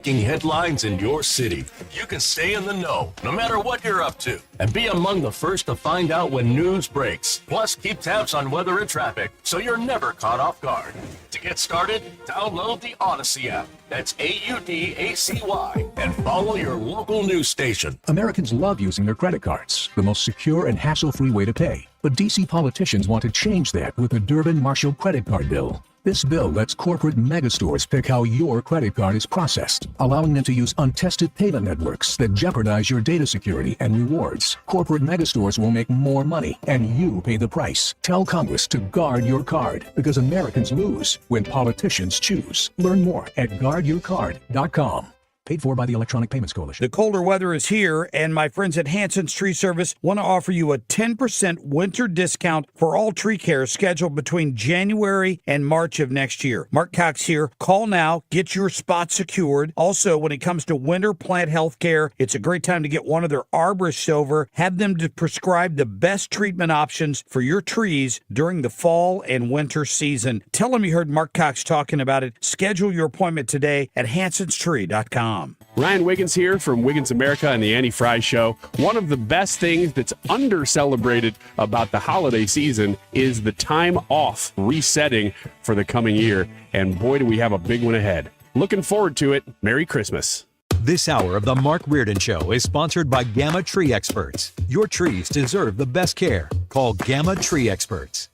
Headlines in your city. You can stay in the know no matter what you're up to and be among the first to find out when news breaks. Plus, keep tabs on weather and traffic so you're never caught off guard. To get started, download the Odyssey app. That's AUDACY and follow your local news station. Americans love using their credit cards, the most secure and hassle-free way to pay. But D.C. politicians want to change that with the Durbin-Marshall credit card bill. This bill lets corporate megastores pick how your credit card is processed, allowing them to use untested payment networks that jeopardize your data security and rewards. Corporate megastores will make more money, and you pay the price. Tell Congress to guard your card, because Americans lose when politicians choose. Learn more at guardyourcard.com. Paid for by the Electronic Payments Coalition. The colder weather is here, and my friends at Hanson's Tree Service want to offer you a 10% winter discount for all tree care scheduled between January and March of next year. Mark Cox here. Call now. Get your spot secured. Also, when it comes to winter plant health care, it's a great time to get one of their arborists over. Have them to prescribe the best treatment options for your trees during the fall and winter season. Tell them you heard Mark Cox talking about it. Schedule your appointment today at hansonstree.com. Ryan Wiggins here from Wiggins America and the Annie Fry Show. One of the best things that's under-celebrated about the holiday season is the time off resetting for the coming year. And boy, do we have a big one ahead. Looking forward to it. Merry Christmas. This hour of the Mark Reardon Show is sponsored by Gamma Tree Experts. Your trees deserve the best care. Call Gamma Tree Experts.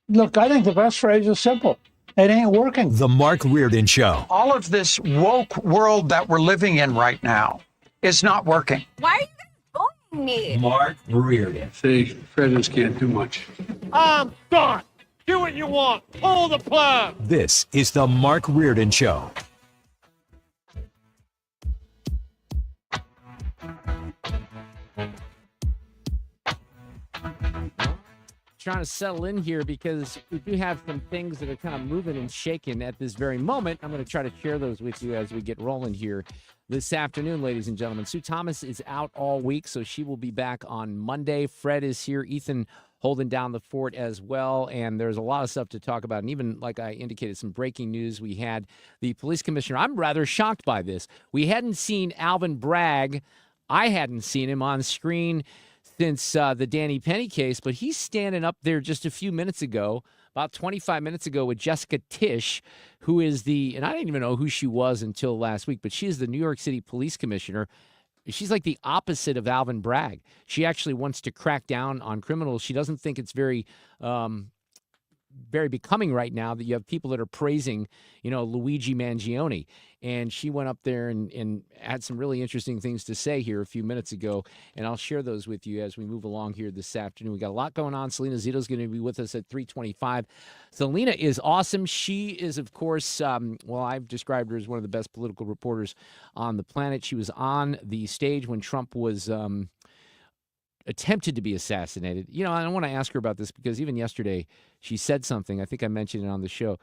Look, I think the best phrase is simple. It ain't working. The Mark Reardon Show. All of this woke world that we're living in right now is not working. Why are you guys bullying me? Mark Reardon. See, presidents can't do much. I'm done. Do what you want. Pull the plug. This is the Mark Reardon Show. Trying to settle in here because we do have some things that are kind of moving and shaking at this very moment. I'm going to try to share those with you as we get rolling here this afternoon, ladies and gentlemen. Sue Thomas is out all week, so she will be back on Monday. Fred is here. Ethan holding down the fort as well, and there's a lot of stuff to talk about. And even, like I indicated, some breaking news. We had the police commissioner. I'm rather shocked by this. We hadn't seen Alvin Bragg. I hadn't seen him on screen since the Danny Penny case, but he's standing up there just a few minutes ago, about 25 minutes ago, with Jessica Tisch, who is and I didn't even know who she was until last week, but she is the New York City police commissioner. She's like the opposite of Alvin Bragg. She actually wants to crack down on criminals. She doesn't think it's very becoming right now that you have people that are praising, Luigi Mangione. And she went up there and had some really interesting things to say here a few minutes ago. And I'll share those with you as we move along here this afternoon. We got a lot going on. Salena Zito is going to be with us at 3:25. Salena is awesome. She is, of course, I've described her as one of the best political reporters on the planet. She was on the stage when Trump was attempted to be assassinated. I want to ask her about this because even yesterday she said something. I think I mentioned it on the show.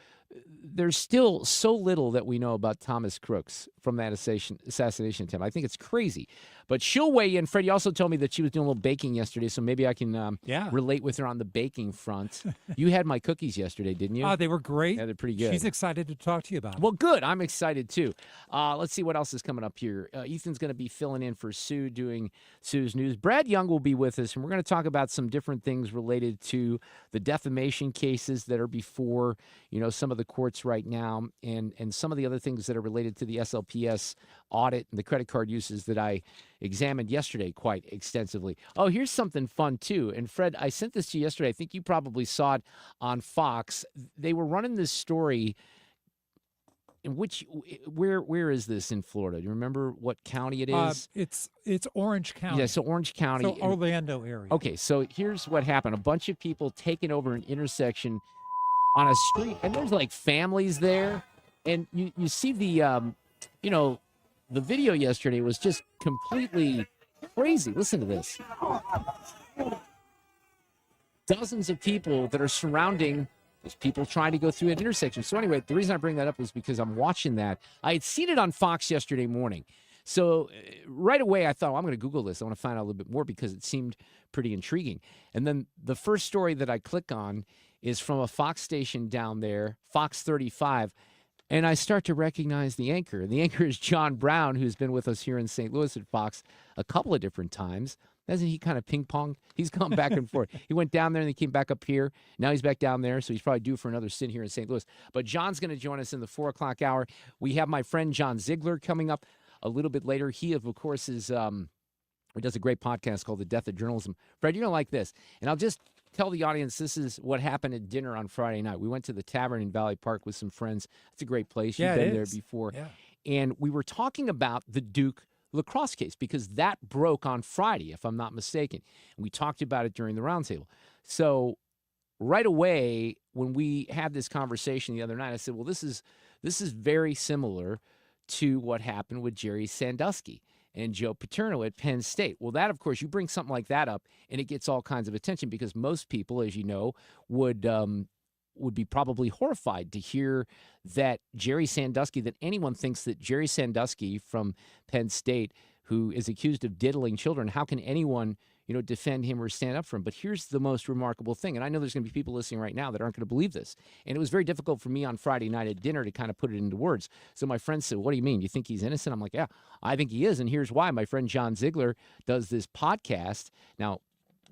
There's still so little that we know about Thomas Crooks from that assassination attempt. I think it's crazy. But she'll weigh in. Fred, you also told me that she was doing a little baking yesterday, so maybe I can relate with her on the baking front. You had my cookies yesterday, didn't you? Oh, they were great. Yeah, they're pretty good. She's excited to talk to you about it. Well, good. I'm excited, too. Let's see what else is coming up here. Ethan's going to be filling in for Sue, doing Sue's News. Brad Young will be with us, and we're going to talk about some different things related to the defamation cases that are before, some of the courts right now, and some of the other things that are related to the SLPS audit and the credit card uses that I examined yesterday quite extensively. Oh, here's something fun, too. And, Fred, I sent this to you yesterday. I think you probably saw it on Fox. They were running this story. Where is this in Florida? Do you remember what county it is? It's Orange County. Yeah, so Orange County. So Orlando area. Okay, so here's what happened. A bunch of people taking over an intersection on a street, and there's like families there. And you see the video yesterday was just completely crazy. Listen to this. Dozens of people that are surrounding There's people trying to go through an intersection. So anyway, the reason I bring that up is because I'm watching that. I had seen it on Fox yesterday morning. So right away, I thought, well, I'm going to Google this. I want to find out a little bit more because it seemed pretty intriguing. And then the first story that I click on is from a Fox station down there, Fox 35. And I start to recognize the anchor. The anchor is John Brown, who's been with us here in St. Louis at Fox a couple of different times. Hasn't he kind of ping-ponged? He's gone back and forth. He went down there and he came back up here. Now he's back down there, so he's probably due for another stint here in St. Louis. But John's going to join us in the 4 o'clock hour. We have my friend John Ziegler coming up a little bit later. He, of course, is he does a great podcast called The Death of Journalism. Fred, you're going to like this. And I'll just tell the audience this is what happened at dinner on Friday night. We went to the Tavern in Valley Park with some friends. It's a great place. You've been there before. Yeah. And we were talking about the Duke lacrosse case because that broke on Friday, if I'm not mistaken. And we talked about it during the roundtable. So right away, when we had this conversation the other night, I said, well, this is very similar to what happened with Jerry Sandusky and Joe Paterno at Penn State. Well, that, of course, you bring something like that up, and it gets all kinds of attention because most people, as you know, would be probably horrified to hear that Jerry Sandusky, that anyone thinks that Jerry Sandusky from Penn State, who is accused of diddling children, how can anyone, defend him or stand up for him? But here's the most remarkable thing, and I know there's going to be people listening right now that aren't going to believe this, and it was very difficult for me on Friday night at dinner to kind of put it into words. So my friend said, what do you mean? You think he's innocent? I'm like, yeah, I think he is, and here's why. My friend John Ziegler does this podcast. Now,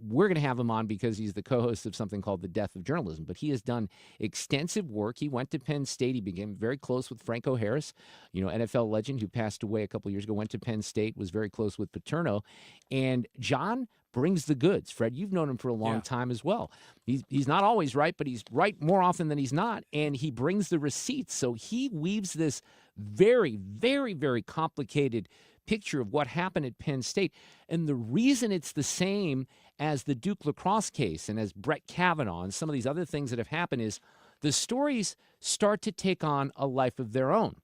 we're going to have him on because he's the co-host of something called The Death of Journalism, but he has done extensive work. He went to Penn State. He became very close with Franco Harris, NFL legend who passed away a couple of years ago, went to Penn State, was very close with Paterno. And John brings the goods. Fred, you've known him for a long time as well. He's not always right, but he's right more often than he's not, and he brings the receipts. So he weaves this very, very, very complicated picture of what happened at Penn State. And the reason it's the same as the Duke lacrosse case and as Brett Kavanaugh and some of these other things that have happened is the stories start to take on a life of their own.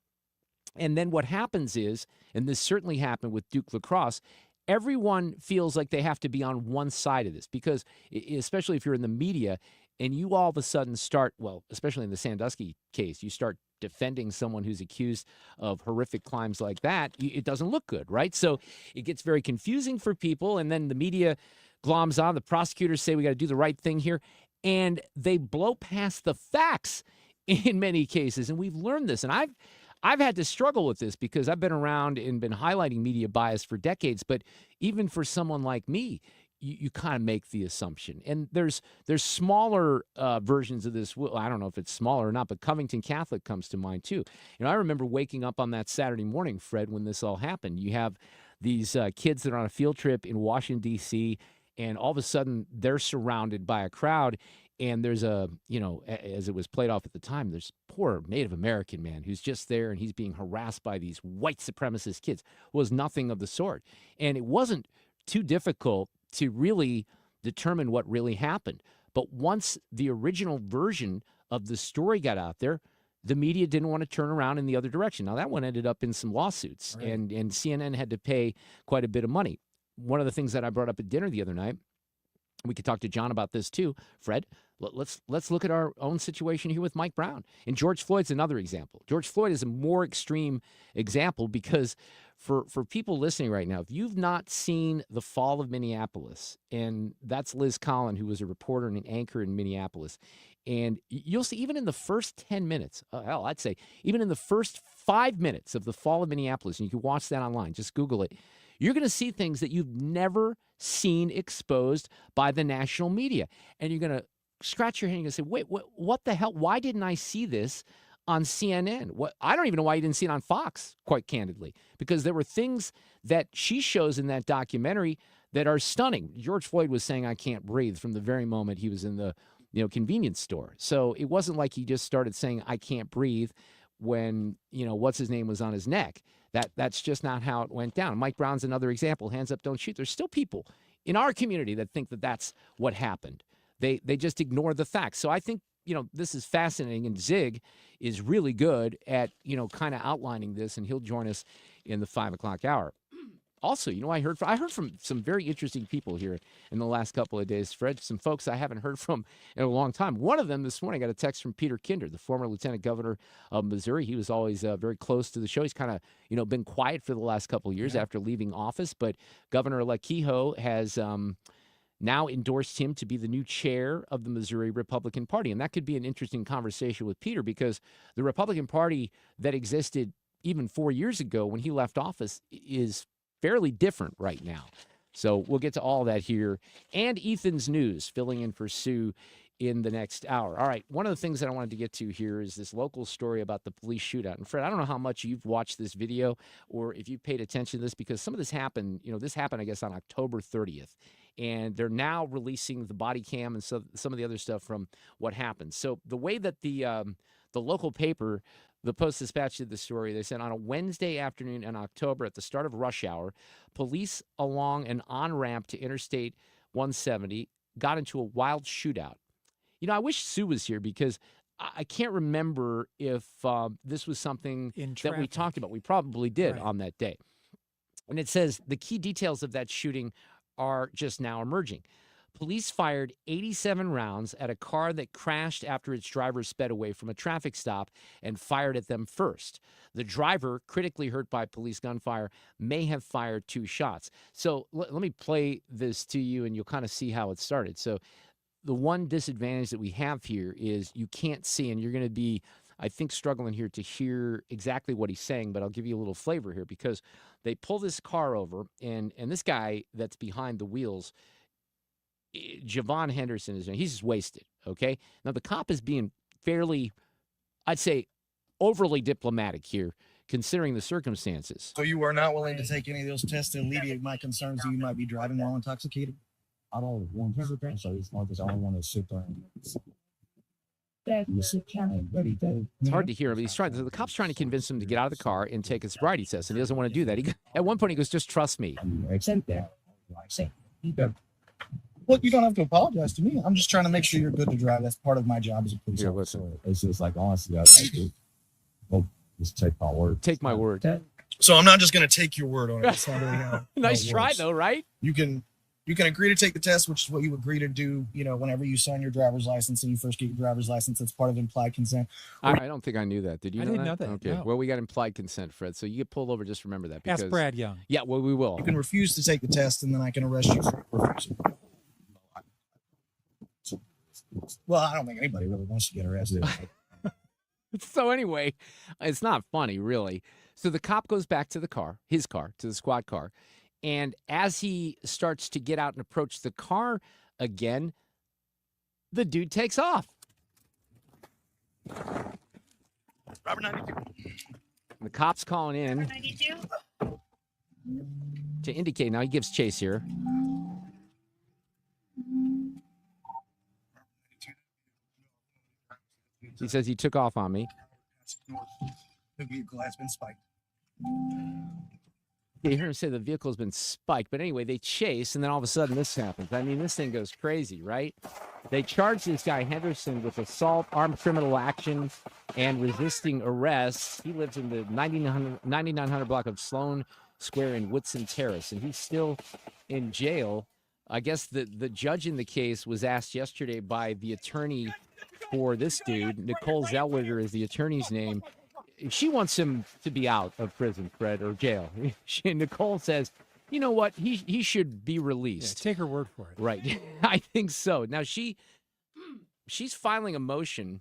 And then what happens is, and this certainly happened with Duke lacrosse, everyone feels like they have to be on one side of this because, especially if you're in the media, and you all of a sudden start, well, especially in the Sandusky case, you start defending someone who's accused of horrific crimes like that, it doesn't look good, right? So it gets very confusing for people, and then the media gloms on. The prosecutors say we got to do the right thing here, and they blow past the facts in many cases, and we've learned this. And I've had to struggle with this because I've been around and been highlighting media bias for decades, but even for someone like me, you kind of make the assumption. And there's smaller versions of this. Well, I don't know if it's smaller or not, but Covington Catholic comes to mind too. I remember waking up on that Saturday morning, Fred, when this all happened. You have these kids that are on a field trip in Washington, D.C., and all of a sudden they're surrounded by a crowd. And there's as it was played off at the time, there's poor Native American man who's just there and he's being harassed by these white supremacist kids. It was nothing of the sort. And it wasn't too difficult to really determine what really happened. But once the original version of the story got out there, the media didn't want to turn around in the other direction. Now, that one ended up in some lawsuits, right, and CNN had to pay quite a bit of money. One of the things that I brought up at dinner the other night, we could talk to John about this too, Fred. Let's look at our own situation here with Mike Brown. And George Floyd's another example. George Floyd is a more extreme example because for people listening right now, if you've not seen The Fall of Minneapolis, and that's Liz Collin, who was a reporter and an anchor in Minneapolis, and you'll see even in the first 10 minutes, I'd say even in the first 5 minutes of The Fall of Minneapolis, and you can watch that online, just Google it, you're going to see things that you've never seen exposed by the national media. And you're going to scratch your head and you're going to say, wait, what the hell? Why didn't I see this on CNN? I don't even know why you didn't see it on Fox, quite candidly, because there were things that she shows in that documentary that are stunning. George Floyd was saying, I can't breathe from the very moment he was in the convenience store. So it wasn't like he just started saying, I can't breathe when, what's his name was on his neck. That's just not how it went down. Mike Brown's another example. Hands up, don't shoot. There's still people in our community that think that that's what happened. They just ignore the facts. So I think, this is fascinating, and Zig is really good at, kind of outlining this, and he'll join us in the 5 o'clock hour. Also, I heard from some very interesting people here in the last couple of days, Fred, some folks I haven't heard from in a long time. One of them this morning, I got a text from Peter Kinder, the former lieutenant governor of Missouri. He was always very close to the show. He's kind of, been quiet for the last couple of years after leaving office, but Governor-elect Kehoe has now endorsed him to be the new chair of the Missouri Republican Party. And that could be an interesting conversation with Peter, because the Republican Party that existed even 4 years ago when he left office is fairly different right now. So we'll get to all that here. And Ethan's news, filling in for Sue in the next hour. All right, one of the things that I wanted to get to here is this local story about the police shootout. And Fred, I don't know how much you've watched this video or if you've paid attention to this, because some of this happened, this happened, I guess, on October 30th. And they're now releasing the body cam and some of the other stuff from what happened. So the way that the local paper, the Post-Dispatch, did the story, they said on a Wednesday afternoon in October at the start of rush hour, police along an on-ramp to Interstate 170 got into a wild shootout. I wish Sue was here, because I can't remember if this was something that we talked about. We probably did on that day. And it says the key details of that shooting are just now emerging. Police fired 87 rounds at a car that crashed after its driver sped away from a traffic stop and fired at them first. The driver, critically hurt by police gunfire, may have fired 2 shots. So let me play this to you, and you'll kind of see how it started. So the one disadvantage that we have here is you can't see, and you're going to be, I think, struggling here to hear exactly what he's saying, but I'll give you a little flavor here, because they pull this car over, and this guy that's behind the wheels, Javon Henderson, he's just wasted, okay? Now, the cop is being fairly, I'd say, overly diplomatic here, considering the circumstances. So you are not willing to take any of those tests to alleviate my concerns that you might be driving while intoxicated? I don't want to do that, so it's not because I don't want to sit there and It's hard to hear him. The cop's trying to convince him to get out of the car and take a sobriety test, and he doesn't want to do that. At one point, he goes, "Just trust me." Accept that. Look, you don't have to apologize to me. I'm just trying to make sure you're good to drive. That's part of my job as a police officer. Listen, it's just like, honestly, just take my word. Take my word. So I'm not just going to take your word on it. It's not really how nice it try, works. though, right? You can agree to take the test, which is what you agree to do, whenever you sign your driver's license and you first get your driver's license. That's part of implied consent. I don't think I knew that. Did you know that? I didn't know that. Okay. No. Well, we got implied consent, Fred. So you get pulled over. Just remember that. Because, Ask Brad Young. Yeah, well, we will. You can refuse to take the test, and then I can arrest you for refusal. Well, I don't think anybody really wants to get arrested. So anyway, it's not funny, really. So the cop goes back to his car, to the squad car. And as he starts to get out and approach the car again, the dude takes off. Robert 92. The cop's calling in to indicate. Now he gives chase here. He says he took off on me. The vehicle has been spiked. You hear him say the vehicle's been spiked. But anyway, they chase, and then all of a sudden this happens. I mean, this thing goes crazy, right? They charge this guy Henderson with assault, armed criminal action, and resisting arrest. He lives in the 9900 block of Sloan Square in Woodson Terrace, and he's still in jail. I guess the judge in the case was asked yesterday by the attorney for this dude. Nicole Zellweger is the attorney's name. She wants him to be out of prison, Fred, or jail. Nicole says, you know what? He should be released. Yeah, take her word for it. Right. I think so. Now, she's filing a motion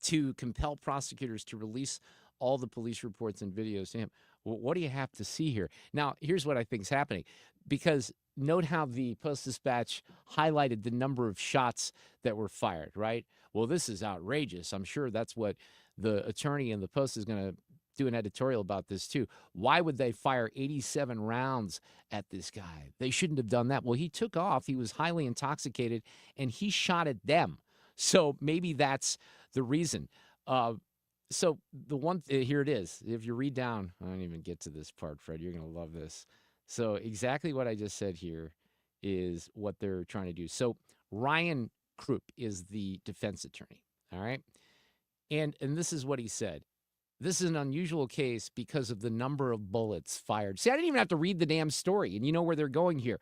to compel prosecutors to release all the police reports and videos to him. Well, what do you have to see here? Now, here's what I think is happening. Because note how the Post-Dispatch highlighted the number of shots that were fired, right? Well, this is outrageous. I'm sure that's what the attorney in the Post is going to do an editorial about this too. Why would they fire 87 rounds at this guy? They shouldn't have done that. Well, he took off. He was highly intoxicated, and he shot at them. So maybe that's the reason. So the one here it is. If you read down, I don't even get to this part, Fred. You're going to love this. So exactly what I just said here is what they're trying to do. So Ryan Krupp is the defense attorney, all right? And this is what he said. This is an unusual case because of the number of bullets fired. See, I didn't even have to read the damn story, and you know where they're going here.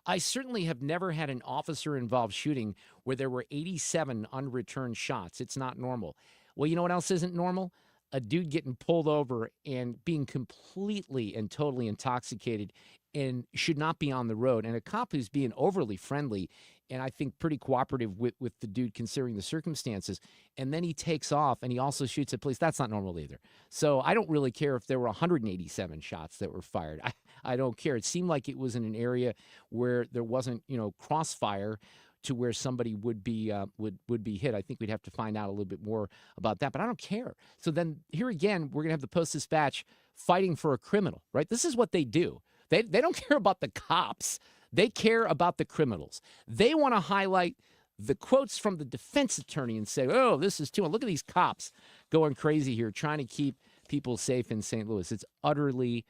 I certainly have never had an officer-involved shooting where there were 87 unreturned shots. It's not normal. Well, you know what else isn't normal? a dude getting pulled over and being completely and totally intoxicated and should not be on the road, and a cop who's being overly friendly and I think pretty cooperative with the dude considering the circumstances, and then he takes off and he also shoots at police. That's not normal either. So I don't really care if there were 187 shots that were fired. I don't care. It seemed like it was in an area where there wasn't, crossfire to where somebody would be would be hit. I think we'd have to find out a little bit more about that, but I don't care. So then here again, we're going to have the Post-Dispatch fighting for a criminal, right? This is what they do. They don't care about the cops. They care about the criminals. They want to highlight the quotes from the defense attorney and say, oh, this is too much. Look at these cops going crazy here, trying to keep people safe in St. Louis. It's utterly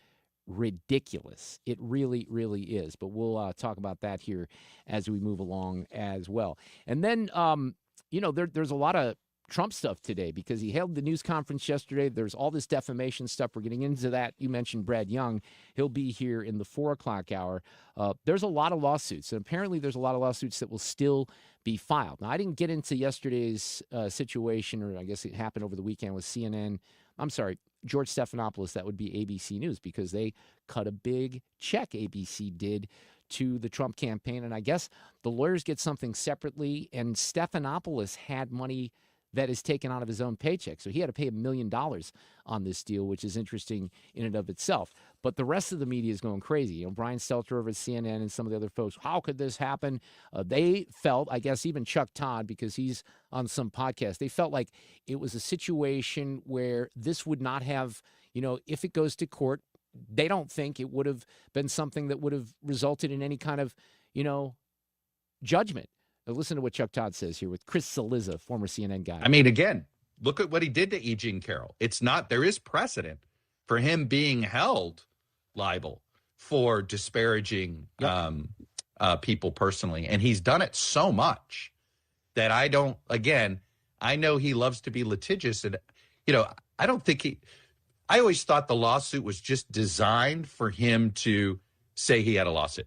ridiculous. It really, really is. But we'll talk about that here as we move along as well. And then, there's a lot of Trump stuff today because he held the news conference yesterday. There's all this defamation stuff. We're getting into that. You mentioned Brad Young. He'll be here in the 4 o'clock hour. There's a lot of lawsuits, and apparently there's a lot of lawsuits that will still be filed. Now, I didn't get into yesterday's situation, or I guess it happened over the weekend with CNN. I'm sorry, George Stephanopoulos. That would be ABC News because they cut a big check, ABC did, to the Trump campaign. And I guess the lawyers get something separately, and Stephanopoulos had money that is taken out of his own paycheck. So he had to pay $1 million on this deal, which is interesting in and of itself. But the rest of the media is going crazy. Brian Stelter over at CNN and some of the other folks, how could this happen? They felt, I guess even Chuck Todd, because he's on some podcast, they felt like it was a situation where this would not have, if it goes to court, they don't think it would have been something that would have resulted in any kind of, judgment. Now listen to what Chuck Todd says here with Chris Cillizza, former CNN guy. I mean, again, look at what he did to E. Jean Carroll. There is precedent for him being held liable for disparaging people personally. And he's done it so much that I know he loves to be litigious. And, I always thought the lawsuit was just designed for him to say he had a lawsuit.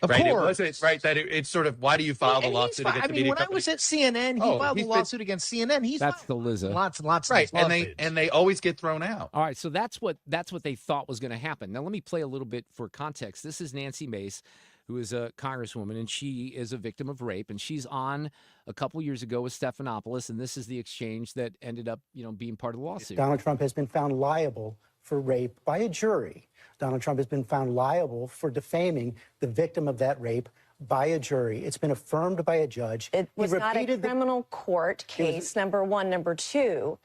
Of course. It wasn't, right, that it's sort of, why do you file the lawsuit against the media when company? I was at CNN, he filed a lawsuit against CNN. That's the Lizzo. Lots and lots right, of and they always get thrown out. All right, so that's what they thought was going to happen. Now, let me play a little bit for context. This is Nancy Mace, who is a congresswoman, and she is a victim of rape, and she's on a couple years ago with Stephanopoulos, and this is the exchange that ended up, being part of the lawsuit. Donald Trump has been found liable for rape by a jury. Donald Trump has been found liable for defaming the victim of that rape by a jury. It's been affirmed by a judge. It was not a criminal court case, number one. Number two,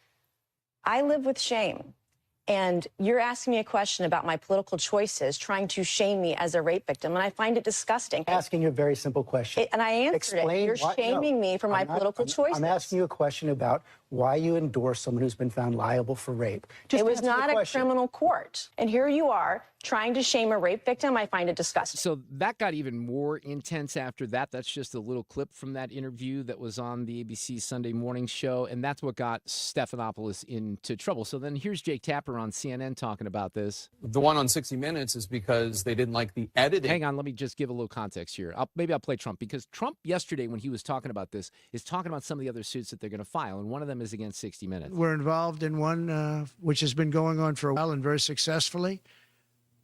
I live with shame. And you're asking me a question about my political choices, trying to shame me as a rape victim, and I find it disgusting. Asking you a very simple question. And I answered it. You're shaming me for my political choices. I'm asking you a question about why you endorse someone who's been found liable for rape. It was not a criminal court. And here you are trying to shame a rape victim. I find it disgusting. So that got even more intense after that. That's just a little clip from that interview that was on the ABC Sunday morning show. And that's what got Stephanopoulos into trouble. So then here's Jake Tapper on CNN talking about this. The one on 60 Minutes is because they didn't like the editing. Hang on, let me just give a little context here. Maybe I'll play Trump, because Trump yesterday when he was talking about this is talking about some of the other suits that they're going to file. And one of them is against 60 Minutes. We're involved in one which has been going on for a while and very successfully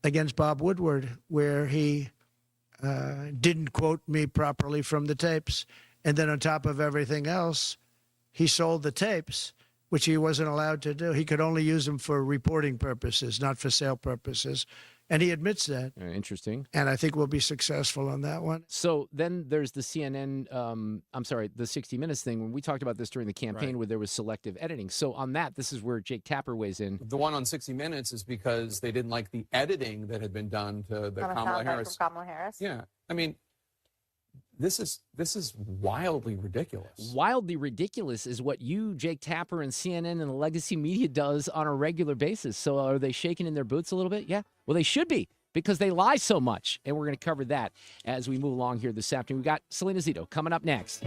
against Bob Woodward, where he didn't quote me properly from the tapes. And then on top of everything else, he sold the tapes, which he wasn't allowed to do. He could only use them for reporting purposes, not for sale purposes. And he admits that. Interesting. And I think we'll be successful on that one. So then there's the CNN, the 60 Minutes thing. When we talked about this during the campaign where there was selective editing. So on that, this is where Jake Tapper weighs in. The one on 60 Minutes is because they didn't like the editing that had been done to the Kamala Harris. Kamala Harris. Yeah. I mean, this is wildly ridiculous. Wildly ridiculous is what you, Jake Tapper, and CNN and the legacy media does on a regular basis. So are they shaking in their boots a little bit? Yeah. Well, they should be, because they lie so much. And we're going to cover that as we move along here this afternoon. We've got Salena Zito coming up next.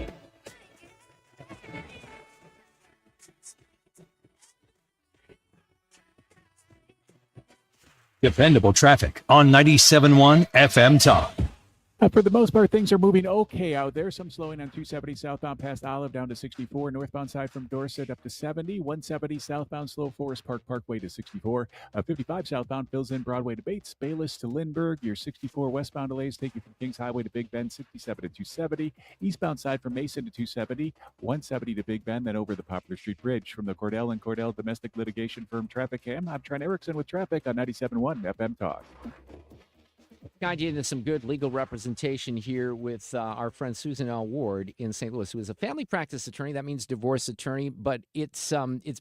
Dependable traffic on 97.1 FM Talk. For the most part, things are moving okay out there. Some slowing on 270 southbound past Olive down to 64. Northbound side from Dorset up to 70. 170 southbound slow Forest Park Parkway to 64. 55 southbound fills in Broadway to Bates. Bayless to Lindbergh. Your 64 westbound delays take you from Kings Highway to Big Bend. 67 to 270. Eastbound side from Mason to 270. 170 to Big Bend, then over the Poplar Street Bridge. From the Cordell and Cordell Domestic Litigation Firm Traffic Cam, I'm Trent Erickson with traffic on 97.1 FM Talk. Guide you into some good legal representation here with our friend Susan L. Ward in St. Louis, who is a family practice attorney. That means divorce attorney, but it's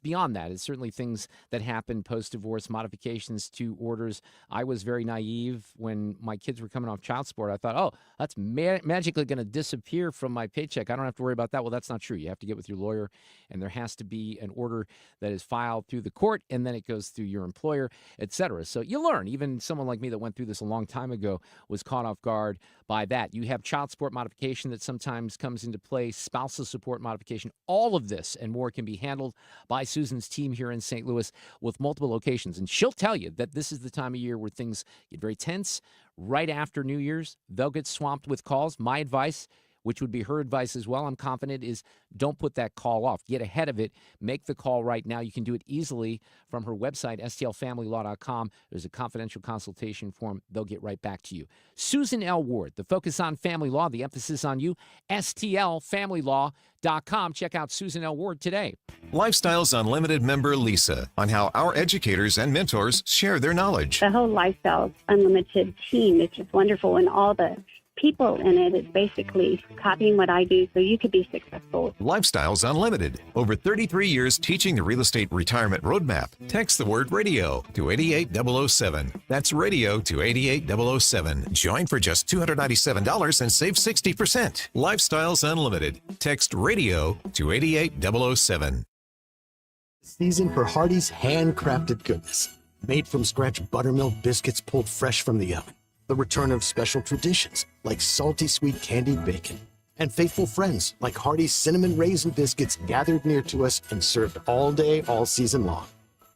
beyond that. It's certainly things that happen post-divorce, modifications to orders. I was very naive when my kids were coming off child support. I thought, oh, that's magically going to disappear from my paycheck. I don't have to worry about that. Well, that's not true. You have to get with your lawyer, and there has to be an order that is filed through the court, and then it goes through your employer, et cetera. So you learn. Even someone like me that went through this a long time ago was caught off guard by that. You have child support modification that sometimes comes into play, spousal support modification. All of this and more can be handled by Susan's team here in St. Louis with multiple locations. And she'll tell you that this is the time of year where things get very tense. Right after New Year's, they'll get swamped with calls. My advice, which would be her advice as well, I'm confident, is don't put that call off. Get ahead of it. Make the call right now. You can do it easily from her website, stlfamilylaw.com. There's a confidential consultation form. They'll get right back to you. Susan L. Ward, the focus on family law, the emphasis on you, stlfamilylaw.com. Check out Susan L. Ward today. Lifestyles Unlimited member Lisa on how our educators and mentors share their knowledge. The whole Lifestyles Unlimited team is just wonderful, and all the people in it is basically copying what I do so you could be successful. Lifestyles Unlimited. Over 33 years teaching the real estate retirement roadmap. Text the word radio to 88007. That's radio to 88007. Join for just $297 and save 60%. Lifestyles Unlimited. Text radio to 88007. Season for Hardee's handcrafted goodness. Made from scratch buttermilk biscuits pulled fresh from the oven. The return of special traditions like salty sweet candied bacon. And faithful friends like Hardee's cinnamon raisin biscuits gathered near to us and served all day, all season long.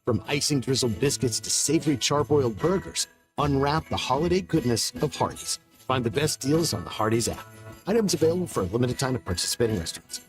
From icing drizzled biscuits to savory charbroiled burgers, unwrap the holiday goodness of Hardee's. Find the best deals on the Hardee's app. Items available for a limited time at participating restaurants.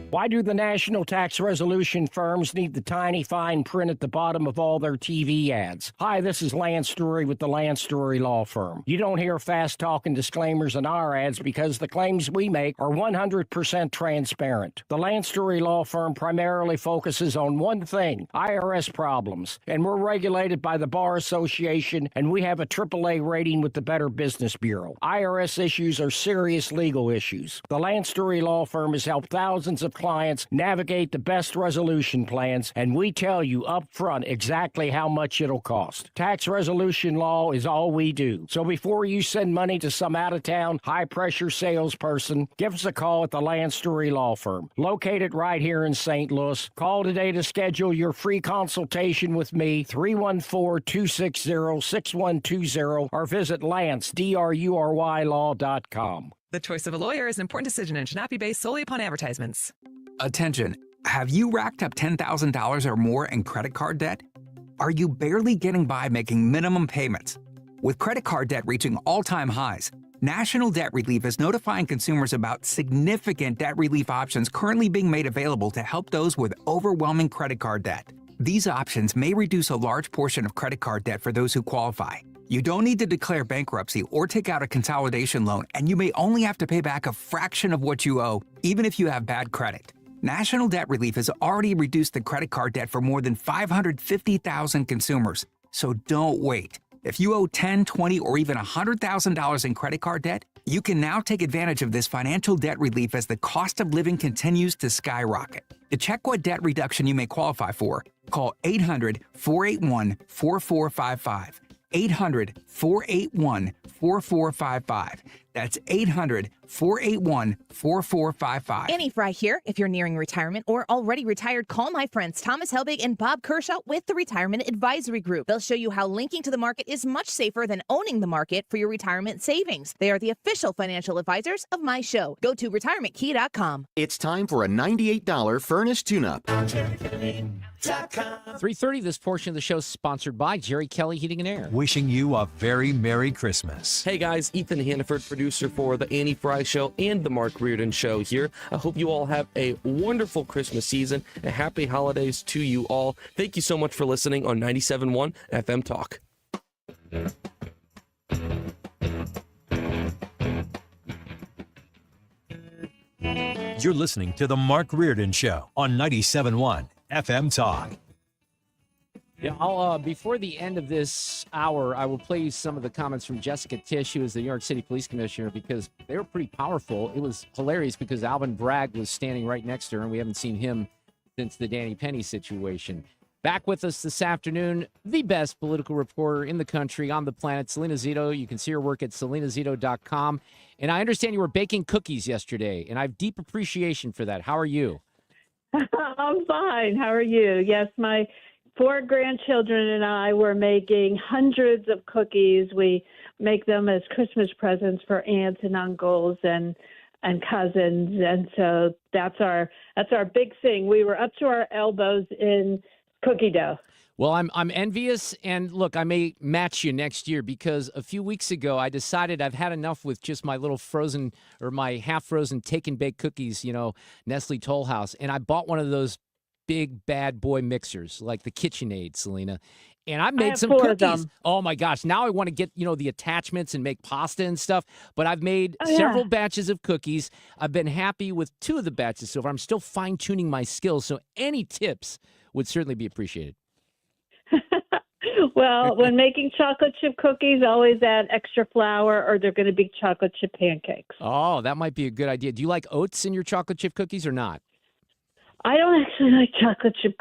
Why do the national tax resolution firms need the tiny fine print at the bottom of all their TV ads? Hi, this is Lance Drury with the Lance Drury Law Firm. You don't hear fast-talking disclaimers in our ads because the claims we make are 100% transparent. The Lance Drury Law Firm primarily focuses on one thing, IRS problems, and we're regulated by the Bar Association, and we have a AAA rating with the Better Business Bureau. IRS issues are serious legal issues. The Lance Drury Law Firm has helped thousands of clients navigate the best resolution plans, and we tell you up front exactly how much it'll cost. Tax resolution law is all we do. So before you send money to some out-of-town, high-pressure salesperson, give us a call at the Lance Drury Law Firm, located right here in St. Louis. Call today to schedule your free consultation with me, 314-260-6120, or visit LanceDruryLaw.com. The choice of a lawyer is an important decision and should not be based solely upon advertisements. Attention. Have you racked up $10,000 or more in credit card debt? Are you barely getting by making minimum payments? With credit card debt reaching all-time highs, National Debt Relief is notifying consumers about significant debt relief options currently being made available to help those with overwhelming credit card debt. These options may reduce a large portion of credit card debt for those who qualify. You don't need to declare bankruptcy or take out a consolidation loan, and you may only have to pay back a fraction of what you owe, even if you have bad credit. National Debt Relief has already reduced the credit card debt for more than 550,000 consumers. So don't wait. If you owe $10,000, $20,000, or even $100,000 in credit card debt, you can now take advantage of this financial debt relief as the cost of living continues to skyrocket. To check what debt reduction you may qualify for, call 800-481-4455. 800-481-4455. That's 800-481-4455. Annie Fry here. If you're nearing retirement or already retired, call my friends Thomas Helbig and Bob Kershaw with the Retirement Advisory Group. They'll show you how linking to the market is much safer than owning the market for your retirement savings. They are the official financial advisors of my show. Go to retirementkey.com. It's time for a $98 furnace tune-up. 3:30. This portion of the show is sponsored by Jerry Kelly Heating and Air. Wishing you a very Merry Christmas. Hey guys, Ethan Hannaford, producer for The Annie Fry Show and The Mark Reardon Show here. I hope you all have a wonderful Christmas season and happy holidays to you all. Thank you so much for listening on 97.1 FM Talk. You're listening to The Mark Reardon Show on 97.1 FM Talk. Yeah, I'll before the end of this hour, I will play you some of the comments from Jessica Tisch, who is the New York City Police Commissioner, because they were pretty powerful. It was hilarious because Alvin Bragg was standing right next to her, and we haven't seen him since the Danny Penny situation. Back with us this afternoon, the best political reporter in the country, on the planet, Salena Zito. You can see her work at salenazito.com. And I understand you were baking cookies yesterday, and I have deep appreciation for that. How are you? I'm fine. How are you? Yes, my 4 grandchildren and I were making hundreds of cookies. We make them as Christmas presents for aunts and uncles and cousins, and so that's our big thing. We were up to our elbows in cookie dough. Well, I'm envious, and look, I may match you next year because a few weeks ago I decided I've had enough with just my little frozen or my half-frozen take-and-bake cookies, Nestle Toll House, and I bought one of those big bad boy mixers like the KitchenAid, Salena, and I made some cookies. Oh my gosh! Now I want to get the attachments and make pasta and stuff. But I've made several batches of cookies. I've been happy with 2 of the batches so far. I'm still fine-tuning my skills, so any tips would certainly be appreciated. Well, when making chocolate chip cookies, always add extra flour or they're going to be chocolate chip pancakes. Oh, that might be a good idea. Do you like oats in your chocolate chip cookies or not? I don't actually like chocolate chip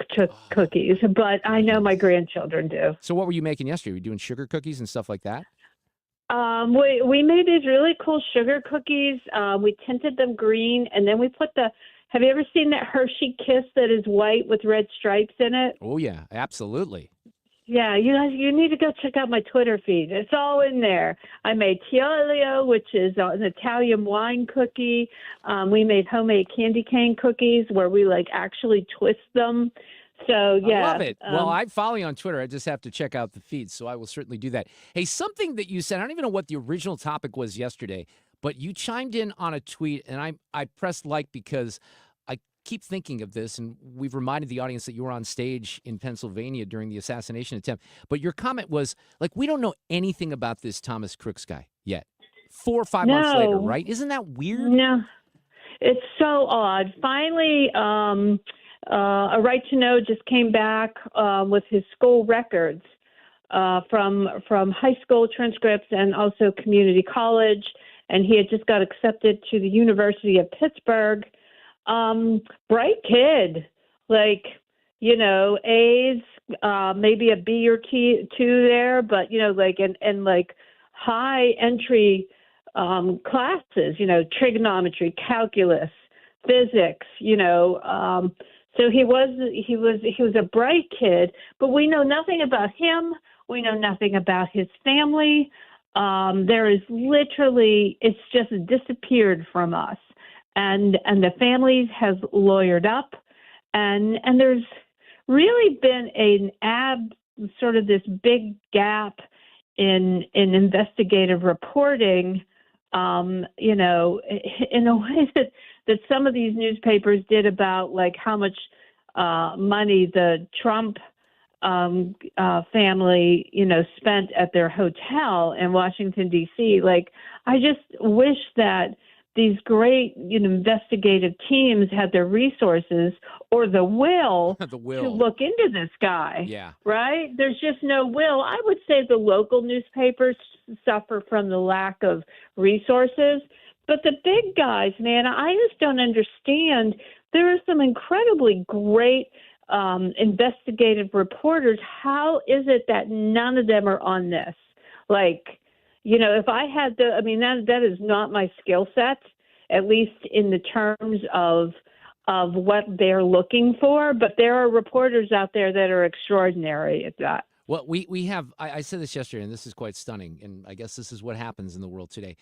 cookies, but I know my grandchildren do. So what were you making yesterday? Were you doing sugar cookies and stuff like that? We made these really cool sugar cookies. We tinted them green, and then we put have you ever seen that Hershey Kiss that is white with red stripes in it? Oh, yeah, absolutely. Yeah, you guys, you need to go check out my Twitter feed. It's all in there. I made Tiolio, which is an Italian wine cookie. We made homemade candy cane cookies where we actually twist them. So, yeah. I love it. Well, I follow you on Twitter. I just have to check out the feed, so I will certainly do that. Hey, something that you said, I don't even know what the original topic was yesterday, but you chimed in on a tweet, and I pressed like because I keep thinking of this, and we've reminded the audience that you were on stage in Pennsylvania during the assassination attempt. But your comment was, we don't know anything about this Thomas Crooks guy yet. 4 or 5 months later, right? Isn't that weird? No, it's so odd. Finally, a Right to Know just came back with his school records from high school transcripts and also community college, and he had just got accepted to the University of Pittsburgh. Bright kid, A's, maybe a B or two there, but, high entry, classes, trigonometry, calculus, physics, so he was a bright kid, but we know nothing about him. We know nothing about his family. There is literally, it's just disappeared from us. And the family has lawyered up, and there's really been sort of this big gap in investigative reporting, in a way that some of these newspapers did about how much money the Trump family, spent at their hotel in Washington, D.C. I just wish that these great investigative teams had the resources or the will to look into this guy. Yeah. Right? There's just no will. I would say the local newspapers suffer from the lack of resources. But the big guys, man, I just don't understand. There are some incredibly great investigative reporters. How is it that none of them are on this? if I had that is not my skill set, at least in the terms of what they're looking for. But there are reporters out there that are extraordinary at that. Well, we have, I said this yesterday, and this is quite stunning, and I guess this is what happens in the world today.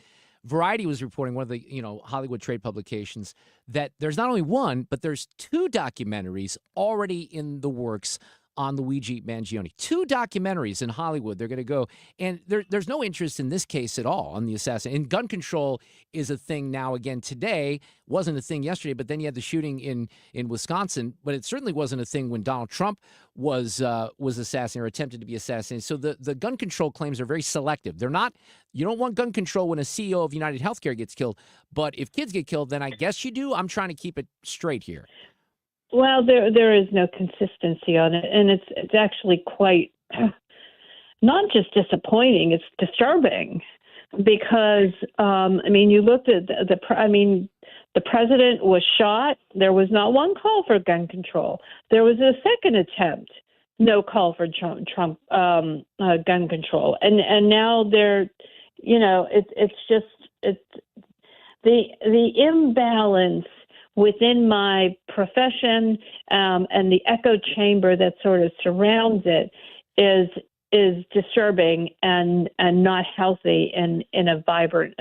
Variety was reporting, one of the Hollywood trade publications, that there's not only one, but there's 2 documentaries already in the works on Luigi Mangione. 2 documentaries in Hollywood. They're going to go, and there's no interest in this case at all on the assassin. And gun control is a thing now again today. Wasn't a thing yesterday, but then you had the shooting in Wisconsin. But it certainly wasn't a thing when Donald Trump was assassinated or attempted to be assassinated. So the gun control claims are very selective. They're not. You don't want gun control when a CEO of United Healthcare gets killed. But if kids get killed, then I guess you do. I'm trying to keep it straight here. Well, there is no consistency on it, and it's actually quite not just disappointing; it's disturbing because you looked at the president was shot. There was not one call for gun control. There was a second attempt, no call for Trump gun control, and now it's the imbalance within my profession and the echo chamber that sort of surrounds it is disturbing and not healthy in a vibrant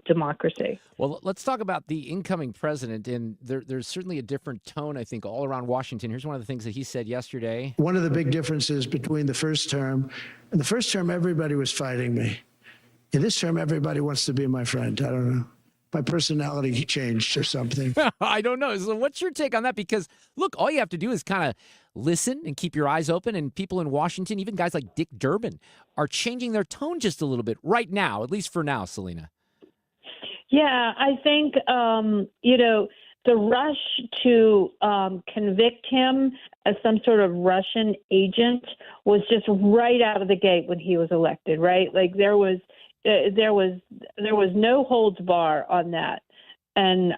democracy. Well, let's talk about the incoming president, and there's certainly a different tone, I think, all around Washington. Here's one of the things that he said yesterday. One of the big differences between the first term, in the first term, everybody was fighting me. In this term, everybody wants to be my friend. I don't know. My personality changed or something. I don't know. So what's your take on that? Because, look, all you have to do is kind of listen and keep your eyes open. And people in Washington, even guys like Dick Durbin, are changing their tone just a little bit right now, at least for now, Salena. Yeah, I think, the rush to convict him as some sort of Russian agent was just right out of the gate when he was elected, right? Like there was no holds bar on that, and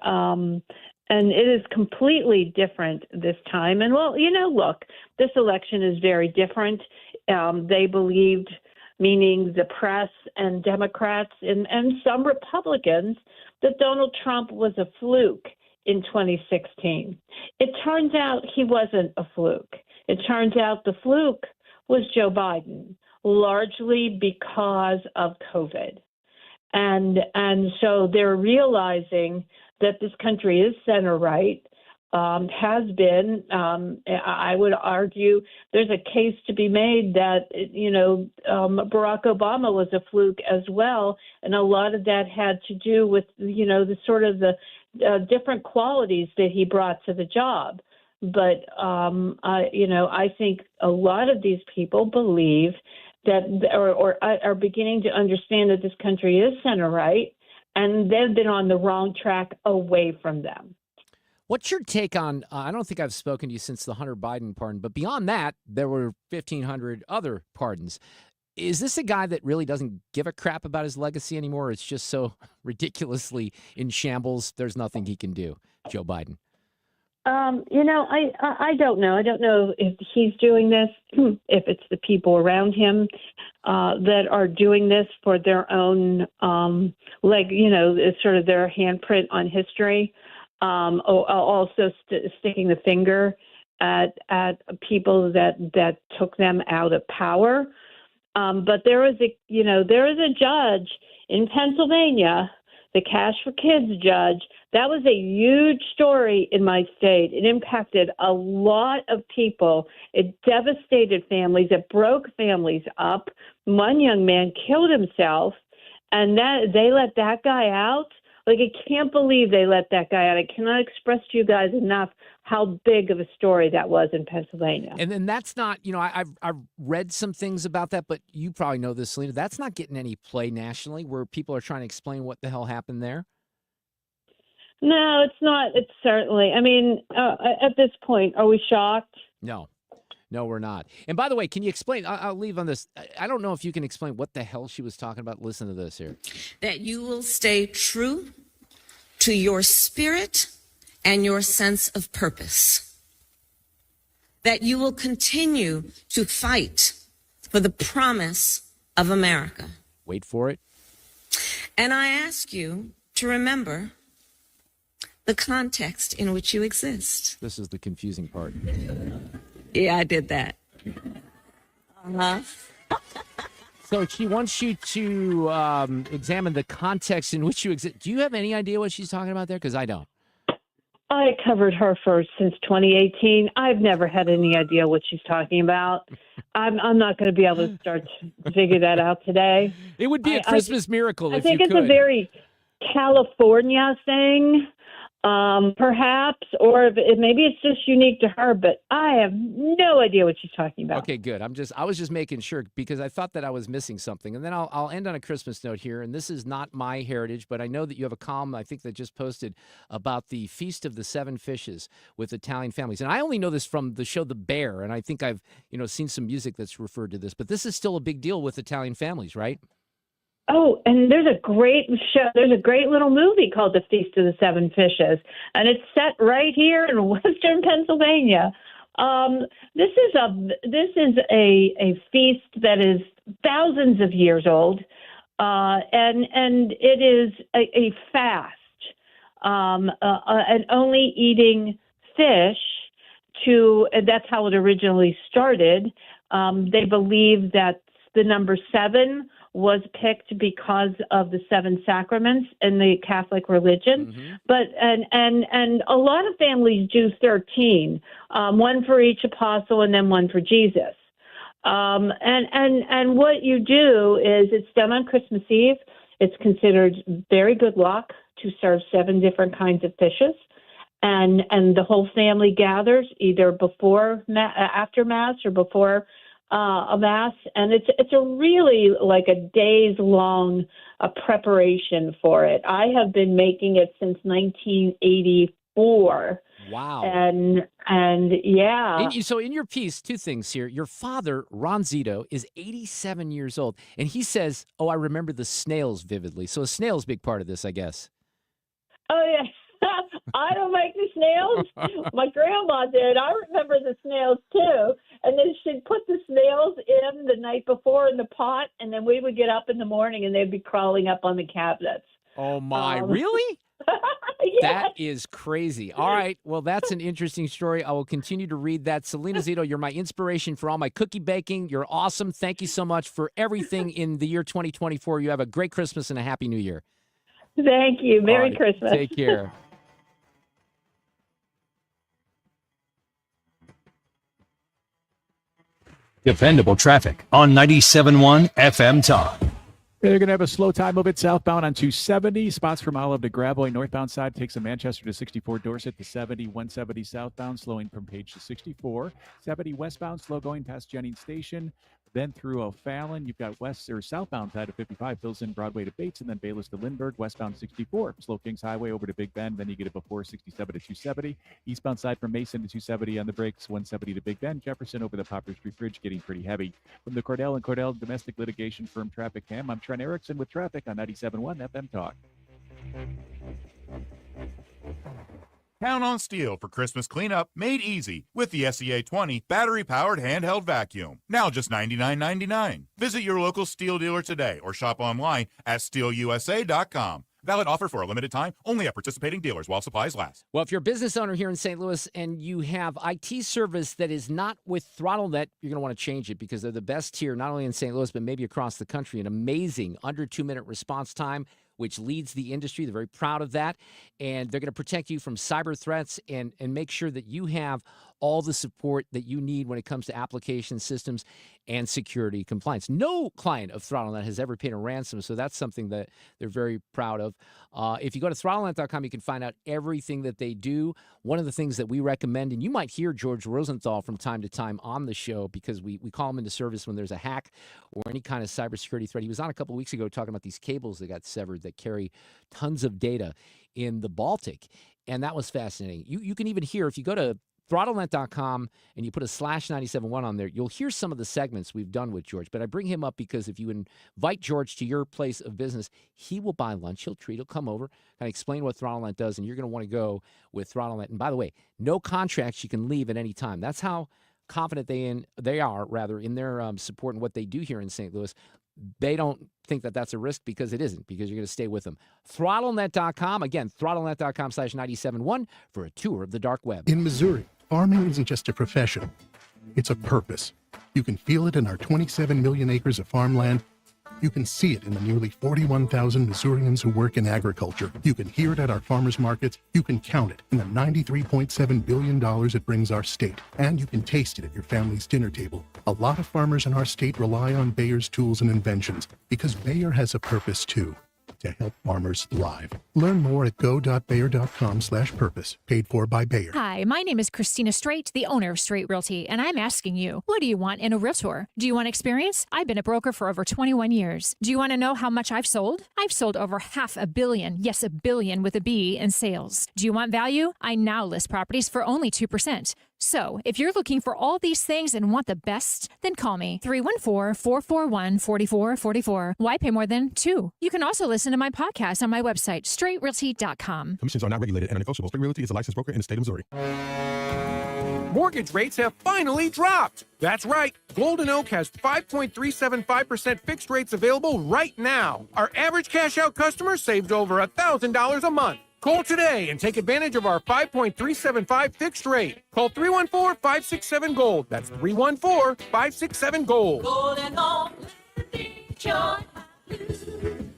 it is completely different this time. And look, this election is very different. They believed, meaning the press and Democrats and some Republicans, that Donald Trump was a fluke in 2016. It turns out he wasn't a fluke. It turns out the fluke was Joe Biden, largely because of COVID. And so they're realizing that this country is center right, has been. I would argue there's a case to be made that, Barack Obama was a fluke as well. And a lot of that had to do with, the sort of the different qualities that he brought to the job. But, I think a lot of these people believe that or are beginning to understand that this country is center right, and they've been on the wrong track away from them. What's your take on, I don't think I've spoken to you since the Hunter Biden pardon, but beyond that, there were 1,500 other pardons. Is this a guy that really doesn't give a crap about his legacy anymore? It's just so ridiculously in shambles, there's nothing he can do, Joe Biden? I don't know. I don't know if he's doing this, if it's the people around him that are doing this for their own, it's sort of their handprint on history. Also sticking the finger at people that took them out of power. But there is a judge in Pennsylvania, the Cash for Kids judge. That was a huge story in my state. It impacted a lot of people. It devastated families. It broke families up. One young man killed himself, and they let that guy out. Like, I can't believe they let that guy out. I cannot express to you guys enough how big of a story that was in Pennsylvania. And then that's not, I've read some things about that, but you probably know this, Salena. That's not getting any play nationally where people are trying to explain what the hell happened there. No, it's not. It's certainly. At this point, are we shocked? No, we're not. And by the way, can you explain? I'll leave on this. I don't know if you can explain what the hell she was talking about. Listen to this here. That you will stay true to your spirit and your sense of purpose. That you will continue to fight for the promise of America. Wait for it. And I ask you to remember the context in which you exist. This is the confusing part. Yeah, I did that. Uh-huh. So she wants you to examine the context in which you exist. Do you have any idea what she's talking about there? Because I don't. I covered her since 2018. I've never had any idea what she's talking about. I'm not going to be able to start to figure that out today. It would be a Christmas miracle if you could. I think it's a very California thing, perhaps, or maybe it's just unique to her, but I have no idea what she's talking about. Okay, good. I was just making sure because I thought that I was missing something. And then I'll end on a Christmas note here. And this is not my heritage, but I know that you have a column, I think, that just posted about the Feast of the Seven Fishes with Italian families. And I only know this from the show The Bear, and I think I've seen some music that's referred to this. But this is still a big deal with Italian families, right? Oh, and there's a great show. There's a great little movie called The Feast of the Seven Fishes, and it's set right here in Western Pennsylvania. This is a feast that is thousands of years old, and it is a fast, and only eating fish. That's how it originally started. They believe that the number 7 was picked because of the 7 sacraments in the Catholic religion. Mm-hmm. But and a lot of families do 13, one for each apostle and then one for Jesus. And what you do is it's done on Christmas Eve. It's considered very good luck to serve 7 different kinds of fishes. And the whole family gathers either after Mass or before a Mass, and it's a really like a days-long preparation for it. I have been making it since 1984. Wow. And yeah. So in your piece, 2 things here. Your father, Ron Zito, is 87 years old, and he says, I remember the snails vividly. So a snail's a big part of this, I guess. Oh, yeah. I don't make the snails. My grandma did. I remember the snails, too. And then she'd put the snails in the night before in the pot, and then we would get up in the morning, and they'd be crawling up on the cabinets. Oh, my. Really? Yes. That is crazy. All right. Well, that's an interesting story. I will continue to read that. Salena Zito, you're my inspiration for all my cookie baking. You're awesome. Thank you so much for everything in the year 2024. You have a great Christmas and a Happy New Year. Thank you. Merry Christmas. Take care. Dependable traffic on 97.1 FM Talk. They're going to have a slow time of it southbound on 270. Spots from Olive to Gravois. Northbound side takes a Manchester to 64. Dorset to 70. 170 southbound, slowing from Page to 64. 70 westbound, slow going past Jennings Station. Then through O'Fallon, you've got southbound side of 55, fills in Broadway to Bates, and then Bayless to Lindbergh, westbound 64. Slow Kings Highway over to Big Bend, then you get it before 67 to 270. Eastbound side from Mason to 270 on the brakes, 170 to Big Bend. Jefferson over the Poplar Street Bridge, getting pretty heavy. From the Cordell and Cordell Domestic Litigation Firm Traffic Cam, I'm Trent Erickson with traffic on 97.1 FM Talk. Count on Steel for Christmas cleanup made easy with the SEA 20 battery-powered handheld vacuum. Now just $99.99. Visit your local Steel dealer today or shop online at steelusa.com. Valid offer for a limited time, only at participating dealers while supplies last. Well, if you're a business owner here in St. Louis and you have IT service that is not with ThrottleNet, you're going to want to change it because they're the best here, not only in St. Louis, but maybe across the country. An amazing under 2-minute response time, which leads the industry. They're very proud of that. And they're going to protect you from cyber threats and make sure that you have all the support that you need when it comes to application systems and security compliance. No client of ThrottleNet has ever paid a ransom, so that's something that they're very proud of. If you go to throttlenet.com, you can find out everything that they do. One of the things that we recommend, and you might hear George Rosenthal from time to time on the show because we call him into service when there's a hack or any kind of cybersecurity threat. He was on a couple of weeks ago talking about these cables that got severed that carry tons of data in the Baltic, and that was fascinating. You can even hear, if you go to throttlenet.com and you put a /971 on there, you'll hear some of the segments we've done with George. But I bring him up because if you invite George to your place of business, he will buy lunch, he'll treat, he'll come over, kind of explain what ThrottleNet does, and you're going to want to go with ThrottleNet. And by the way, no contracts, you can leave at any time. That's how confident they are in their support and what they do here in St. Louis, they don't think that that's a risk because it isn't, because you're going to stay with them. ThrottleNet.com. Again, ThrottleNet.com/971 for a tour of the dark web. In Missouri, farming isn't just a profession. It's a purpose. You can feel it in our 27 million acres of farmland. You can see it in the nearly 41,000 Missourians who work in agriculture. You can hear it at our farmers markets. You can count it in the $93.7 billion it brings our state. And you can taste it at your family's dinner table. A lot of farmers in our state rely on Bayer's tools and inventions because Bayer has a purpose too, to help farmers thrive. Learn more at go.bayer.com/purpose. Paid for by Bayer. Hi, my name is Christina Straight, the owner of Straight Realty, and I'm asking you, what do you want in a realtor? Do you want experience? I've been a broker for over 21 years. Do you want to know how much I've sold? I've sold over $500 million, yes, $1 billion with a B, in sales. Do you want value? I now list properties for only 2%. So, if you're looking for all these things and want the best, then call me 314-441-4444. Why pay more than 2? You can also listen to my podcast on my website, straightrealty.com. Commissions are not regulated and are negotiable. Straight Realty is a licensed broker in the state of Missouri. Mortgage rates have finally dropped. That's right. Golden Oak has 5.375% fixed rates available right now. Our average cash-out customer saved over $1,000 a month. Call today and take advantage of our 5.375 fixed rate. Call 314-567-GOLD. That's 314-567-GOLD. Golden Oak,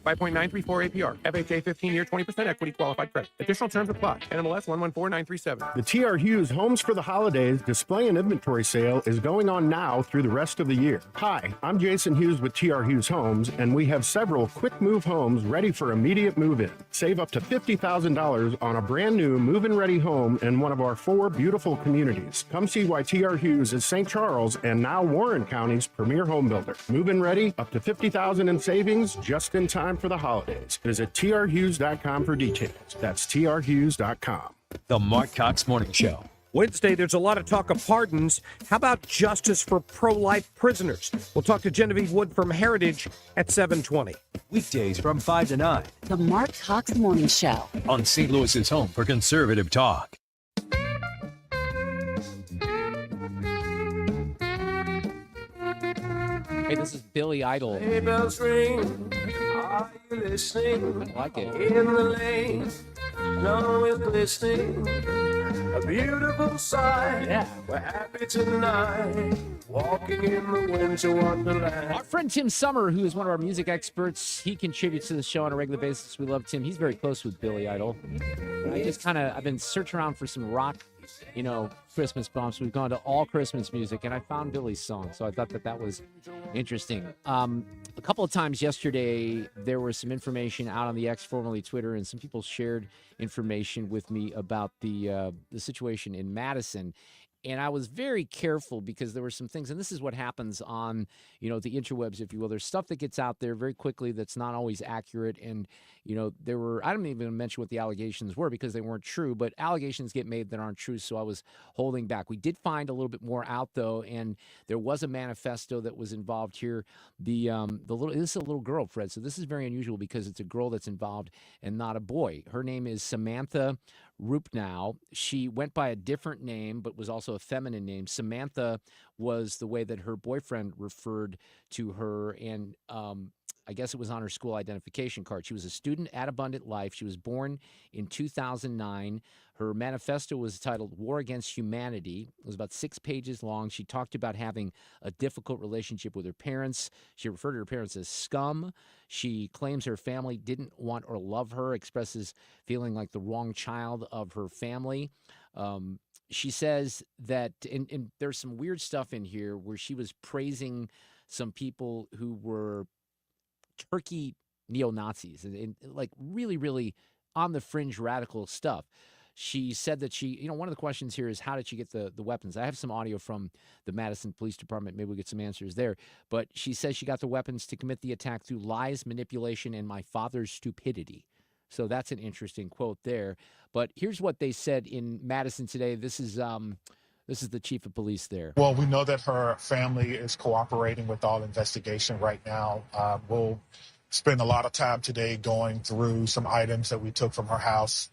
5.934 APR. FHA 15-year, 20% equity qualified credit. Additional terms apply. NMLS 114937. The T.R. Hughes Homes for the Holidays display and inventory sale is going on now through the rest of the year. Hi, I'm Jason Hughes with T.R. Hughes Homes, and we have several quick move homes ready for immediate move-in. Save up to $50,000 on a brand new move-in ready home in one of our 4 beautiful communities. Come see why T.R. Hughes is St. Charles and now Warren County's premier home builder. Move-in ready, up to $50,000 in savings, just in time for the holidays. Visit trhughes.com for details. That's trhughes.com. The Mark Cox Morning Show. Wednesday, there's a lot of talk of pardons. How about justice for pro-life prisoners? We'll talk to Genevieve Wood from Heritage at 7:20. Weekdays from 5 to 9 The Mark Cox Morning Show. on St. Louis's home for conservative talk. Hey, this is Billy Idol. Hey, bells ring. Are you listening? I like it. In the lane, snow is glistening. A beautiful sight. Yeah. We're happy tonight. Walking in the winter wonderland. Our friend Tim Summer, who is one of our music experts, he contributes to the show on a regular basis. We love Tim. He's very close with Billy Idol. I've been searching around for some rock, Christmas bumps. We've gone to all Christmas music, and I found Billy's song, so I thought that was interesting. A couple of times yesterday, there was some information out on the X, formerly Twitter, and some people shared information with me about the situation in Madison. And I was very careful because there were some things, and this is what happens on, the interwebs, if you will. There's stuff that gets out there very quickly that's not always accurate. And, I don't even mention what the allegations were because they weren't true, but allegations get made that aren't true. So I was holding back. We did find a little bit more out, though, and there was a manifesto that was involved here. This is a little girl, Fred. So this is very unusual because it's a girl that's involved and not a boy. Her name is Samantha Rupnow. She went by a different name, but was also a feminine name. Samantha was the way that her boyfriend referred to her, and I guess it was on her school identification card. She was a student at Abundant Life. She was born in 2009. Her manifesto was titled War Against Humanity. It was about 6 pages long. She talked about having a difficult relationship with her parents. She referred to her parents as scum. She claims her family didn't want or love her, expresses feeling like the wrong child of her family. She says that, and there's some weird stuff in here where she was praising some people who were Turkey neo-Nazis and like really, really on the fringe radical stuff. She said that one of the questions here is, how did she get the weapons? I have some audio from the Madison Police Department. Maybe we'll get some answers there. But she says she got the weapons to commit the attack through lies, manipulation, and my father's stupidity. So that's an interesting quote there. But here's what they said in Madison today. This is the chief of police there. Well, we know that her family is cooperating with all investigation right now. We'll spend a lot of time today going through some items that we took from her house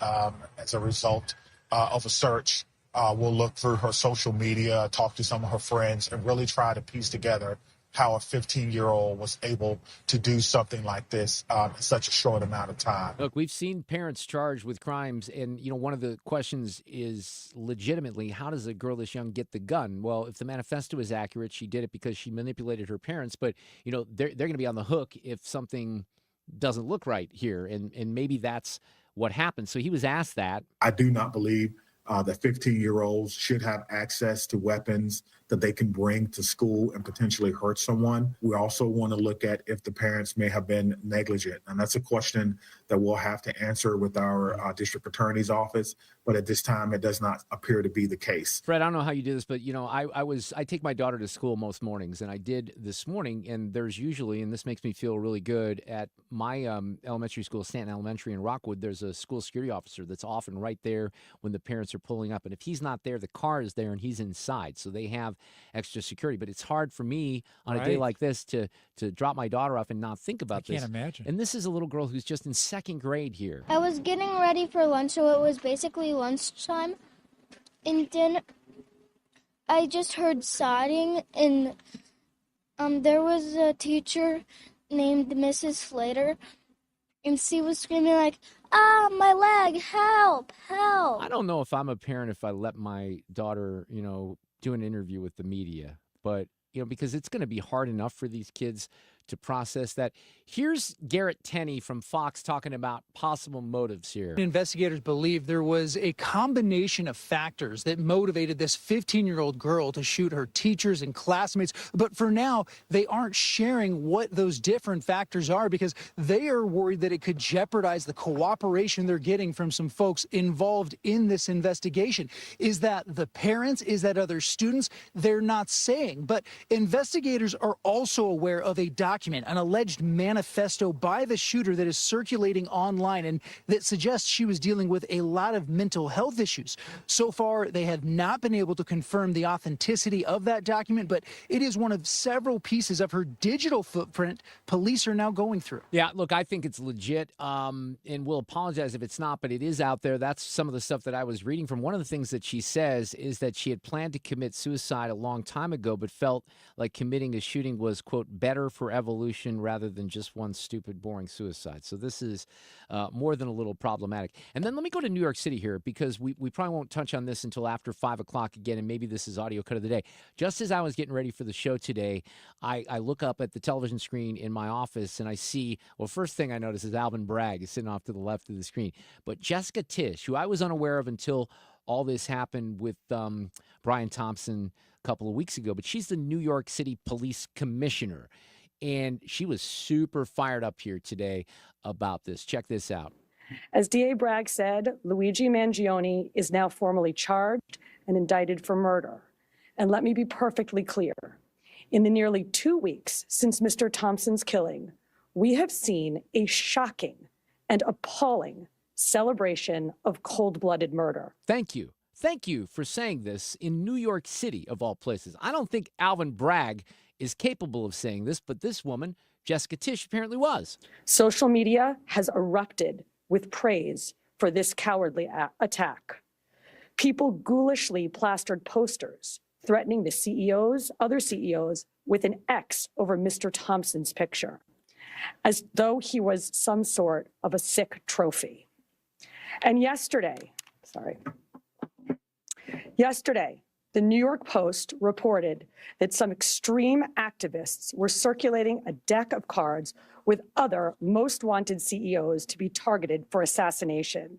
as a result of a search We'll look through her social media, talk to some of her friends, and really try to piece together how a 15-year-old was able to do something like this in such a short amount of time. Look, we've seen parents charged with crimes, and one of the questions is legitimately, how does a girl this young get the gun? Well, if the manifesto is accurate, she did it because she manipulated her parents. But they're going to be on the hook if something doesn't look right here, and maybe that's what happened. So he was asked that. I do not believe that 15-year-olds should have access to weapons that they can bring to school and potentially hurt someone. We also want to look at if the parents may have been negligent. And that's a question that we'll have to answer with our district attorney's office. But at this time, it does not appear to be the case. Fred, I don't know how you do this, but I take my daughter to school most mornings, and I did this morning. And there's usually, and this makes me feel really good, at my elementary school, Stanton Elementary in Rockwood, there's a school security officer that's often right there when the parents are pulling up. And if he's not there, the car is there and he's inside. So they have extra security. But it's hard for me on a day like this to drop my daughter off and not think about this. I can't imagine. And this is a little girl who's just in second grade here. I was getting ready for lunch, so it was basically lunchtime. And then I just heard sobbing, and there was a teacher named Mrs. Slater, and she was screaming like, "Ah, my leg, help, help." I don't know if I'm a parent if I let my daughter, do an interview with the media, but, because it's going to be hard enough for these kids to process that. Here's Garrett Tenney from Fox talking about possible motives here. Investigators believe there was a combination of factors that motivated this 15-year-old girl to shoot her teachers and classmates. But for now, they aren't sharing what those different factors are because they are worried that it could jeopardize the cooperation they're getting from some folks involved in this investigation. Is that the parents? Is that other students? They're not saying. But investigators are also aware of a document, an alleged manifesto by the shooter that is circulating online and that suggests she was dealing with a lot of mental health issues. So far, they have not been able to confirm the authenticity of that document, but it is one of several pieces of her digital footprint police are now going through. Yeah, look, I think it's legit, and we'll apologize if it's not, but it is out there. That's some of the stuff that I was reading from. One of the things that she says is that she had planned to commit suicide a long time ago, but felt like committing a shooting was, quote, better for evolution rather than just one stupid, boring suicide. So this is more than a little problematic. And then let me go to New York City here because we probably won't touch on this until after 5 o'clock again, and maybe this is audio cut of the day. Just as I was getting ready for the show today, I look up at the television screen in my office and I see, well, first thing I notice is Alvin Bragg is sitting off to the left of the screen. But Jessica Tisch, who I was unaware of until all this happened with Brian Thompson a couple of weeks ago, but she's the New York City Police Commissioner. And she was super fired up here today about this. Check this out. As DA Bragg said, Luigi Mangione is now formally charged and indicted for murder. And let me be perfectly clear. In the nearly 2 weeks since Mr. Thompson's killing, we have seen a shocking and appalling celebration of cold-blooded murder. Thank you. Thank you for saying this in New York City, of all places. I don't think Alvin Bragg is capable of saying this, but this woman, Jessica Tisch, apparently was. Social media has erupted with praise for this cowardly attack. People ghoulishly plastered posters threatening the CEOs, other CEOs, with an X over Mr. Thompson's picture, as though he was some sort of a sick trophy. And yesterday, the New York Post reported that some extreme activists were circulating a deck of cards with other most wanted CEOs to be targeted for assassination.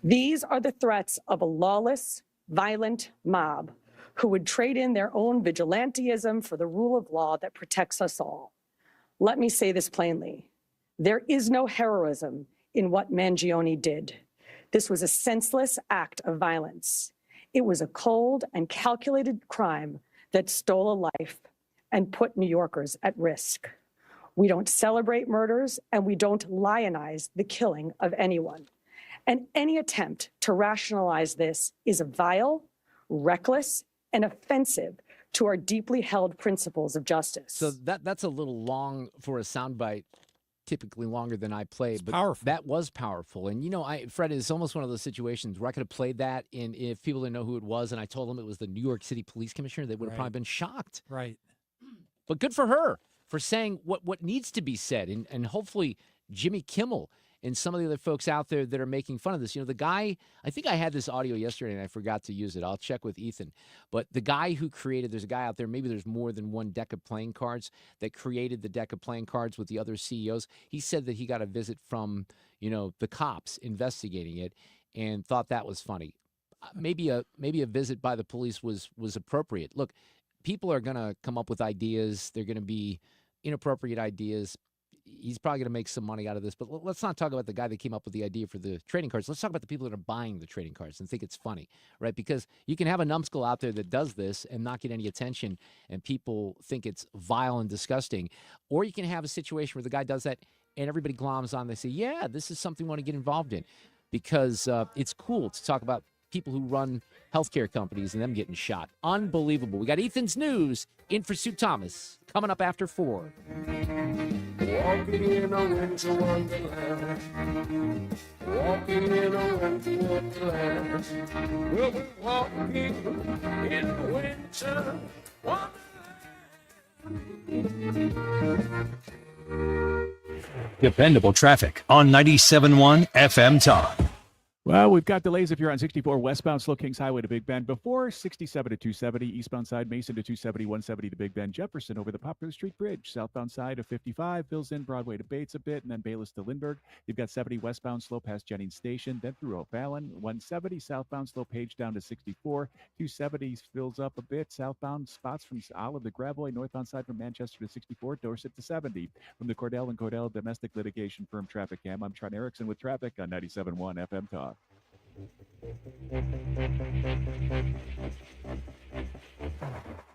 These are the threats of a lawless, violent mob who would trade in their own vigilantism for the rule of law that protects us all. Let me say this plainly. There is no heroism in what Mangione did. This was a senseless act of violence. It was a cold and calculated crime that stole a life and put New Yorkers at risk. We don't celebrate murders and we don't lionize the killing of anyone. And any attempt to rationalize this is vile, reckless, and offensive to our deeply held principles of justice. So that's a little long for a soundbite. typically longer than I play, but powerful. that was powerful. And, Fred, it's almost one of those situations where I could have played that, and if people didn't know who it was, and I told them it was the New York City Police Commissioner, they would have probably been shocked. Right. But good for her for saying what needs to be said, and hopefully Jimmy Kimmel and some of the other folks out there that are making fun of this. The guy, I think I had this audio yesterday and I forgot to use it. I'll check with Ethan. But the guy who created, there's a guy out there, maybe there's more than one deck of playing cards, that created the deck of playing cards with the other CEOs. He said that he got a visit from, the cops investigating it and thought that was funny. Maybe a visit by the police was appropriate. Look, people are going to come up with ideas. They're going to be inappropriate ideas. He's probably going to make some money out of this, but let's not talk about the guy that came up with the idea for the trading cards. Let's talk about the people that are buying the trading cards and think it's funny, right? Because you can have a numbskull out there that does this and not get any attention, and people think it's vile and disgusting. Or you can have a situation where the guy does that and everybody gloms on. They say, yeah, this is something we want to get involved in, because it's cool to talk about people who run healthcare companies and them getting shot. Unbelievable. We got Ethan's News in for Sue Thomas coming up after 4. Walking in a winter wonderland. Walking in a winter wonderland. We'll be walking in a winter wonderland. Dependable traffic on 97.1 FM Talk. Well, we've got delays if you're on 64 westbound Slow Kings Highway to Big Bend. Before 67 to 270, eastbound side Mason to 270, 170 to Big Bend, Jefferson over the Poplar Street Bridge. Southbound side of 55 fills in Broadway to Bates a bit, and then Bayless to Lindbergh. You've got 70 westbound slow past Jennings Station, then through O'Fallon. 170 southbound slow Page down to 64. 270 fills up a bit. Southbound spots from Olive to Gravois. Northbound side from Manchester to 64. Dorset to 70. From the Cordell and Cordell Domestic Litigation Firm Traffic Cam, I'm Tron Erickson with traffic on 97.1 FM Talk.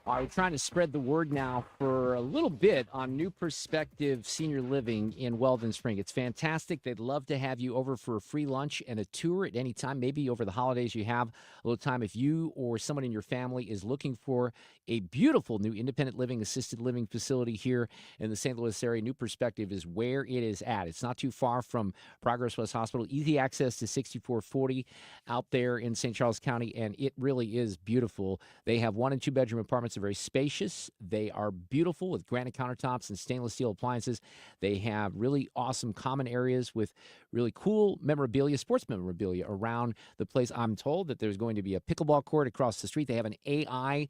We're trying to spread the word now for a little bit on New Perspective Senior Living in Weldon Spring. It's fantastic. They'd love to have you over for a free lunch and a tour at any time. Maybe over the holidays you have a little time. If you or someone in your family is looking for a beautiful new independent living, assisted living facility here in the St. Louis area, New Perspective is where it is at. It's not too far from Progress West Hospital. Easy access to 6440 out there in St. Charles County, and it really is beautiful. They have 1- and 2-bedroom apartments. They're very spacious. They are beautiful with granite countertops and stainless steel appliances. They have really awesome common areas with really cool memorabilia, sports memorabilia around the place. I'm told that there's going to be a pickleball court across the street. They have an AI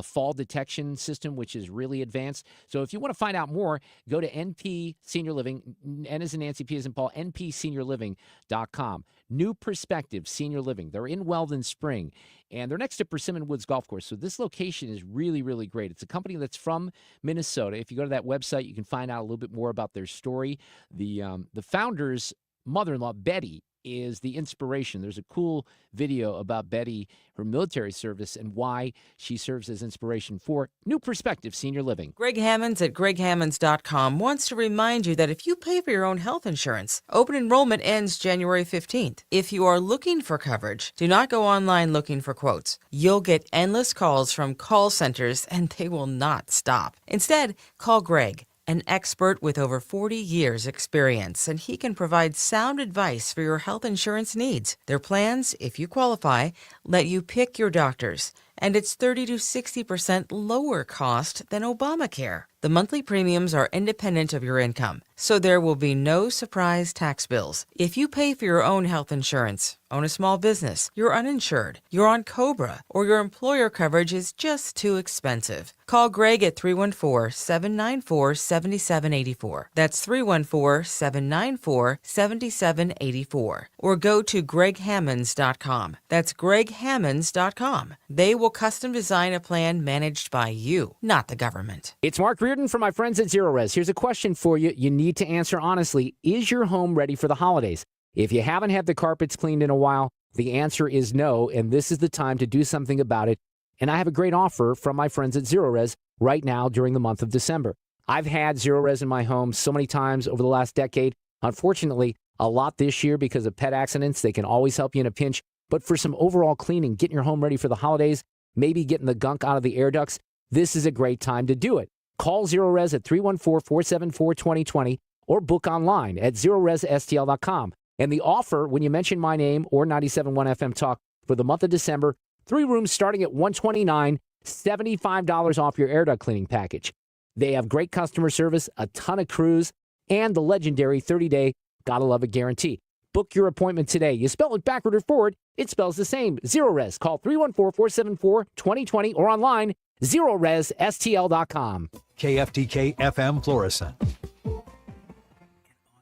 fall detection system, which is really advanced. So if you want to find out more, go to NP Senior Living, N as in Nancy, P as in Paul, npseniorliving.com. New Perspective Senior Living. They're in Weldon Spring, and they're next to Persimmon Woods Golf Course. So this location is really, really great. It's a company that's from Minnesota. If you go to that website, you can find out a little bit more about their story. The founder's mother-in-law, Betty, is the inspiration. There's a cool video about Betty, her military service, and why she serves as inspiration for New Perspective Senior Living. Greg Hammonds at greghammonds.com wants to remind you that if you pay for your own health insurance, open enrollment ends January 15th. If you are looking for coverage, do not go online looking for quotes. You'll get endless calls from call centers, and they will not stop. Instead, call Greg, an expert with over 40 years' experience, and he can provide sound advice for your health insurance needs. Their plans, if you qualify, let you pick your doctors, and it's 30 to 60% lower cost than Obamacare. The monthly premiums are independent of your income, so there will be no surprise tax bills. If you pay for your own health insurance, own a small business, you're uninsured, you're on COBRA, or your employer coverage is just too expensive, call Greg at 314-794-7784. That's 314-794-7784. Or go to greghammonds.com. That's greghammonds.com. They will custom design a plan managed by you, not the government. It's Mark Reardon from my friends at Zero Res. Here's a question for you. You need to answer honestly. Is your home ready for the holidays? If you haven't had the carpets cleaned in a while, the answer is no, and this is the time to do something about it. And I have a great offer from my friends at Zero Res right now during the month of December. I've had Zero Res in my home so many times over the last decade. Unfortunately, a lot this year because of pet accidents. They can always help you in a pinch. But for some overall cleaning, getting your home ready for the holidays, maybe getting the gunk out of the air ducts, this is a great time to do it. Call Zero Res at 314-474-2020 or book online at ZeroResSTL.com. And the offer, when you mention my name or 97.1 FM Talk for the month of December, 3 rooms starting at $129, $75 off your air duct cleaning package. They have great customer service, a ton of crews, and the legendary 30-day Gotta Love It guarantee. Book your appointment today. You spell it backward or forward, it spells the same. Zero-Res. Call 314-474-2020 or online, ZeroResSTL.com. KFTK FM Florissant.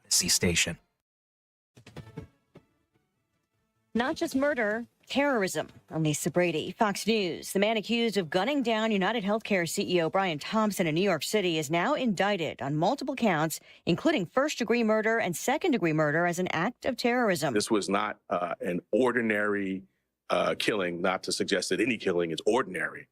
C Station. Not just murder, terrorism. I'm Lisa Brady, Fox News. The man accused of gunning down United Healthcare CEO Brian Thompson in New York City is now indicted on multiple counts, including first-degree murder and second-degree murder as an act of terrorism. This was not an ordinary killing, not to suggest that any killing is ordinary.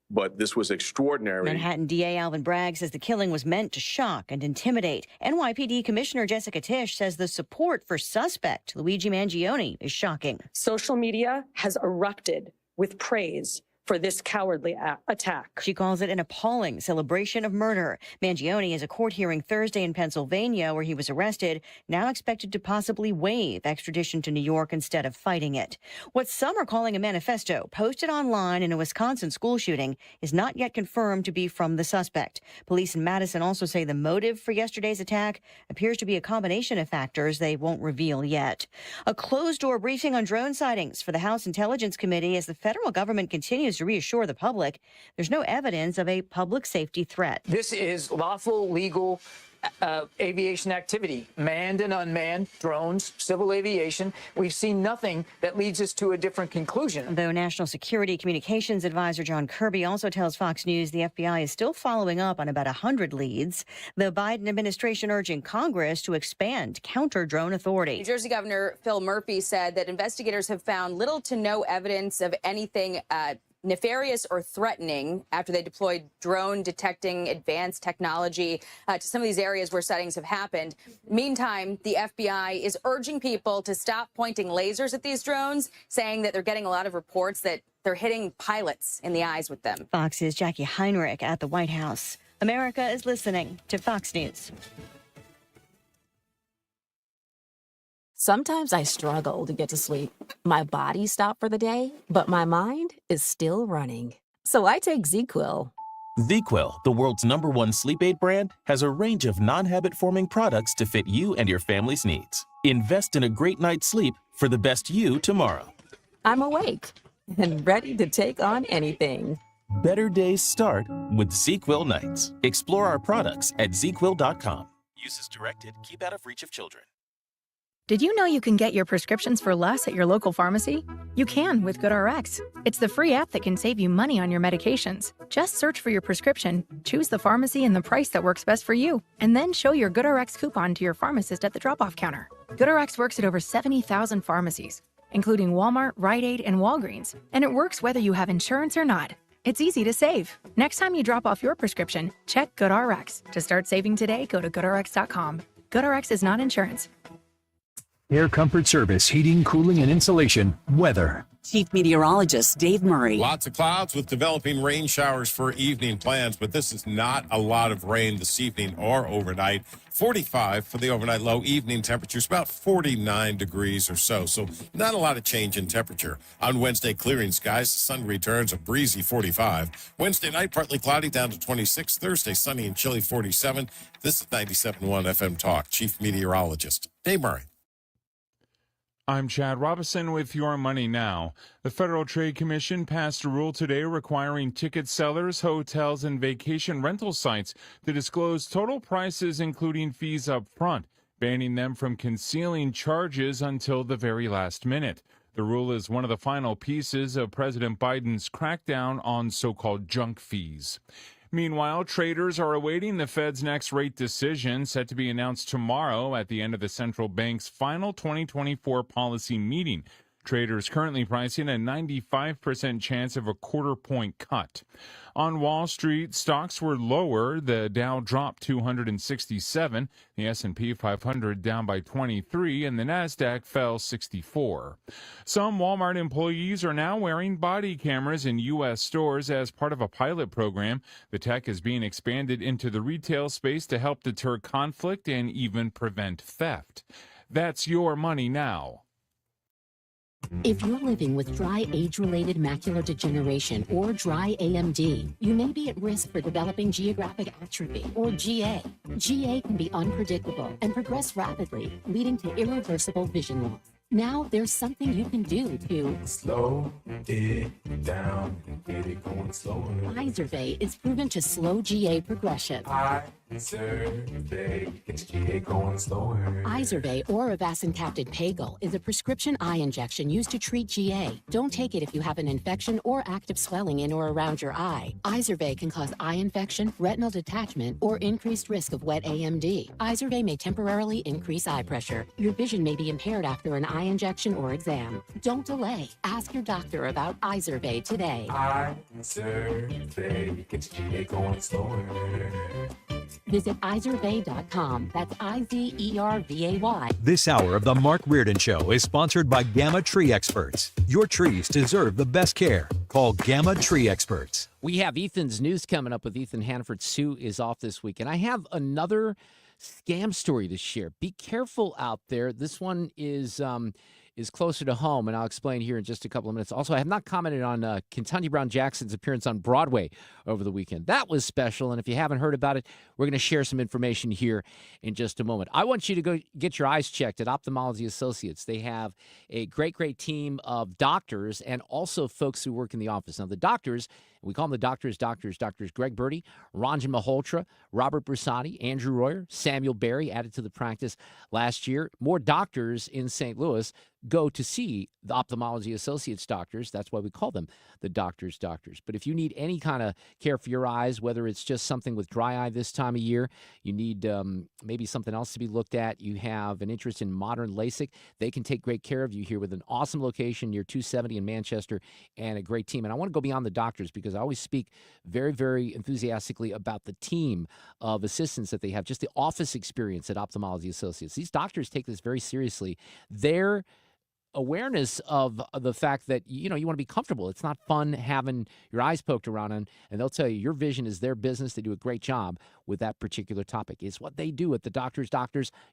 But this was extraordinary. Manhattan DA Alvin Bragg says the killing was meant to shock and intimidate. NYPD Commissioner Jessica Tisch says the support for suspect Luigi Mangione is shocking. Social media has erupted with praise for this cowardly attack. She calls it an appalling celebration of murder. Mangione has a court hearing Thursday in Pennsylvania where he was arrested, now expected to possibly waive extradition to New York instead of fighting it. What some are calling a manifesto posted online in a Wisconsin school shooting is not yet confirmed to be from the suspect. Police in Madison also say the motive for yesterday's attack appears to be a combination of factors they won't reveal yet. A closed-door briefing on drone sightings for the House Intelligence Committee as the federal government continues to reassure the public there's no evidence of a public safety threat. This is lawful, legal aviation activity, manned and unmanned, drones, civil aviation. We've seen nothing that leads us to a different conclusion. Though National Security Communications Advisor John Kirby also tells Fox News the FBI is still following up on about 100 leads. The Biden administration urging Congress to expand counter-drone authority. New Jersey Governor Phil Murphy said that investigators have found little to no evidence of anything nefarious or threatening after they deployed drone detecting advanced technology to some of these areas where sightings have happened. Meantime, the FBI is urging people to stop pointing lasers at these drones, saying that they're getting a lot of reports that they're hitting pilots in the eyes with them. Fox's Jackie Heinrich at the White House. America is listening to Fox News. Sometimes I struggle to get to sleep. My body stopped for the day, but my mind is still running. So I take ZzzQuil. ZzzQuil, the world's #1 sleep aid brand, has a range of non-habit-forming products to fit you and your family's needs. Invest in a great night's sleep for the best you tomorrow. I'm awake and ready to take on anything. Better days start with ZzzQuil nights. Explore our products at ZzzQuil.com. Use as directed. Keep out of reach of children. Did you know you can get your prescriptions for less at your local pharmacy? You can with GoodRx. It's the free app that can save you money on your medications. Just search for your prescription, choose the pharmacy and the price that works best for you, and then show your GoodRx coupon to your pharmacist at the drop-off counter. GoodRx works at over 70,000 pharmacies, including Walmart, Rite Aid, and Walgreens, and it works whether you have insurance or not. It's easy to save. Next time you drop off your prescription, check GoodRx. To start saving today, go to GoodRx.com. GoodRx is not insurance. Air Comfort Service, heating, cooling, and insulation, weather. Chief Meteorologist Dave Murray. Lots of clouds with developing rain showers for evening plans, but this is not a lot of rain this evening or overnight. 45 for the overnight low. Evening temperatures about 49 degrees or so. So not a lot of change in temperature. On Wednesday, clearing skies. The sun returns, a breezy 45. Wednesday night, partly cloudy down to 26. Thursday, sunny and chilly 47. This is 97.1 FM Talk. Chief Meteorologist Dave Murray. I'm Chad Robinson with Your Money Now. The Federal Trade Commission passed a rule today requiring ticket sellers, hotels, and vacation rental sites to disclose total prices, including fees up front, banning them from concealing charges until the very last minute. The rule is one of the final pieces of President Biden's crackdown on so-called junk fees. Meanwhile, traders are awaiting the Fed's next rate decision, set to be announced tomorrow at the end of the central bank's final 2024 policy meeting. Traders currently pricing a 95% chance of a quarter-point cut. On Wall Street, stocks were lower. The Dow dropped 267, the S&P 500 down by 23, and the Nasdaq fell 64. Some Walmart employees are now wearing body cameras in U.S. stores as part of a pilot program. The tech is being expanded into the retail space to help deter conflict and even prevent theft. That's your money now. If you're living with dry age-related macular degeneration or dry AMD, you may be at risk for developing geographic atrophy or GA. GA can be unpredictable and progress rapidly, leading to irreversible vision loss. Now there's something you can do to slow it down, get it going slower. Izervay is proven to slow GA progression. Izervay gets GA going slower. Izervay or avacincaptad pagel is a prescription eye injection used to treat GA. Don't take it if you have an infection or active swelling in or around your eye. Izervay can cause eye infection, retinal detachment, or increased risk of wet AMD. Izervay may temporarily increase eye pressure. Your vision may be impaired after an eye injection or exam. Don't delay. Ask your doctor about Izervay today. Izervay gets GA going slower. Visit Izervay.com. That's Izervay. This hour of the Mark Reardon Show is sponsored by Gamma Tree Experts. Your trees deserve the best care. Call Gamma Tree Experts. We have Ethan's news coming up with Ethan Hanford. Sue is off this week. And I have another scam story to share. Be careful out there. This one is closer to home, and I'll explain here in just a couple of minutes. Also, I have not commented on Ketanji Brown Jackson's appearance on Broadway over the weekend. That was special, and if you haven't heard about it, we're going to share some information here in just a moment. I want you to go get your eyes checked at Ophthalmology Associates. They have a great, great team of doctors and also folks who work in the office. Now, the doctors, we call them the doctors Greg Birdie, Ranjan Malhotra, Robert Brusati, Andrew Royer, Samuel Berry added to the practice last year. More doctors in St. Louis go to see the Ophthalmology Associates doctors. That's why we call them the doctors. But if you need any kind of care for your eyes, whether it's just something with dry eye this time of year, you need maybe something else to be looked at, you have an interest in modern LASIK, they can take great care of you here with an awesome location near 270 in Manchester and a great team. And I want to go beyond the doctors because I always speak very, very enthusiastically about the team of assistants that they have, just the office experience at Ophthalmology Associates. These doctors take this very seriously. Their awareness of the fact that, you want to be comfortable. It's not fun having your eyes poked around on, and they'll tell you your vision is their business. They do a great job with that particular topic. It's what they do at the doctors.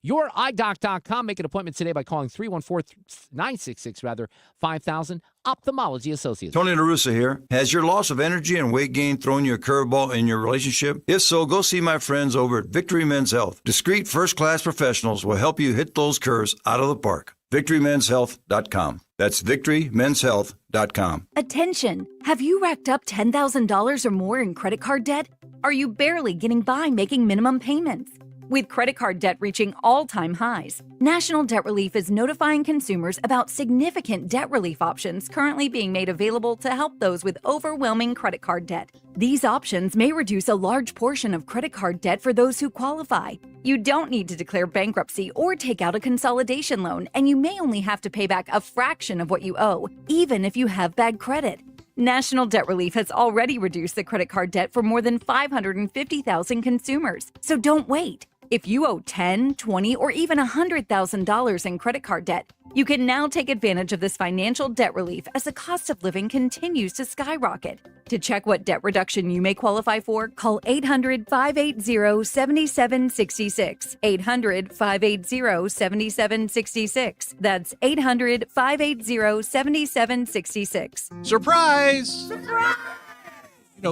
YourEyeDoc.com. Make an appointment today by calling 314-966-5000. Ophthalmology Associates. Tony La Russa here. Has your loss of energy and weight gain thrown you a curveball in your relationship? If so, go see my friends over at Victory Men's Health. Discreet first-class professionals will help you hit those curves out of the park. VictoryMen'sHealth.com. That's VictoryMen'sHealth.com. Attention! Have you racked up $10,000 or more in credit card debt? Are you barely getting by making minimum payments? With credit card debt reaching all-time highs, National Debt Relief is notifying consumers about significant debt relief options currently being made available to help those with overwhelming credit card debt. These options may reduce a large portion of credit card debt for those who qualify. You don't need to declare bankruptcy or take out a consolidation loan, and you may only have to pay back a fraction of what you owe, even if you have bad credit. National Debt Relief has already reduced the credit card debt for more than 550,000 consumers, so don't wait. If you owe $10,000, $20,000, or even $100,000 in credit card debt, you can now take advantage of this financial debt relief as the cost of living continues to skyrocket. To check what debt reduction you may qualify for, call 800-580-7766. 800-580-7766. That's 800-580-7766. Surprise! Surprise!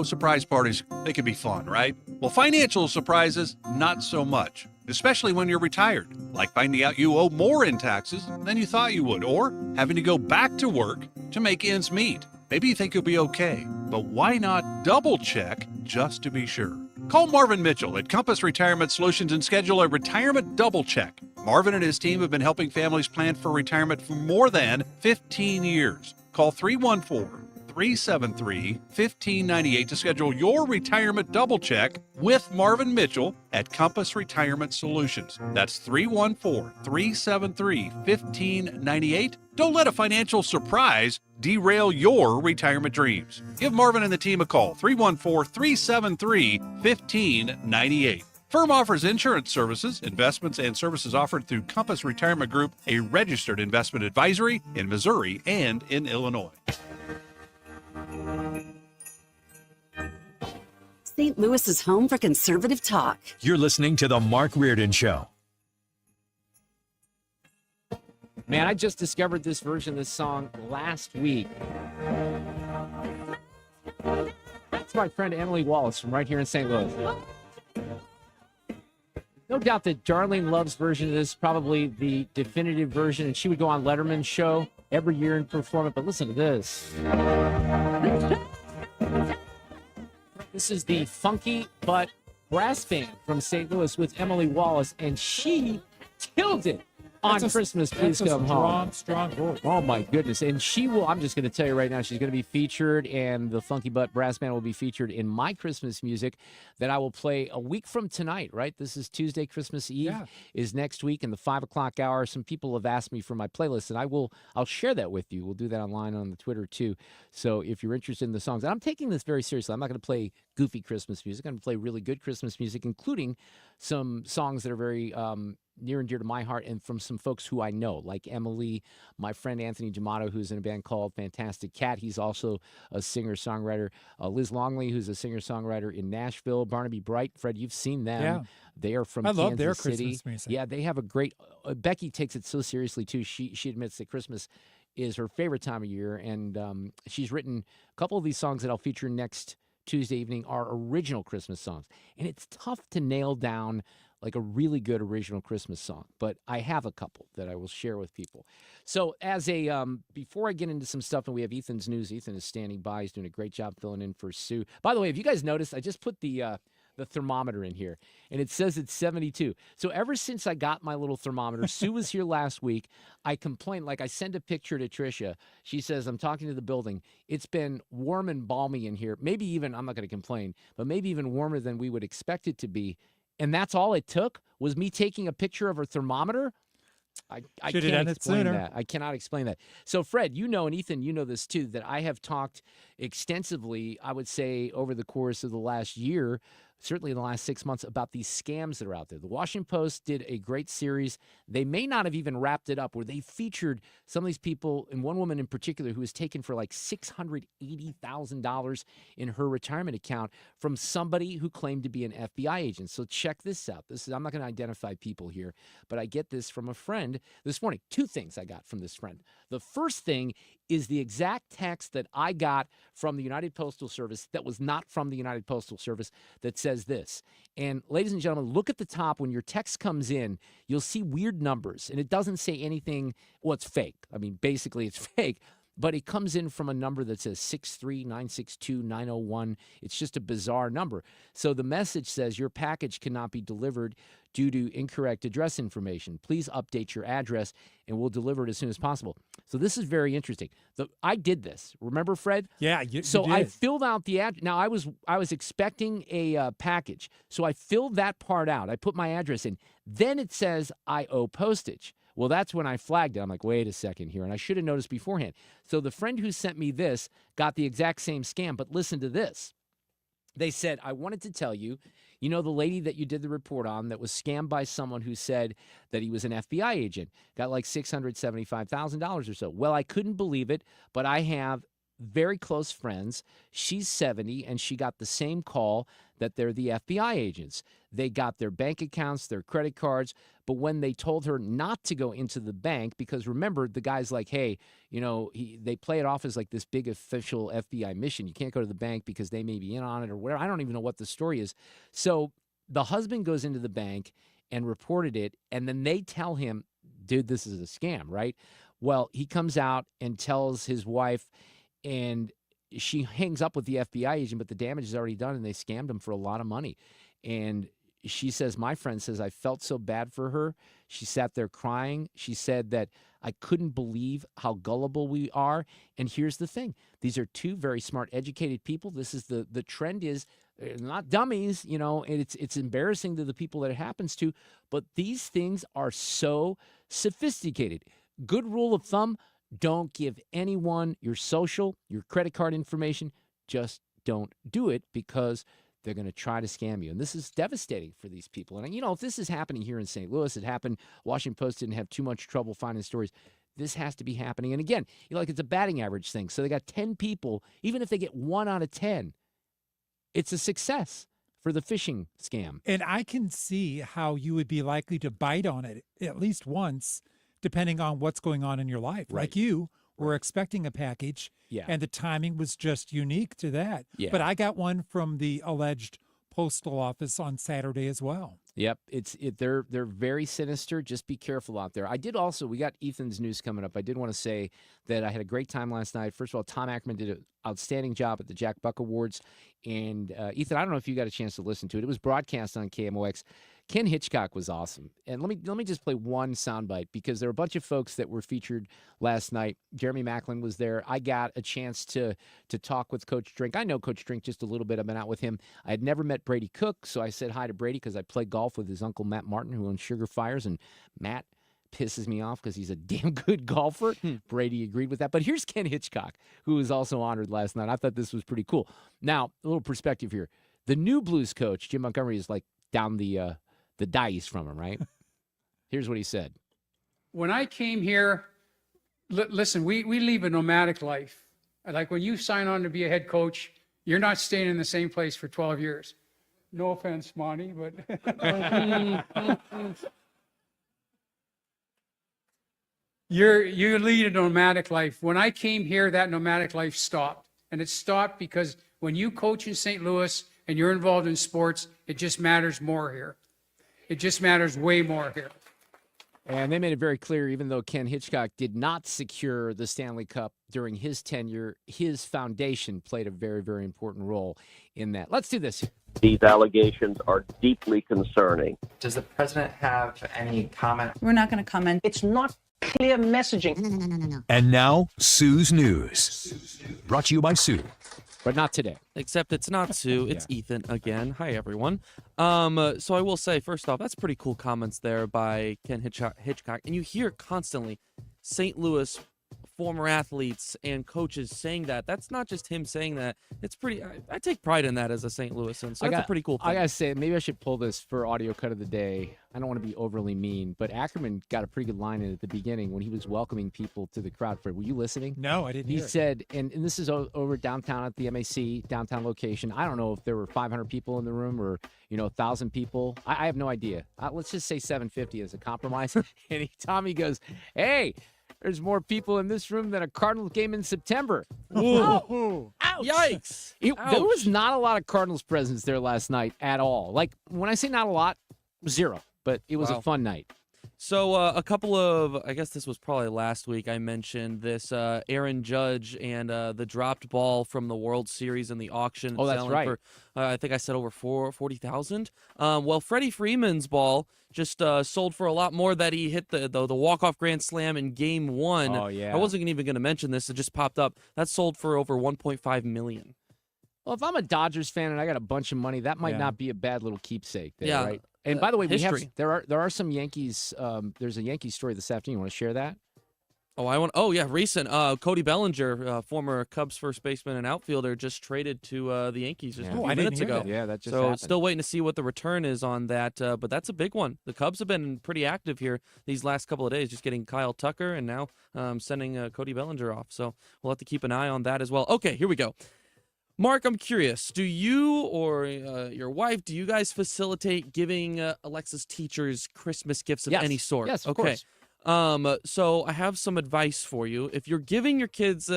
Surprise parties, they can be fun, right? Well, financial surprises, not so much, especially when you're retired, like finding out you owe more in taxes than you thought you would, or having to go back to work to make ends meet. Maybe you think you'll be okay, but why not double check just to be sure? Call Marvin Mitchell at Compass Retirement Solutions and schedule a retirement double check. Marvin and his team have been helping families plan for retirement for more than 15 years. Call 314 314-373-1598 to schedule your retirement double check with Marvin Mitchell at Compass Retirement Solutions. That's 314-373-1598. Don't let a financial surprise derail your retirement dreams. Give Marvin and the team a call, 314-373-1598. Firm offers insurance services, investments, and services offered through Compass Retirement Group, a registered investment advisory in Missouri and in Illinois. St. Louis is home for conservative talk. You're listening to The Mark Reardon Show. Man, I just discovered this version of this song last week. That's my friend Emily Wallace from right here in St. Louis. No doubt that Darlene Love's version of this is probably the definitive version, and she would go on Letterman's show every year and perform it. But listen to this. This is the Funky Butt Brass Band from St. Louis with Emily Wallace, and she killed it on Christmas. Please come home. Strong voice. Oh my goodness. And she will, I'm just going to tell you right now, she's going to be featured, and the Funky Butt Brass Band will be featured in my Christmas music that I will play a week from tonight, right? This is Tuesday. Christmas Eve is next week in the 5 o'clock hour. Some people have asked me for my playlist, and I'll share that with you. We'll do that online on the Twitter too. So if you're interested in the songs, and I'm taking this very seriously. I'm not going to play goofy Christmas music. I'm going to play really good Christmas music, including some songs that are very near and dear to my heart, and from some folks who I know, like Emily, my friend Anthony D'Amato, who's in a band called Fantastic Cat. He's also a singer-songwriter. Liz Longley, who's a singer-songwriter in Nashville. Barnaby Bright, Fred, you've seen them. Yeah. They are from I Kansas love their City. Christmas music. Yeah, they have a great Becky takes it so seriously, too. She admits that Christmas is her favorite time of year, and she's written a couple of these songs that I'll feature next Tuesday evening are original Christmas songs. And it's tough to nail down like a really good original Christmas song, but I have a couple that I will share with people. So as a, before I get into some stuff, and we have Ethan's news, Ethan is standing by. He's doing a great job filling in for Sue. By the way, have you guys noticed, I just put the thermometer in here, and it says it's 72. So ever since I got my little thermometer, Sue was here last week. I complained, like I sent a picture to Tricia. She says, I'm talking to the building. It's been warm and balmy in here. Maybe even, I'm not going to complain, but maybe even warmer than we would expect it to be. And that's all it took was me taking a picture of her thermometer. I can't explain that. I cannot explain that. So, Fred, you know, and Ethan, you know this too, that I have talked extensively, I would say, over the course of the last year, certainly in the last 6 months, about these scams that are out there. The Washington Post did a great series. They may not have even wrapped it up, where they featured some of these people, and one woman in particular who was taken for like $680,000 in her retirement account from somebody who claimed to be an FBI agent. So check this out. I'm not going to identify people here, but I get this from a friend this morning. Two things I got from this friend. The first thing is the exact text that I got from the United Postal Service that was not from the United Postal Service that says this. And ladies and gentlemen, look at the top. When your text comes in, you'll see weird numbers, and it doesn't say anything. Well, it's fake. I mean, basically it's fake. But it comes in from a number that says 63962-901. It's just a bizarre number. So the message says your package cannot be delivered due to incorrect address information. Please update your address, and we'll deliver it as soon as possible. So this is very interesting. I did this. Remember, Fred? Yeah, you So did. I filled out the address. Now, I was expecting a package, so I filled that part out. I put my address in. Then it says I owe postage. Well, that's when I flagged it. I'm like, wait a second here. And I should have noticed beforehand. So the friend who sent me this got the exact same scam. But listen to this. They said, I wanted to tell you, you know, the lady that you did the report on that was scammed by someone who said that he was an FBI agent, got like $675,000 or so. Well, I couldn't believe it, but I have very close friends. She's 70, and she got the same call that they're the FBI agents. They got their bank accounts, their credit cards, but when they told her not to go into the bank, because remember, the guy's like, hey, you know, they play it off as like this big official FBI mission. You can't go to the bank because they may be in on it or whatever. I don't even know what the story is. So the husband goes into the bank and reported it, and then they tell him, dude, this is a scam, right? Well, he comes out and tells his wife, and she hangs up with the FBI agent, but the damage is already done, and they scammed him for a lot of money. And she says, my friend says, I felt so bad for her. She sat there crying. She said that I couldn't believe how gullible we are. And here's the thing. These are two very smart, educated people. This is the trend is not dummies, you know, and it's embarrassing to the people that it happens to. But these things are so sophisticated. Good rule of thumb, don't give anyone your social, your credit card information. Just don't do it because they're going to try to scam you. And this is devastating for these people. And, you know, if this is happening here in St. Louis, it happened. Washington Post didn't have too much trouble finding stories. This has to be happening. And again, you know, like it's a batting average thing. So they got 10 people. Even if they get 1 out of 10, it's a success for the phishing scam. And I can see how you would be likely to bite on it at least once, depending on what's going on in your life. Right. Like you were expecting a package, Yeah. and the timing was just unique to that. Yeah. But I got one from the alleged postal office on Saturday as well. Yep, they're very sinister. Just be careful out there. I did also, we got Ethan's news coming up. I did want to say that I had a great time last night. First of all, Tom Ackerman did an outstanding job at the Jack Buck Awards. And Ethan, I don't know if you got a chance to listen to it. It was broadcast on KMOX. Ken Hitchcock was awesome. And let me just play one soundbite because there were a bunch of folks that were featured last night. Jeremy Macklin was there. I got a chance to talk with Coach Drink. I know Coach Drink just a little bit. I've been out with him. I had never met Brady Cook, so I said hi to Brady because I play golf with his uncle Matt Martin, who owns Sugar Fires, and Matt pisses me off because he's a damn good golfer. Brady agreed with that. But here's Ken Hitchcock, who was also honored last night. I thought this was pretty cool. Now, a little perspective here. The new Blues coach, Jim Montgomery, is like down the dice from him, right? Here's what he said. When I came here, listen, we lead a nomadic life. Like when you sign on to be a head coach, you're not staying in the same place for 12 years. No offense, Monty, but you lead a nomadic life. When I came here, that nomadic life stopped. And it stopped because when you coach in St. Louis and you're involved in sports, it just matters more here. It just matters way more here. And they made it very clear, even though Ken Hitchcock did not secure the Stanley Cup during his tenure, his foundation played a very, very important role in that. Let's do this. These allegations are deeply concerning. Does the president have any comment? We're not going to comment. It's not clear messaging. No. And now, Sue's News. Brought to you by Sue. But not today. Except it's not Sue, it's Ethan again. Hi, everyone. So I will say, first off, that's pretty cool comments there by Ken Hitchcock. And you hear constantly St. Louis former athletes and coaches saying that. That's not just him saying that. It's pretty, I take pride in that as a St. Louisan. So that's a pretty cool thing. I got to say, maybe I should pull this for audio cut of the day. I don't want to be overly mean, but Ackerman got a pretty good line in at the beginning when he was welcoming people to the crowd. Were you listening? No, I didn't He hear it. said, and this is over downtown at the MAC, downtown location. I don't know if there were 500 people in the room or, 1,000 people. I have no idea. Let's just say 750 as a compromise. And Tommy goes, hey, there's more people in this room than a Cardinals game in September. Whoa. Ouch. Yikes. There was not a lot of Cardinals presence there last night at all. Like, when I say not a lot, zero. But it was a fun night. So a couple of, I guess this was probably last week, I mentioned this Aaron Judge and the dropped ball from the World Series in the auction. Oh, that's selling right. For, I think I said over 40,000. Well, Freddie Freeman's ball just sold for a lot more that he hit the walk-off grand slam in Game 1. Oh, yeah. I wasn't even going to mention this. It just popped up. That sold for over $1.5 million. Well, if I'm a Dodgers fan and I got a bunch of money, that might not be a bad little keepsake there, Yeah. right? And by the way, history. there are some Yankees. There's a Yankees story this afternoon. You want to share that? Recent. Cody Bellinger, former Cubs first baseman and outfielder, just traded to the Yankees just a few minutes ago. That. Yeah, that just so happened. still waiting to see what the return is on that. But that's a big one. The Cubs have been pretty active here these last couple of days, just getting Kyle Tucker and now sending Cody Bellinger off. So we'll have to keep an eye on that as well. Okay, here we go. Mark, I'm curious. Do you or your wife, do you guys facilitate giving Alexa's teachers Christmas gifts of any sort? Yes, of okay. course. So I have some advice for you. If you're giving your kids,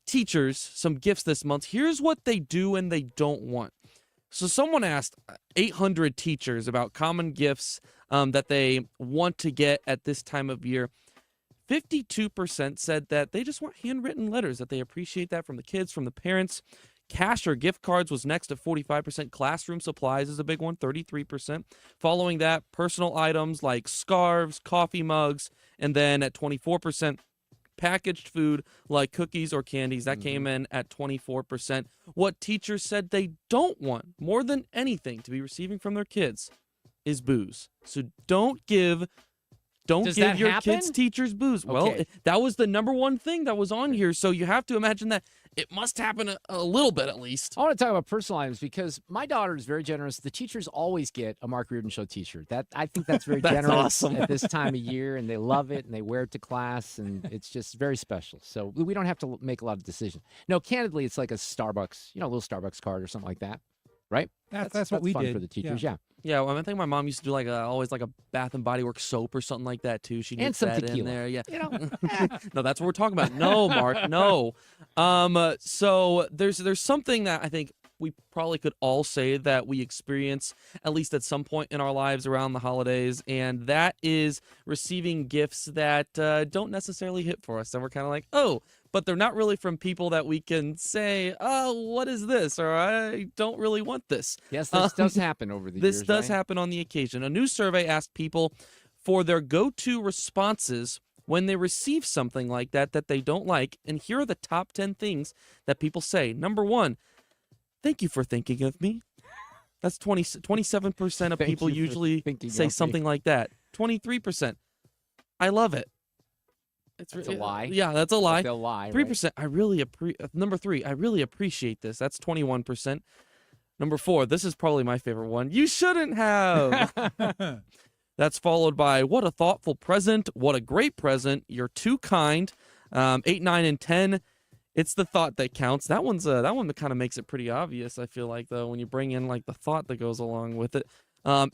teachers some gifts this month, here's what they do and they don't want. So someone asked 800 teachers about common gifts that they want to get at this time of year. 52% said that they just want handwritten letters, that they appreciate that from the kids, from the parents. Cash or gift cards was next at 45%. Classroom supplies is a big one, 33%. Following that, personal items like scarves, coffee mugs, and then at 24%, packaged food like cookies or candies. That came in at 24%. What teachers said they don't want more than anything to be receiving from their kids is booze. So don't give your kids' teachers booze. Okay. Well, that was the number one thing that was on here. So you have to imagine that it must happen a little bit at least. I want to talk about personal items because my daughter is very generous. The teachers always get a Mark Reardon Show t-shirt. I think that's very That's generous awesome. at this time of year, and they love it, and they wear it to class, and it's just very special. So we don't have to make a lot of decisions. No, candidly, it's like a Starbucks, a little Starbucks card or something like that, right? That's what we fun did for the teachers, yeah. Yeah, well, I think my mom used to do always like a Bath and Body Works soap or something like that too. She'd And mix some that in tequila. there. Yeah, no, that's what we're talking about. No, Mark, no. So there's something that I think we probably could all say that we experience at least at some point in our lives around the holidays, and that is receiving gifts that don't necessarily hit for us, and we're kind of like, oh. But they're not really from people that we can say, oh, what is this? Or I don't really want this. Yes, this does happen over the years. This does right? happen on the occasion. A new survey asked people for their go-to responses when they receive something like that they don't like. And here are the top 10 things that people say. Number 1, thank you for thinking of me. That's 27% of people usually say something like that. 23%, I love it. That's a lie. Yeah, that's a lie. They'll lie. 3%. Number 3. I really appreciate this. That's 21%. Number 4. This is probably my favorite one. You shouldn't have. That's followed by what a thoughtful present. What a great present. You're too kind. 8, 9, and 10. It's the thought that counts. That one kind of makes it pretty obvious. I feel like though when you bring in like the thought that goes along with it.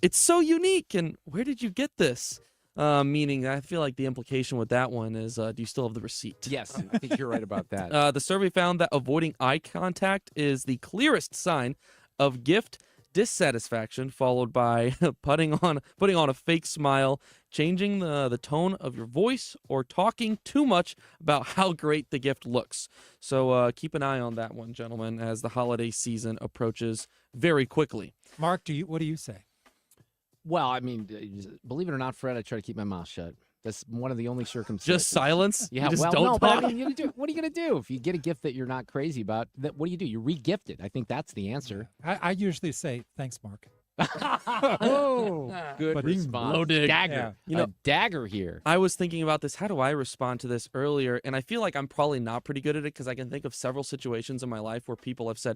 It's so unique. And where did you get this? Meaning, I feel like the implication with that one is, do you still have the receipt? Yes, I think you're right about that. The survey found that avoiding eye contact is the clearest sign of gift dissatisfaction, followed by putting on a fake smile, changing the tone of your voice, or talking too much about how great the gift looks. So keep an eye on that one, gentlemen, as the holiday season approaches very quickly. Mark, what do you say? Well, I mean, believe it or not, Fred, I try to keep my mouth shut. That's one of the only circumstances. Just silence? Yeah, You just well, don't no, talk? but I mean, what are you going to do? If you get a gift that you're not crazy about, what do? You re-gift it. I think that's the answer. I usually say, thanks, Mark. Oh, good But response. loaded. Dagger. Yeah. A dagger here. I was thinking about this. How do I respond to this earlier? And I feel like I'm probably not pretty good at it because I can think of several situations in my life where people have said,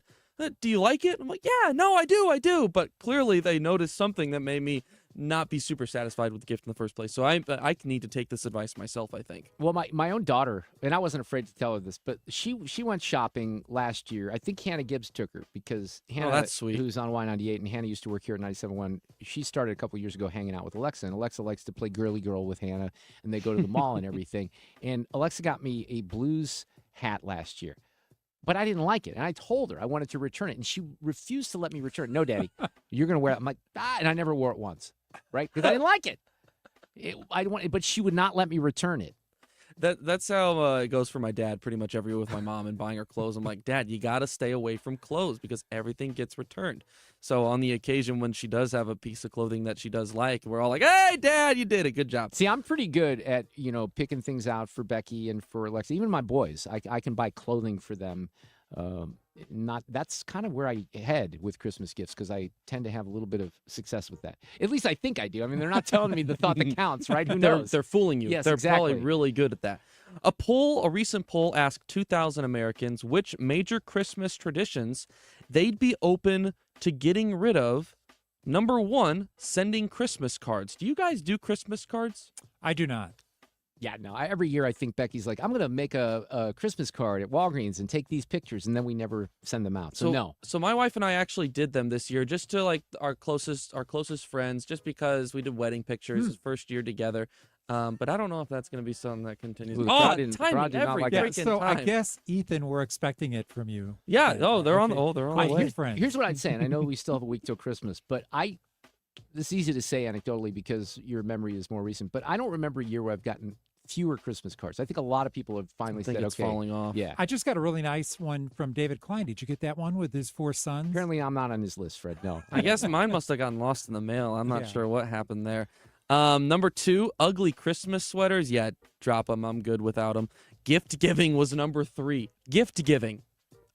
do you like it? I'm like, yeah, no, I do. But clearly they noticed something that made me not be super satisfied with the gift in the first place. So I need to take this advice myself, I think. Well, my own daughter, and I wasn't afraid to tell her this, but she went shopping last year. I think Hannah Gibbs took her because Hannah, that's sweet. who's on Y98, and Hannah used to work here at 97.1. She started a couple years ago hanging out with Alexa, and Alexa likes to play girly girl with Hannah, and they go to the mall and everything. And Alexa got me a blues hat last year. But I didn't like it, and I told her I wanted to return it, and she refused to let me return it. No, Daddy, you're going to wear it. I'm like, and I never wore it once, right? Because I didn't like it. But she would not let me return it. That's how it goes for my dad pretty much every year with my mom and buying her clothes. I'm like, Dad, you got to stay away from clothes because everything gets returned. So on the occasion when she does have a piece of clothing that she does like, we're all like, hey, Dad, you did it. Good job. See, I'm pretty good at, picking things out for Becky and for Alexa. Even my boys, I can buy clothing for them. That's kind of where I head with Christmas gifts because I tend to have a little bit of success with that. At least I think I do. I mean, they're not telling me the thought that counts, right? Who knows? They're fooling you. Yes, they're exactly. probably really good at that. A recent poll asked 2,000 Americans which major Christmas traditions they'd be open to getting rid of. Number 1, sending Christmas cards. Do you guys do Christmas cards? I do not. Yeah, no. Every year I think Becky's like, I'm going to make a Christmas card at Walgreens and take these pictures, and then we never send them out. So no. So my wife and I actually did them this year just to like our closest friends, just because we did wedding pictures his first year together. But I don't know if that's going to be something that continues. Timing every freaking So time. I guess, Ethan, we're expecting it from you. Yeah. They're on the way. Here's what I'd say, and I know we still have a week till Christmas, but this is easy to say anecdotally because your memory is more recent, but I don't remember a year where I've gotten fewer Christmas cards. I think a lot of people have finally said, it's okay, falling off. Yeah. I just got a really nice one from David Klein. Did you get that one with his 4 sons? Apparently, I'm not on his list, Fred. No. I guess mine must have gotten lost in the mail. I'm not Yeah. sure what happened there. Number 2, ugly Christmas sweaters. Yeah, drop them. I'm good without them. Gift giving was number 3. Gift giving.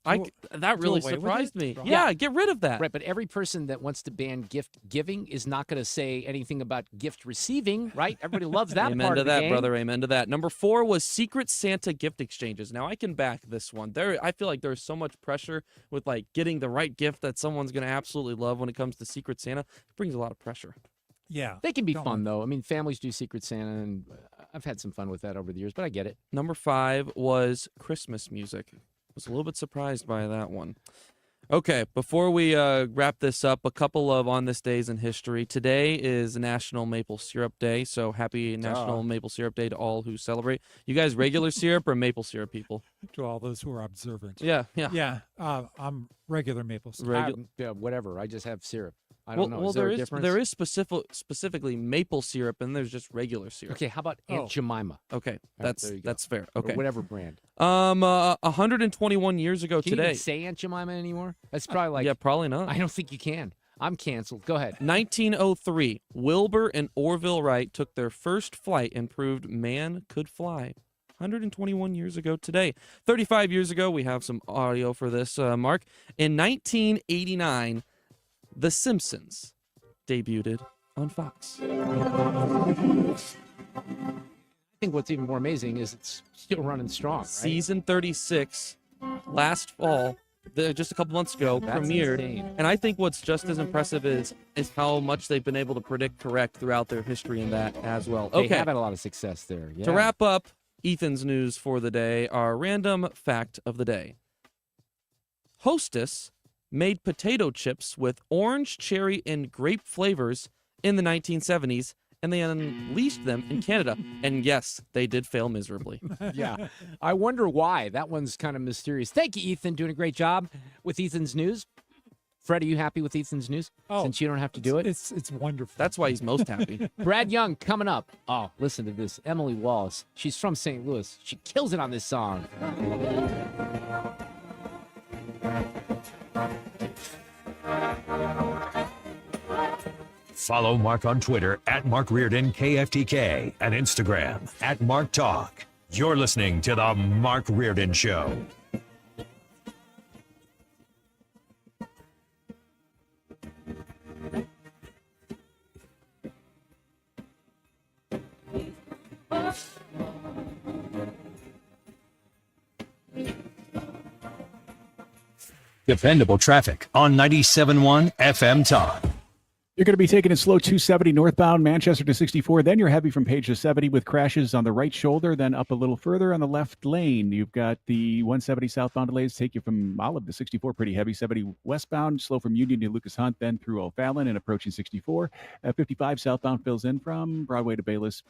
That really away with surprised it? me. Right. Yeah, get rid of that. Right, but every person that wants to ban gift giving is not going to say anything about gift receiving, right? Everybody loves that Amen part to of the that, game. brother. Amen to that. Number 4 was Secret Santa gift exchanges. Now I can back this one. I feel like there's so much pressure with like getting the right gift that someone's going to absolutely love when it comes to Secret Santa. It brings a lot of pressure. Yeah. They can be fun, though. I mean, families do Secret Santa, and I've had some fun with that over the years, but I get it. Number 5 was Christmas music. Was a little bit surprised by that one. Okay, before we wrap this up, a couple of on this days in history. Today is National Maple Syrup Day, so happy National Maple Syrup Day to all who celebrate. You guys regular syrup or maple syrup people? To all those who are observant. Yeah. Yeah, I'm regular maple syrup. Whatever. I just have syrup. I don't know. Well, Is there a difference? there is specifically maple syrup, and there's just regular syrup. Okay, how about Aunt Jemima? Okay, Right, there you go. that's fair. Or Okay, whatever brand. 121 years ago Can you today. even say Aunt Jemima anymore? That's probably like. Yeah, probably not. I don't think you can. I'm canceled. Go ahead. 1903, Wilbur and Orville Wright took their first flight and proved man could fly. 121 years ago today. 35 years ago, we have some audio for this, Mark. In 1989, The Simpsons debuted on Fox. I think what's even more amazing is it's still running strong. Right? Season 36, last fall, just a couple months ago, That's premiered. insane. And I think what's just as impressive is how much they've been able to predict correct throughout their history in that as well. They Okay, have had a lot of success there. Yeah. to wrap up Ethan's news for the day, our random fact of the day. Hostess made potato chips with orange, cherry, and grape flavors in the 1970s, and they unleashed them in Canada. And yes, they did fail miserably. Yeah. I wonder why. That one's kind of mysterious. Thank you, Ethan. Doing a great job with Ethan's news. Fred, are you happy with Ethan's news? Oh, since you don't have to do it? It's wonderful. That's why he's most happy. Brad Young coming up. Oh, listen to this. Emily Wallace. She's from St. Louis. She kills it on this song. Follow Mark on Twitter at Mark Reardon KFTK and Instagram at Mark Talk. You're listening to The Mark Reardon Show. Dependable traffic on 97.1 FM Talk. You're going to be taking it slow 270 northbound Manchester to 64. Then you're heavy from Page to 70 with crashes on the right shoulder. Then up a little further on the left lane. You've got the 170 southbound delays take you from Olive to 64. Pretty heavy. 70 westbound. Slow from Union to Lucas Hunt. Then through O'Fallon and approaching 64. 55 southbound fills in from Broadway to Bates,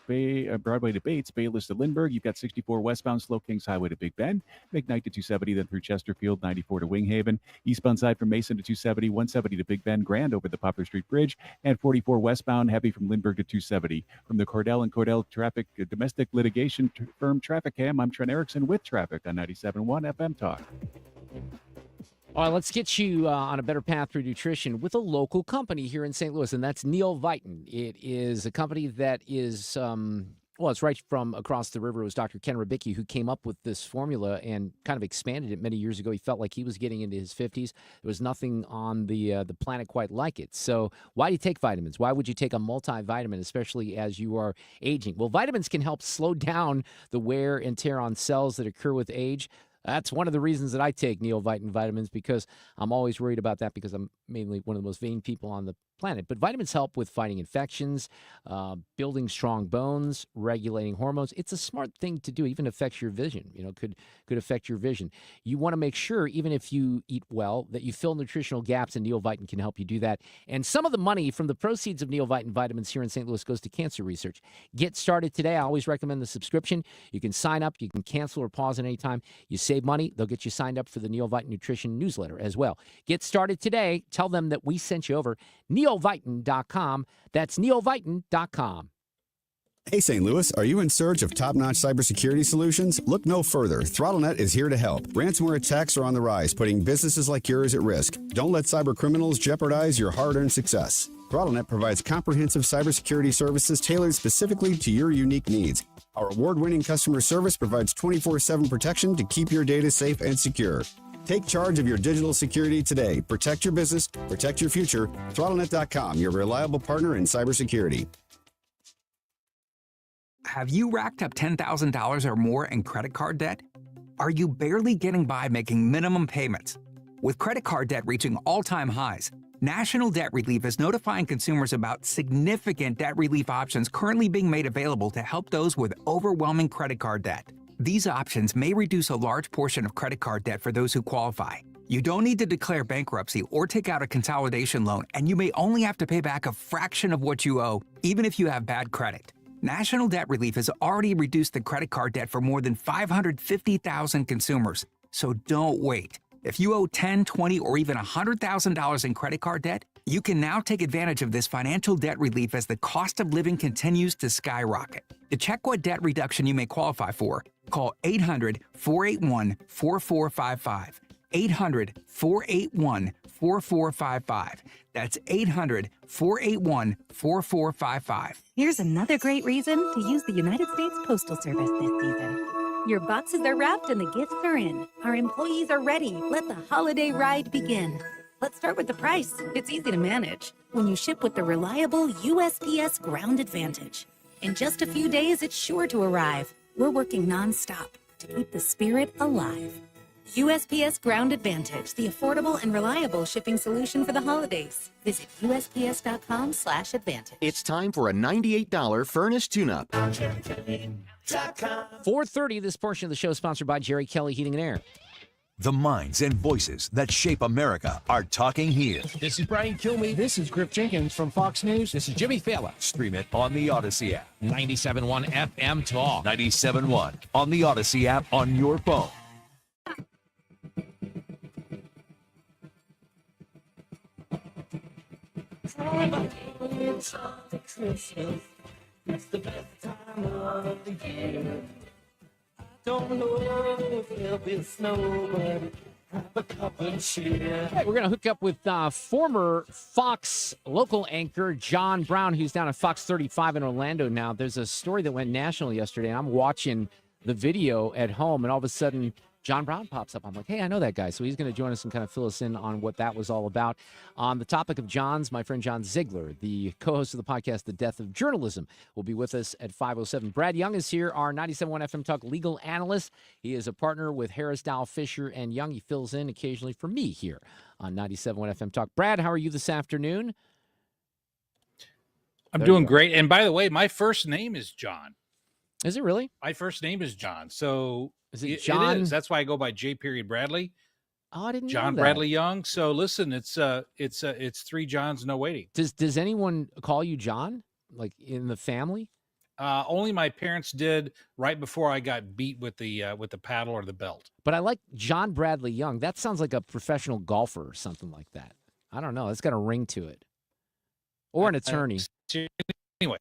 Bayless to Lindbergh. You've got 64 westbound. Slow Kings Highway to Big Bend. McKnight to 270. Then through Chesterfield. 94 to Winghaven. Eastbound side from Mason to 270. 170 to Big Bend. Grand over the Poplar Street Bridge. And 44 westbound, heavy from Lindbergh to 270. From the Cordell and Cordell Traffic Domestic Litigation Firm Traffic Cam, I'm Trent Erickson with traffic on 97.1 FM Talk. All right, let's get you on a better path through nutrition with a local company here in St. Louis, and that's Neil Viton. It is a company that is, it's right from across the river. It was Dr. Ken Ribicki who came up with this formula and kind of expanded it many years ago. He felt like he was getting into his 50s. There was nothing on the planet quite like it. So why do you take vitamins? Why would you take a multivitamin, especially as you are aging? Well, vitamins can help slow down the wear and tear on cells that occur with age. That's one of the reasons that I take Neil Viton vitamins, because I'm always worried about that because I'm mainly one of the most vain people on the planet. But vitamins help with fighting infections, building strong bones, regulating hormones. It's a smart thing to do. Even affects your vision. Could affect your vision. You want to make sure, even if you eat well, that you fill nutritional gaps, and Neil Viton can help you do that. And some of the money from the proceeds of Neil Viton vitamins here in St. Louis goes to cancer research. Get started today. I always recommend the subscription. You can sign up. You can cancel or pause at any time. You save money. They'll get you signed up for the Neil Viton Nutrition newsletter as well. Get started today. Tell them that we sent you over. NeilViton.com. That's NeilViton.com. Hey, St. Louis, are you in search of top-notch cybersecurity solutions? Look no further. ThrottleNet is here to help. Ransomware attacks are on the rise, putting businesses like yours at risk. Don't let cyber criminals jeopardize your hard-earned success. ThrottleNet provides comprehensive cybersecurity services tailored specifically to your unique needs. Our award-winning customer service provides 24/7 protection to keep your data safe and secure. Take charge of your digital security today. Protect your business, protect your future. ThrottleNet.com, your reliable partner in cybersecurity. Have you racked up $10,000 or more in credit card debt? Are you barely getting by making minimum payments? With credit card debt reaching all-time highs, National Debt Relief is notifying consumers about significant debt relief options currently being made available to help those with overwhelming credit card debt. These options may reduce a large portion of credit card debt for those who qualify. You don't need to declare bankruptcy or take out a consolidation loan, and you may only have to pay back a fraction of what you owe, even if you have bad credit. National Debt Relief has already reduced the credit card debt for more than 550,000 consumers. So don't wait. If you owe $10, $20, or even $100,000 in credit card debt, you can now take advantage of this financial debt relief as the cost of living continues to skyrocket. To check what debt reduction you may qualify for, call 800-481-4455. 800-481-4455. That's 800-481-4455. Here's another great reason to use the United States Postal Service this season. Your boxes are wrapped and the gifts are in. Our employees are ready. Let the holiday ride begin. Let's start with the price. It's easy to manage when you ship with the reliable USPS Ground Advantage. In just a few days, it's sure to arrive. We're working nonstop to keep the spirit alive. USPS Ground Advantage, the affordable and reliable shipping solution for the holidays. Visit USPS.com/advantage. It's time for a $98 furnace tune-up. 4:30, this portion of the show is sponsored by Jerry Kelly Heating and Air. The minds and voices that shape America are talking here. This is Brian Kilmeade. This is Griff Jenkins from Fox News. This is Jimmy Fallon. Stream it on the Odyssey app. 97.1 FM Talk. 97.1 on the Odyssey app on your phone. It's the best time of the year. I don't know if there'll be snow, but have a cup of cheer. Hey, we're going to hook up with former Fox local anchor John Brown, who's down at Fox 35 in Orlando now. There's a story that went national yesterday, and I'm watching the video at home, and all of a sudden John Brown pops up. I'm like, hey, I know that guy. So he's going to join us and kind of fill us in on what that was all about. On the topic of John's, my friend John Ziegler, the co-host of the podcast, The Death of Journalism, will be with us at 5:07. Brad Young is here, our 97.1 FM Talk legal analyst. He is a partner with Harris, Dow, Fisher, and Young. He fills in occasionally for me here on 97.1 FM Talk. Brad, how are you this afternoon? I'm doing great. And by the way, my first name is John. Is it really? My first name is John. So is it John? It is. That's why I go by J. Bradley. Oh, I didn't know John that. Bradley Young. So listen, it's three Johns, no waiting. Does anyone call you John, like in the family? Only my parents did right before I got beat with the paddle or the belt. But I like John Bradley Young. That sounds like a professional golfer or something like that. I don't know. It's got a ring to it. Or an attorney. Anyway.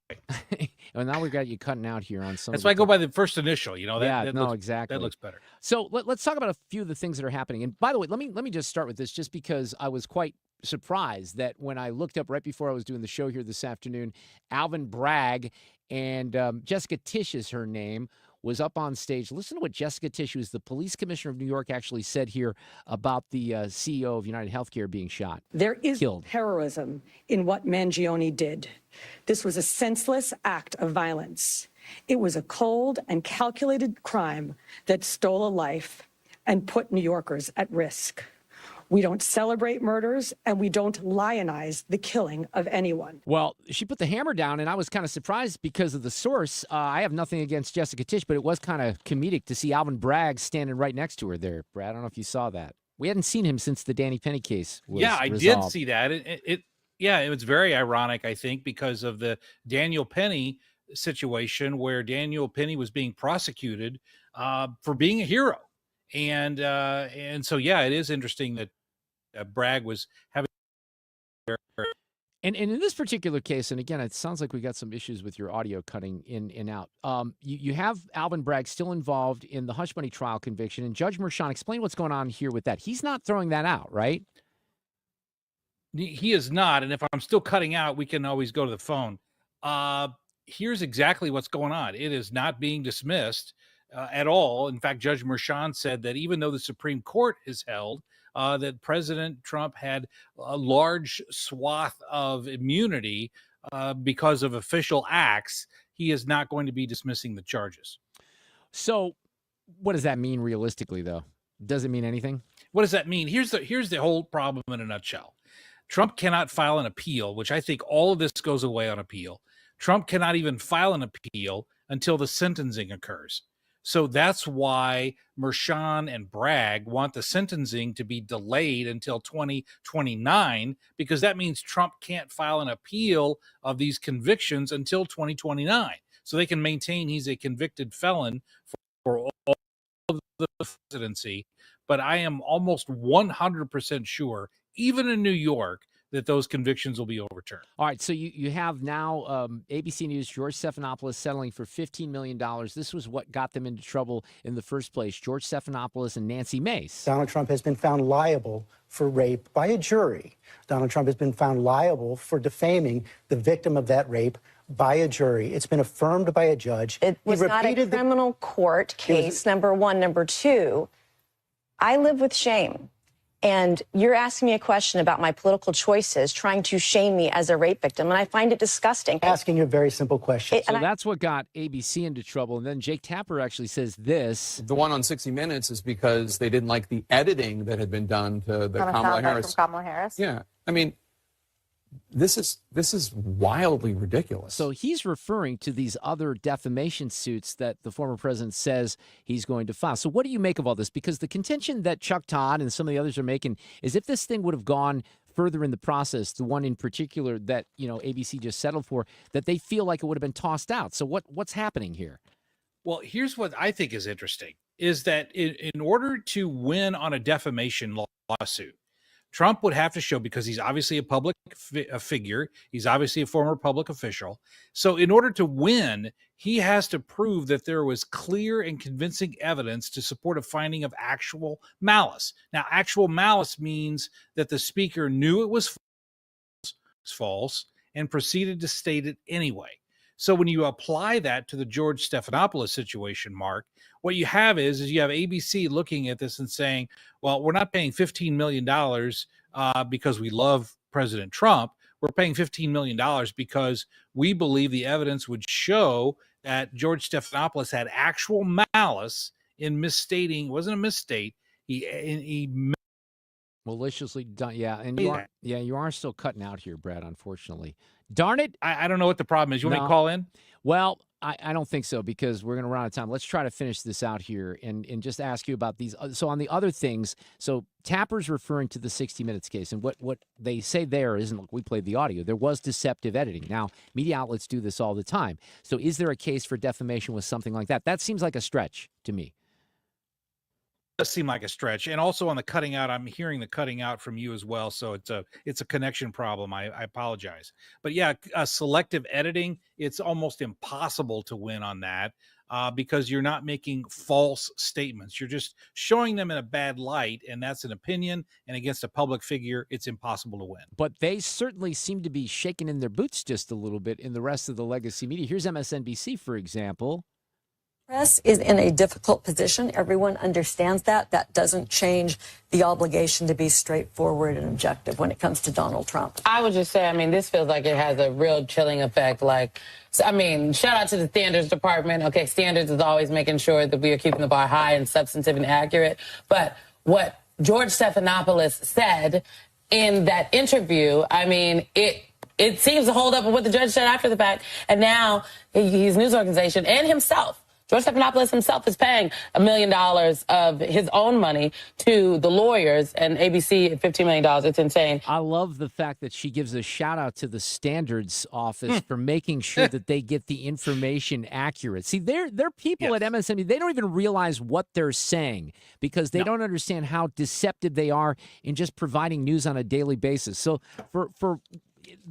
Well, now we've got you cutting out here on some. That's why I go by the first initial. You know that. Yeah, exactly. That looks better. So let's talk about a few of the things that are happening. And by the way, let me just start with this, just because I was quite surprised that when I looked up right before I was doing the show here this afternoon, Alvin Bragg and Jessica Tisch is her name, was up on stage. Listen to what Jessica Tisch, who's the police commissioner of New York, actually said here about the CEO of United Healthcare being shot. There is killed. Heroism in what Mangione did. This was a senseless act of violence. It was a cold and calculated crime that stole a life and put New Yorkers at risk. We don't celebrate murders, and we don't lionize the killing of anyone. Well, she put the hammer down, and I was kind of surprised because of the source. I have nothing against Jessica Tisch, but it was kind of comedic to see Alvin Bragg standing right next to her there. Brad, I don't know if you saw that. We hadn't seen him since the Danny Penny case was I resolved. did see that. It was very ironic, I think, because of the Daniel Penny situation where Daniel Penny was being prosecuted for being a hero. And so, it is interesting that Bragg was having. And in this particular case, and again, it sounds like we got some issues with your audio cutting in and out. You have Alvin Bragg still involved in the hush money trial conviction, and Judge Merchan, explain what's going on here with that. He's not throwing that out, right? He is not, and if I'm still cutting out, we can always go to the phone. Here's exactly what's going on. It is not being dismissed at all. In fact, Judge Merchan said that even though the Supreme Court has held that President Trump had a large swath of immunity because of official acts, he is not going to be dismissing the charges. So what does that mean realistically, though? Does it mean anything? What does that mean? Here's the whole problem in a nutshell. Trump cannot file an appeal, which I think all of this goes away on appeal. Trump cannot even file an appeal until the sentencing occurs. So that's why Merchan and Bragg want the sentencing to be delayed until 2029, because that means Trump can't file an appeal of these convictions until 2029. So they can maintain he's a convicted felon for all of the presidency. But I am almost 100% sure, even in New York, that those convictions will be overturned. All right, so you have now ABC News, George Stephanopoulos settling for $15 million. This was what got them into trouble in the first place, George Stephanopoulos and Nancy Mace. Donald Trump has been found liable for rape by a jury. Donald Trump has been found liable for defaming the victim of that rape by a jury. It's been affirmed by a judge. It was not a criminal court case, number one. Number two, I live with shame. And you're asking me a question about my political choices, trying to shame me as a rape victim, and I find it disgusting. Asking you a very simple question. So that's what got ABC into trouble. And then Jake Tapper actually says this. The one on 60 Minutes is because they didn't like the editing that had been done to the Kamala Harris. From Kamala Harris. Yeah. I mean, this is wildly ridiculous. So he's referring to these other defamation suits that the former president says he's going to file. So what do you make of all this? Because the contention that Chuck Todd and some of the others are making is if this thing would have gone further in the process, the one in particular that, ABC just settled for, that they feel like it would have been tossed out. So what's happening here? Well, here's what I think is interesting, is that in order to win on a defamation lawsuit, Trump would have to show, because he's obviously a public figure, he's obviously a former public official. So in order to win, he has to prove that there was clear and convincing evidence to support a finding of actual malice. Now, actual malice means that the speaker knew it was false and proceeded to state it anyway. So when you apply that to the George Stephanopoulos situation, Mark, what you have is you have ABC looking at this and saying, well, we're not paying $15 million because we love President Trump. We're paying $15 million because we believe the evidence would show that George Stephanopoulos had actual malice in misstating. It wasn't a misstate. He maliciously done. Yeah. And you are still cutting out here, Brad, unfortunately. Darn it. I don't know what the problem is. You want me to call in? Well, I don't think so, because we're going to run out of time. Let's try to finish this out here and just ask you about these. So on the other things, so Tapper's referring to the 60 Minutes case, and what they say there isn't, look, we played the audio. There was deceptive editing. Now, media outlets do this all the time. So is there a case for defamation with something like that? That seems like a stretch to me. Does seem like a stretch. And also on the cutting out, I'm hearing the cutting out from you as well. So it's a connection problem. I apologize. But yeah, selective editing, it's almost impossible to win on that because you're not making false statements. You're just showing them in a bad light, and that's an opinion. And against a public figure, it's impossible to win. But they certainly seem to be shaking in their boots just a little bit in the rest of the legacy media. Here's MSNBC, for example. Press is in a difficult position. Everyone understands that. That doesn't change the obligation to be straightforward and objective when it comes to Donald Trump. I would just say, this feels like it has a real chilling effect. Shout out to the standards department. Okay, standards is always making sure that we are keeping the bar high and substantive and accurate. But what George Stephanopoulos said in that interview, it seems to hold up with what the judge said after the fact. And now his news organization and himself, George Stephanopoulos himself, is paying $1 million of his own money to the lawyers, and ABC at $15 million. It's insane. I love the fact that she gives a shout out to the standards office for making sure that they get the information accurate. See, they're people at MSNBC. They don't even realize what they're saying because they don't understand how deceptive they are in just providing news on a daily basis. So for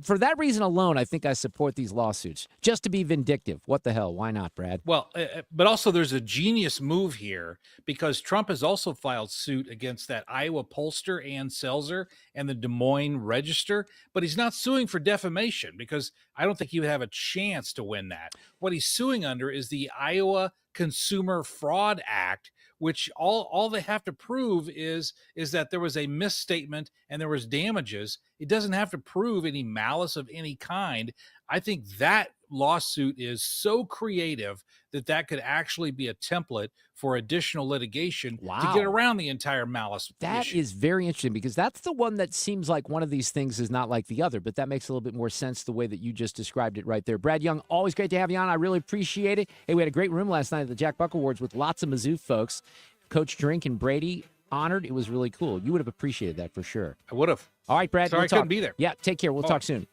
for that reason alone, I think I support these lawsuits just to be vindictive. What the hell? Why not, Brad? Well, but also there's a genius move here because Trump has also filed suit against that Iowa pollster Ann Selzer and the Des Moines Register, but he's not suing for defamation because I don't think he would have a chance to win that. What he's suing under is the Iowa Consumer Fraud Act, which all they have to prove is that there was a misstatement and there was damages. It doesn't have to prove any malice of any kind. I think that lawsuit is so creative that could actually be a template for additional litigation to get around the entire malice That issue. is very interesting because that's the one that seems like one of these things is not like the other, but that makes a little bit more sense the way that you just described it right there. Brad Young, always great to have you on. I really appreciate it. Hey, we had a great room last night at the Jack Buck Awards with lots of Mizzou folks. Coach Drink and Brady honored. It was really cool. You would have appreciated that for sure. I would have. All right, Brad. Sorry we'll I couldn't talk. be there. Yeah, take care. We'll talk soon.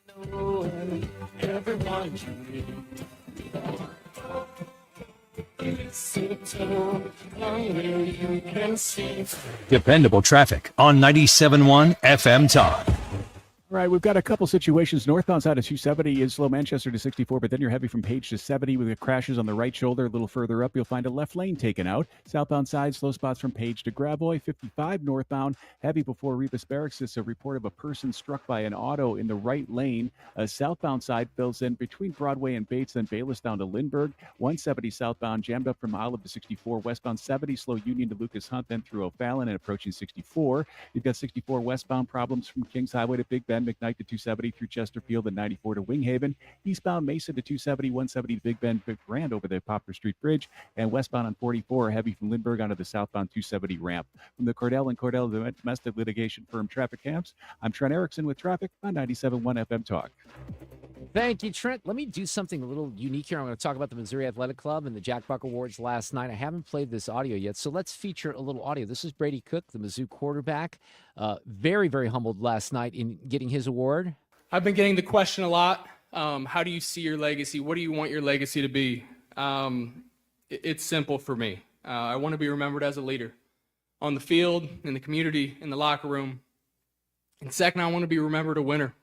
Everyone you Dependable traffic on 97.1 FM Talk. All right, we've got a couple situations. Northbound side of 270 is slow Manchester to 64, but then you're heavy from Page to 70 with the crashes on the right shoulder. A little further up, you'll find a left lane taken out. Southbound side, slow spots from Page to Gravois. 55 northbound, heavy before Rebus Barracks. It's a report of a person struck by an auto in the right lane. Southbound side fills in between Broadway and Bates, then Bayless down to Lindbergh. 170 southbound, jammed up from Olive to 64. Westbound 70, slow Union to Lucas Hunt, then through O'Fallon and approaching 64. You've got 64 westbound problems from Kings Highway to Big Bend. McKnight to 270 through Chesterfield and 94 to Winghaven. Eastbound Mesa to 270, 170 to Big Bend, Big Grand over the Poplar Street Bridge, and westbound on 44, heavy from Lindbergh onto the southbound 270 ramp. From the Cordell and Cordell Domestic Litigation Firm Traffic Camps, I'm Trent Erickson with traffic on 97.1 FM Talk. Thank you, Trent. Let me do something a little unique here. I'm going to talk about the Missouri Athletic Club and the Jack Buck Awards last night. I haven't played this audio yet, so let's feature a little audio. This is Brady Cook, the Mizzou quarterback. Very, very humbled last night in getting his award. I've been getting the question a lot. How do you see your legacy? What do you want your legacy to be? It's simple for me. I want to be remembered as a leader on the field, in the community, in the locker room. And second, I want to be remembered a winner.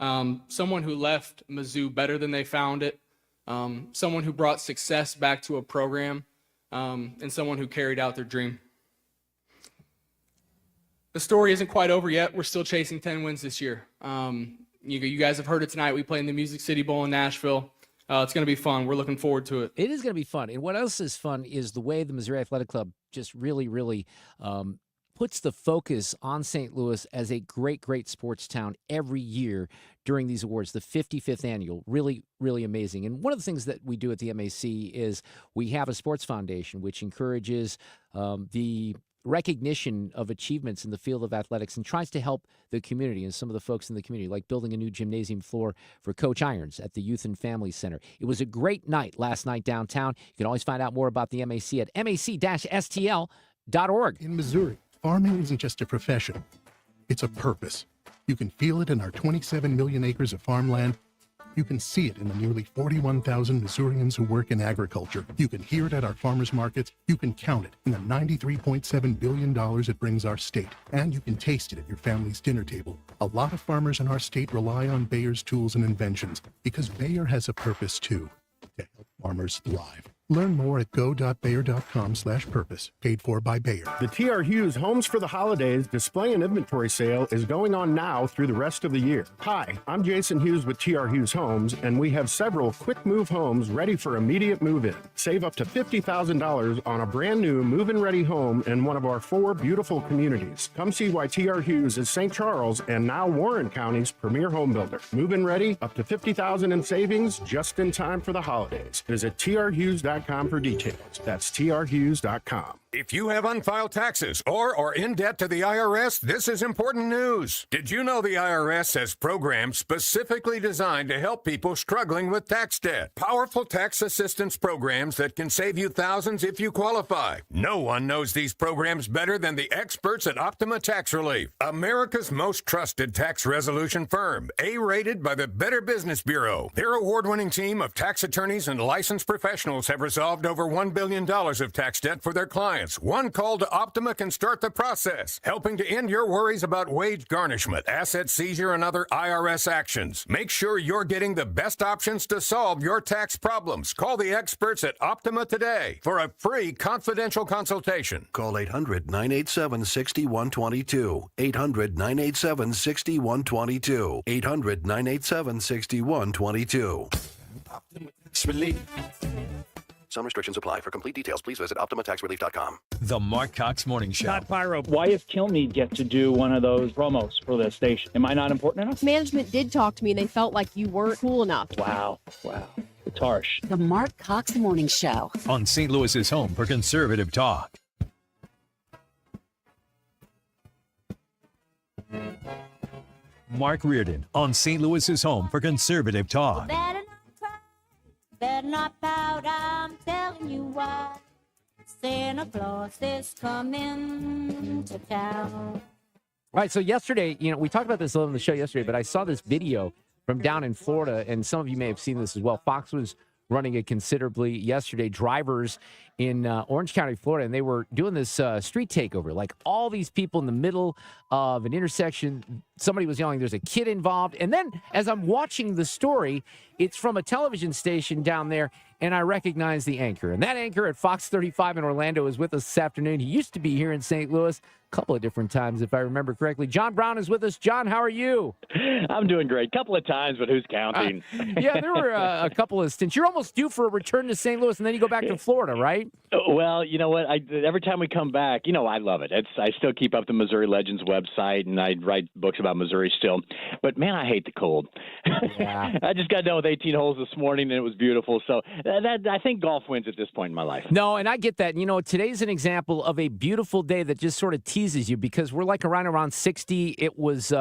Someone who left Mizzou better than they found it. Someone who brought success back to a program. And someone who carried out their dream. The story isn't quite over yet. We're still chasing 10 wins this year. You guys have heard it tonight. We play in the Music City Bowl in Nashville. It's going to be fun. We're looking forward to it. It is going to be fun. And what else is fun is the way the Missouri Athletic Club just really, really puts the focus on St. Louis as a great, great sports town every year during these awards, the 55th annual. Really, really amazing. And one of the things that we do at the MAC is we have a sports foundation which encourages the recognition of achievements in the field of athletics and tries to help the community and some of the folks in the community, like building a new gymnasium floor for Coach Irons at the Youth and Family Center. It was a great night last night downtown. You can always find out more about the MAC at mac-stl.org. In Missouri, farming isn't just a profession, it's a purpose. You can feel it in our 27 million acres of farmland. You can see it in the nearly 41,000 Missourians who work in agriculture. You can hear it at our farmers markets. You can count it in the $93.7 billion it brings our state. And you can taste it at your family's dinner table. A lot of farmers in our state rely on Bayer's tools and inventions because Bayer has a purpose too, to help farmers thrive. Learn more at go.bayer.com/purpose, paid for by Bayer. The T.R. Hughes Homes for the Holidays display and inventory sale is going on now through the rest of the year. Hi, I'm Jason Hughes with T.R. Hughes Homes, and we have several quick move homes ready for immediate move-in. Save up to $50,000 on a brand new move-in ready home in one of our 4 beautiful communities. Come see why T.R. Hughes is St. Charles and now Warren County's premier home builder. Move-in ready, up to $50,000 in savings, just in time for the holidays. Visit trhughes.com for details. That's trhughes.com. If you have unfiled taxes or are in debt to the IRS, this is important news. Did you know the IRS has programs specifically designed to help people struggling with tax debt? Powerful tax assistance programs that can save you thousands if you qualify. No one knows these programs better than the experts at Optima Tax Relief, America's most trusted tax resolution firm, A-rated by the Better Business Bureau. Their award-winning team of tax attorneys and licensed professionals have resolved over $1 billion of tax debt for their clients. chance. One call to Optima can start the process, helping to end your worries about wage garnishment, asset seizure, and other IRS actions. Make sure you're getting the best options to solve your tax problems. Call the experts at Optima today for a free confidential consultation. Call 800-987-6122. 800-987-6122. 800-987-6122. Some restrictions apply. For complete details, please visit OptimaTaxRelief.com. The Mark Cox Morning Show. Todd Pyro, why if Kilmeade get to do one of those promos for the station? Am I not important enough? Management did talk to me. They felt like you weren't cool enough. Wow. It's harsh. The Mark Cox Morning Show. On St. Louis's home for conservative talk. Mark Reardon on St. Louis's home for conservative talk. Better not pout, I'm telling you why. Santa Claus is coming to town. All right, so yesterday, we talked about this a little on the show yesterday, but I saw this video from down in Florida, and some of you may have seen this as well. Fox was running it considerably yesterday. Drivers in Orange County, Florida, and they were doing this street takeover. Like all these people in the middle of an intersection, somebody was yelling, there's a kid involved. And then as I'm watching the story, it's from a television station down there, and I recognize the anchor. And that anchor at Fox 35 in Orlando is with us this afternoon. He used to be here in St. Louis a couple of different times, if I remember correctly. John Brown is with us. John, how are you? I'm doing great. Couple of times, but who's counting? Yeah, there were a couple of stints. You're almost due for a return to St. Louis, and then you go back to Florida, right? Well, you know what? Every time we come back, I love it. I still keep up the Missouri Legends website, and I write books about Missouri still. But, man, I hate the cold. Yeah. I just got done with 18 holes this morning, and it was beautiful. So I think golf wins at this point in my life. No, and I get that. Today's an example of a beautiful day that just sort of teases you because we're like around 60. It was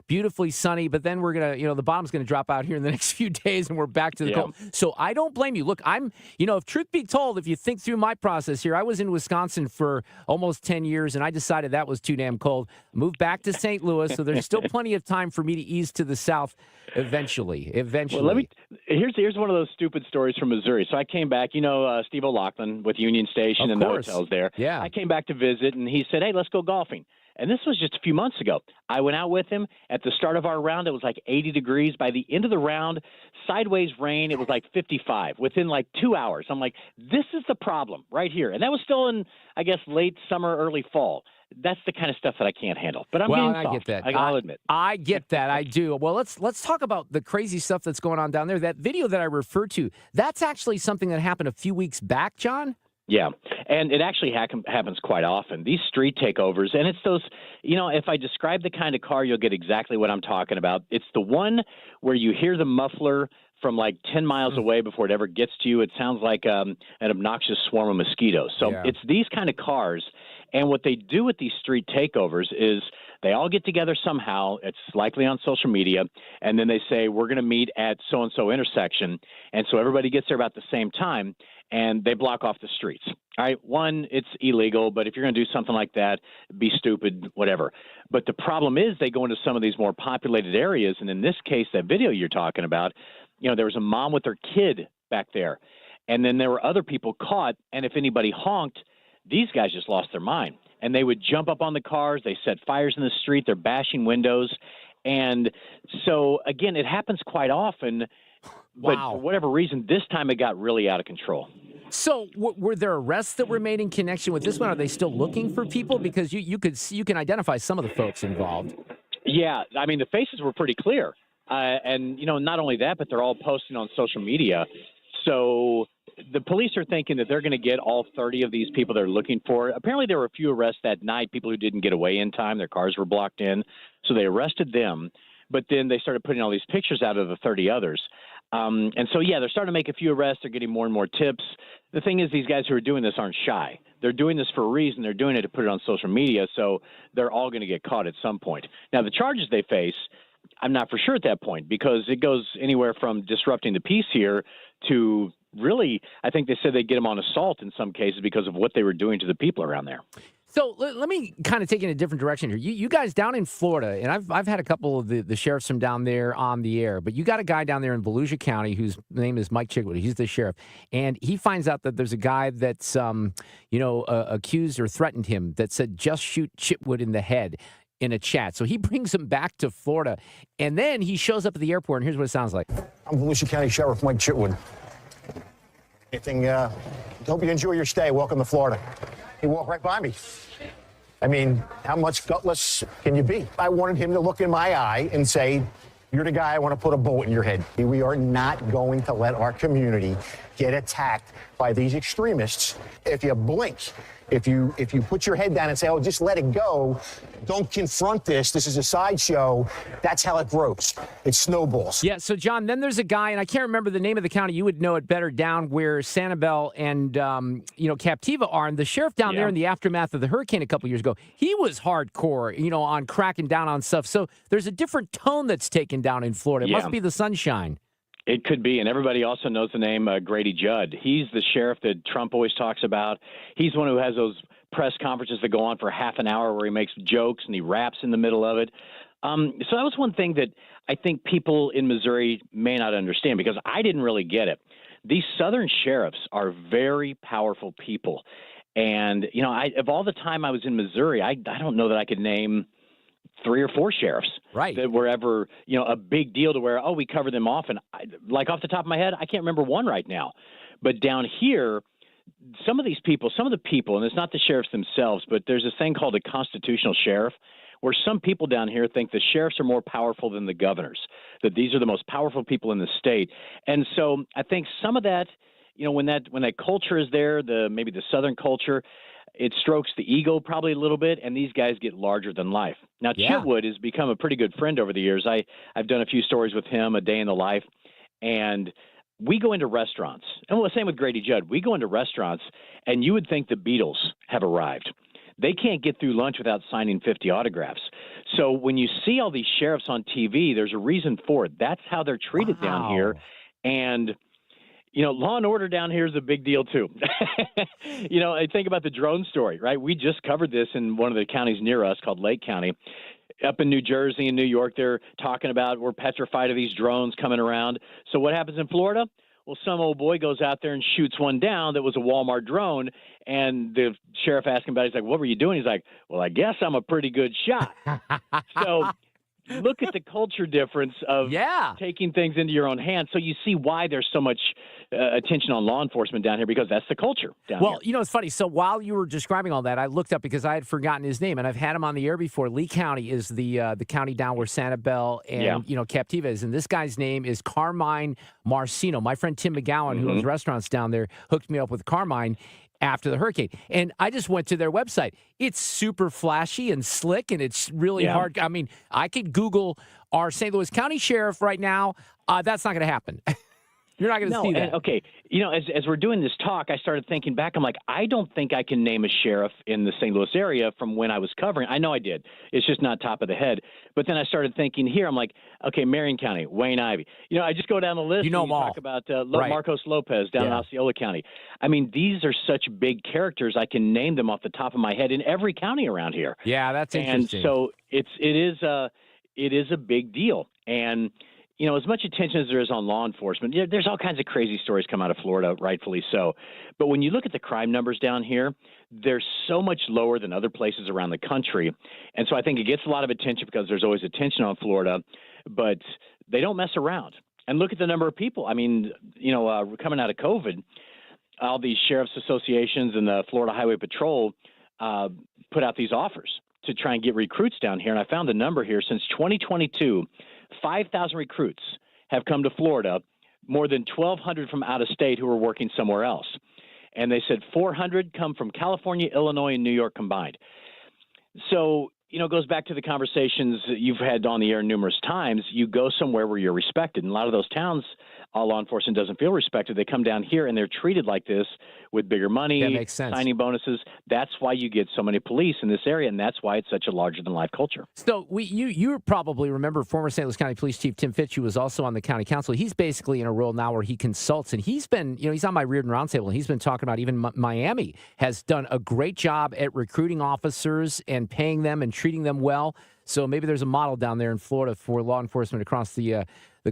beautifully sunny, but then we're going to, the bottom's going to drop out here in the next few days, and we're back to the cold. So I don't blame you. Look, if truth be told, if you think through my process here, I was in Wisconsin for almost 10 years, and I decided that was too damn cold. Moved back to St. Louis, so there's still plenty of time for me to ease to the south eventually. Well, here's one of those stupid stories from Missouri. So I came back, Steve O'Loughlin with Union Station and the hotels there. Yeah. I came back to visit, and he said, hey, let's go golfing. And this was just a few months ago. I went out with him. At the start of our round, it was like 80 degrees. By the end of the round, sideways rain, it was like 55 within like 2 hours. I'm like, this is the problem right here. And that was still in, I guess, late summer, early fall. That's the kind of stuff that I can't handle. But I'm getting soft. I get that. I'll admit. I get that. I do. Well, let's talk about the crazy stuff that's going on down there. That video that I referred to, that's actually something that happened a few weeks back, John? Yeah, and it actually happens quite often. These street takeovers, and it's those, if I describe the kind of car, you'll get exactly what I'm talking about. It's the one where you hear the muffler from like 10 miles away before it ever gets to you. It sounds like an obnoxious swarm of mosquitoes. So It's these kind of cars. And what they do with these street takeovers is they all get together somehow. It's likely on social media. And then they say, we're going to meet at so-and-so intersection. And so everybody gets there about the same time, and they block off the streets. All right, one, it's illegal, but if you're going to do something like that, be stupid, whatever. But the problem is they go into some of these more populated areas. And in this case, that video you're talking about, there was a mom with her kid back there. And then there were other people caught. And if anybody honked, these guys just lost their mind, and they would jump up on the cars. They set fires in the street. They're bashing windows. And so, again, it happens quite often. But for whatever reason, this time it got really out of control. So were there arrests that were made in connection with this one? Are they still looking for people? Because you can identify some of the folks involved. Yeah, I mean, the faces were pretty clear. And, not only that, but they're all posting on social media. So the police are thinking that they're going to get all 30 of these people they're looking for. Apparently there were a few arrests that night, people who didn't get away in time. Their cars were blocked in. So they arrested them. But then they started putting all these pictures out of the 30 others. And so, they're starting to make a few arrests. They're getting more and more tips. The thing is, these guys who are doing this aren't shy. They're doing this for a reason. They're doing it to put it on social media. So they're all going to get caught at some point. Now, the charges they face, I'm not for sure at that point, because it goes anywhere from disrupting the peace here to really, I think they said they'd get them on assault in some cases because of what they were doing to the people around there. So let me kind of take it in a different direction here. You guys down in Florida, and I've had a couple of the sheriffs from down there on the air, but you got a guy down there in Volusia County whose name is Mike Chigwood. He's the sheriff, and he finds out that there's a guy that's accused or threatened him that said just shoot Chitwood in the head in a chat. So he brings him back to Florida, and then he shows up at the airport, and here's what it sounds like. I'm Volusia County Sheriff Mike Chitwood. Hope you enjoy your stay. Welcome to Florida. He walked right by me. I mean, how much gutless can you be? I wanted him to look in my eye and say, you're the guy I want to put a bullet in your head. We are not going to let our community get attacked by these extremists. If you blink, if you put your head down and say, oh, just let it go, don't confront this is a sideshow, that's how it grows. It snowballs. Yeah, so, John, then there's a guy, and I can't remember the name of the county. You would know it better, down where Sanibel and, Captiva are. And the sheriff down there in the aftermath of the hurricane a couple years ago, he was hardcore, on cracking down on stuff. So there's a different tone that's taken down in Florida. It must be the sunshine. It could be, and everybody also knows the name Grady Judd. He's the sheriff that Trump always talks about. He's the one who has those press conferences that go on for half an hour where he makes jokes and he raps in the middle of it. So that was one thing that I think people in Missouri may not understand, because I didn't really get it. These southern sheriffs are very powerful people. And, of all the time I was in Missouri, I don't know that I could name 3 or 4 sheriffs that were ever, a big deal to where, we cover them off. And off the top of my head, I can't remember one right now. But down here, some of the people, and it's not the sheriffs themselves, but there's this thing called a constitutional sheriff, where some people down here think the sheriffs are more powerful than the governors, that these are the most powerful people in the state. And so I think some of that, when that culture is there, maybe the southern culture, it strokes the ego probably a little bit, and these guys get larger than life. Now, Chitwood has become a pretty good friend over the years. I've done a few stories with him, a day in the life, and we go into restaurants. And same with Grady Judd. We go into restaurants, and you would think the Beatles have arrived. They can't get through lunch without signing 50 autographs. So when you see all these sheriffs on TV, there's a reason for it. That's how they're treated down here. And law and order down here is a big deal, too. I think about the drone story, right? We just covered this in one of the counties near us called Lake County. Up in New Jersey and New York, they're talking about we're petrified of these drones coming around. So what happens in Florida? Well, some old boy goes out there and shoots one down that was a Walmart drone, and the sheriff asked him about it. He's like, what were you doing? He's like, well, I guess I'm a pretty good shot. So look at the culture difference of taking things into your own hands. So you see why there's so much attention on law enforcement down here, because that's the culture down here. It's funny. So while you were describing all that, I looked up because I had forgotten his name, and I've had him on the air before. Lee County is the county down where Sanibel and Captiva is, and this guy's name is Carmine Marcino. My friend Tim McGowan, who owns restaurants down there, hooked me up with Carmine after the hurricane. And I just went to their website. It's super flashy and slick, and it's really hard. I mean, I could Google our St. Louis County Sheriff right now. That's not going to happen. You're not going to see that. Okay. As we're doing this talk, I started thinking back. I'm like, I don't think I can name a sheriff in the St. Louis area from when I was covering. I know I did. It's just not top of the head. But then I started thinking here, I'm like, okay, Marion County, Wayne Ivey. I just go down the list. Talk about Marcos Lopez down in Osceola County. I mean, these are such big characters. I can name them off the top of my head in every county around here. Yeah, that's interesting. And so it is a big deal. And as much attention as there is on law enforcement, there's all kinds of crazy stories come out of Florida, rightfully so. But when you look at the crime numbers down here, they're so much lower than other places around the country. And so I think it gets a lot of attention because there's always attention on Florida, but they don't mess around. And look at the number of people. I mean, coming out of COVID, all these sheriff's associations and the Florida Highway Patrol put out these offers to try and get recruits down here. And I found the number here. Since 2022, 5,000 recruits have come to Florida, more than 1,200 from out of state who are working somewhere else. And they said 400 come from California, Illinois, and New York combined. So it goes back to the conversations that you've had on the air numerous times. You go somewhere where you're respected. And a lot of those towns, all law enforcement doesn't feel respected. They come down here and they're treated like this with bigger money, That makes sense. signing bonuses. That's why you get so many police in this area, and that's why it's such a larger-than-life culture. So you probably remember former St. Louis County Police Chief Tim Fitch, who was also on the county council. He's basically in a role now where he consults, and he's been, he's on my Reardon Roundtable, and he's been talking about even Miami has done a great job at recruiting officers and paying them and treating them well. So maybe there's a model down there in Florida for law enforcement across the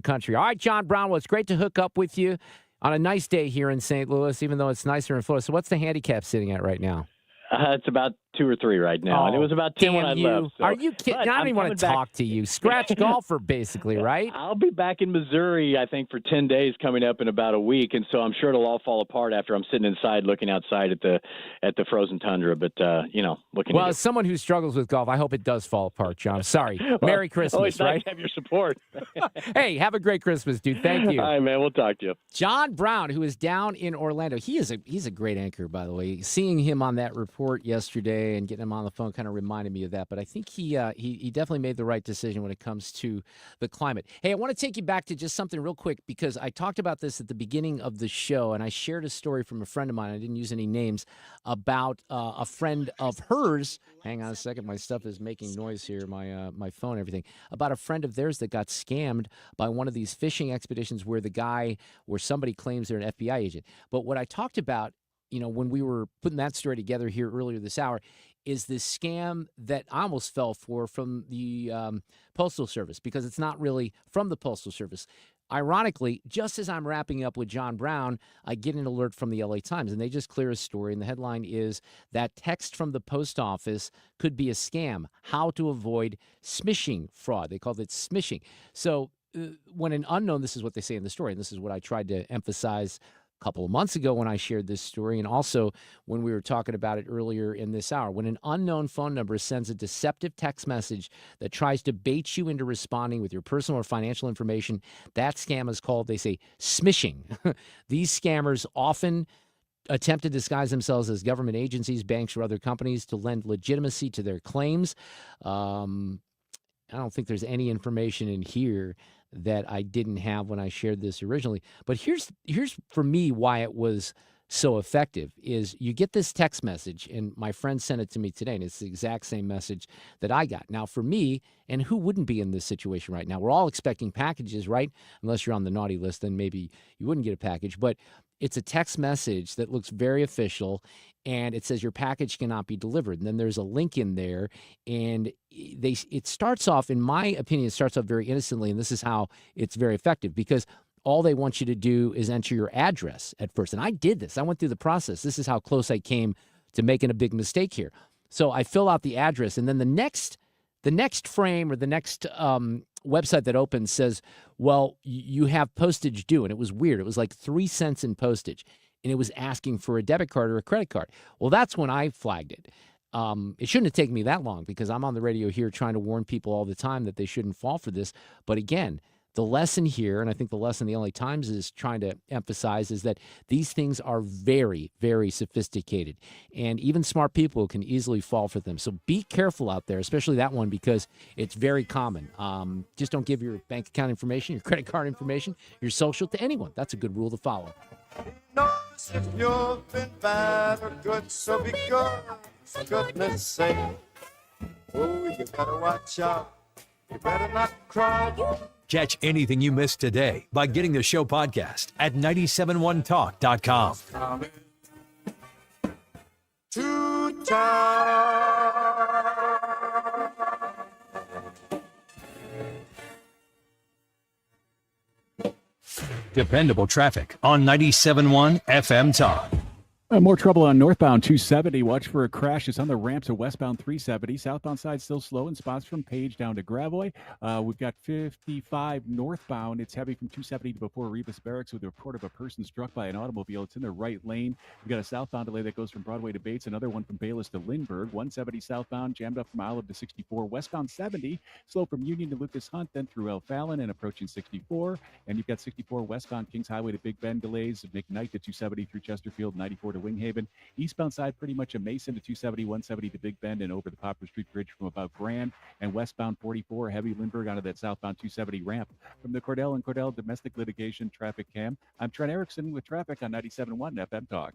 country. All right, John Brown, well, it's great to hook up with you on a nice day here in St. Louis, even though it's nicer in Florida. So what's the handicap sitting at right now? It's about 2 or 3 right now, and it was about 10 when I left. So. Are you kidding? I don't even want to talk to you. Scratch golfer, basically, right? I'll be back in Missouri, I think, for 10 days coming up in about a week, and so I'm sure it'll all fall apart after I'm sitting inside looking outside at the frozen tundra. But looking. Well, as someone who struggles with golf, I hope it does fall apart, John. Sorry. Merry Christmas, always right? Nice to have your support. Hey, have a great Christmas, dude. Thank you. All right, man. We'll talk to you. John Brown, who is down in Orlando. He's a great anchor, by the way. Seeing him on that report yesterday and getting him on the phone kind of reminded me of that. But I think he definitely made the right decision when it comes to the climate. Hey, I want to take you back to just something real quick because I talked about this at the beginning of the show, and I shared a story from a friend of mine. I didn't use any names about a friend of hers. Hang on a second. My stuff is making noise here, my phone and everything. About a friend of theirs that got scammed by one of these fishing expeditions where somebody claims they're an FBI agent. But what I talked about, when we were putting that story together here earlier this hour, is this scam that I almost fell for from the Postal Service, because it's not really from the Postal Service. Ironically, just as I'm wrapping up with John Brown, I get an alert from the LA Times, and they just clear a story, and the headline is that text from the post office could be a scam. How to avoid smishing fraud. They called it smishing. So when an unknown, this is what they say in the story, and this is what I tried to emphasize couple of months ago when I shared this story, and also when we were talking about it earlier in this hour. When an unknown phone number sends a deceptive text message that tries to bait you into responding with your personal or financial information, that scam is called, they say, smishing. These scammers often attempt to disguise themselves as government agencies, banks, or other companies to lend legitimacy to their claims. I don't think there's any information in here that I didn't have when I shared this originally. But here's for me why it was so effective is you get this text message, and my friend sent it to me today, and it's the exact same message that I got. Now, for me, and who wouldn't be in this situation right now? We're all expecting packages, right? Unless you're on the naughty list, then maybe you wouldn't get a package. But it's a text message that looks very official, and it says your package cannot be delivered. And then there's a link in there, and it starts off, in my opinion, it starts off very innocently, and this is how it's very effective, because all they want you to do is enter your address at first. And I did this. I went through the process. This is how close I came to making a big mistake here. So I fill out the address, and then the next frame or the next website that opens says, well, you have postage due. And it was weird. It was like 3 cents in postage, and it was asking for a debit card or a credit card. Well, that's when I flagged it. It shouldn't have taken me that long, because I'm on the radio here trying to warn people all the time that they shouldn't fall for this. But again, the lesson here, and I think the lesson the LA Times is trying to emphasize, is that these things are very, very sophisticated, and even smart people can easily fall for them. So be careful out there, especially that one, because it's very common. Just don't give your bank account information, your credit card information, your social to anyone. That's a good rule to follow. Notice if you've been bad or good, so be good, for goodness sake. Oh, you better watch out. You better not cry. Catch anything you missed today by getting the show podcast at 971talk.com. Coming to town. Dependable traffic on 97.1 FM Talk. More trouble on northbound 270. Watch for a crash. It's on the ramps of westbound 370. Southbound side still slow in spots from Page down to Gravois. We've got 55 northbound. It's heavy from 270 to before Rebus Barracks with a report of a person struck by an automobile. It's in the right lane. We've got a southbound delay that goes from Broadway to Bates. Another one from Bayless to Lindbergh. 170 southbound jammed up from Olive to 64. Westbound 70 slow from Union to Lucas Hunt, then through El Fallon and approaching 64. And you've got 64 westbound Kings Highway to Big Bend delays. McKnight to 270 through Chesterfield. 94 to to Winghaven. Eastbound side, pretty much a Mason to 270, 170 to Big Bend and over the Poplar Street Bridge from about Grand. And westbound 44, heavy Lindbergh onto that southbound 270 ramp. From the Cordell and Cordell Domestic Litigation Traffic Cam, I'm Trent Erickson with traffic on 97.1 FM Talk.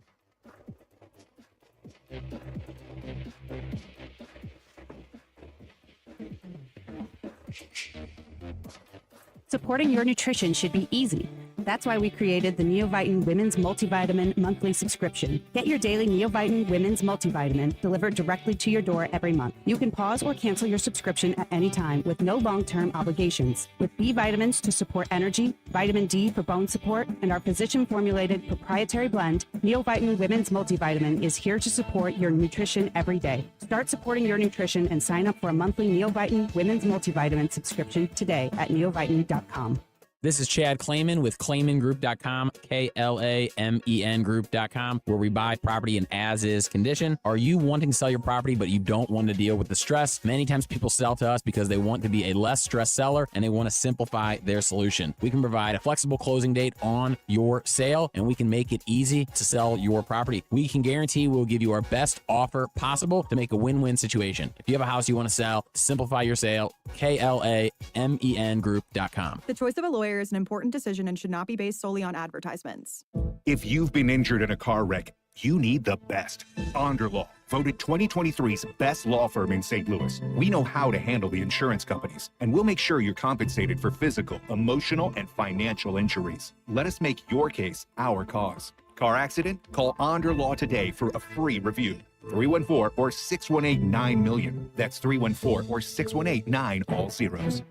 Supporting your nutrition should be easy. That's why we created the Neovitamin Women's Multivitamin monthly subscription. Get your daily Neovitamin Women's Multivitamin delivered directly to your door every month. You can pause or cancel your subscription at any time with no long-term obligations. With B vitamins to support energy, vitamin D for bone support, and our physician-formulated proprietary blend, Neovitamin Women's Multivitamin is here to support your nutrition every day. Start supporting your nutrition and sign up for a monthly Neovitamin Women's Multivitamin subscription today at neovitamin.com. This is Chad Clayman with ClaymanGroup.com, KLAMEN Group.com, where we buy property in as-is condition. Are you wanting to sell your property, but you don't want to deal with the stress? Many times people sell to us because they want to be a less stressed seller and they want to simplify their solution. We can provide a flexible closing date on your sale, and we can make it easy to sell your property. We can guarantee we'll give you our best offer possible to make a win-win situation. If you have a house you want to sell, simplify your sale, KLAMEN Group.com. The choice of a lawyer is an important decision and should not be based solely on advertisements. If you've been injured in a car wreck, you need the best. Onderlaw, voted 2023's best law firm in St. Louis. We know how to handle the insurance companies, and we'll make sure you're compensated for physical, emotional, and financial injuries. Let us make your case our cause. Car accident? Call Onderlaw today for a free review. 314 or 618-9-MILLION. That's 314 or 618-9 all zeros.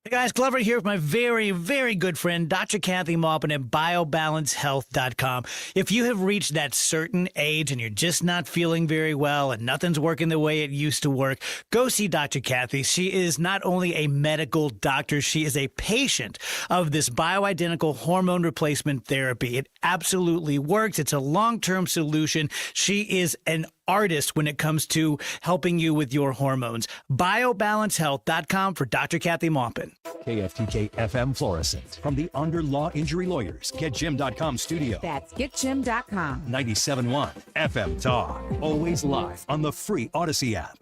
Hey guys, Glover here with my very, very good friend, Dr. Kathy Maupin at BioBalanceHealth.com. If you have reached that certain age and you're just not feeling very well and nothing's working the way it used to work, go see Dr. Kathy. She is not only a medical doctor, she is a patient of this bioidentical hormone replacement therapy. It absolutely works. It's a long-term solution. She is an artist when it comes to helping you with your hormones. BioBalanceHealth.com for Dr. Kathy Maupin. KFTK FM Florissant from the Underlaw Injury Lawyers GetJim.com studio. That's GetJim.com. 97.1 FM Talk. Always live on the free Odyssey app.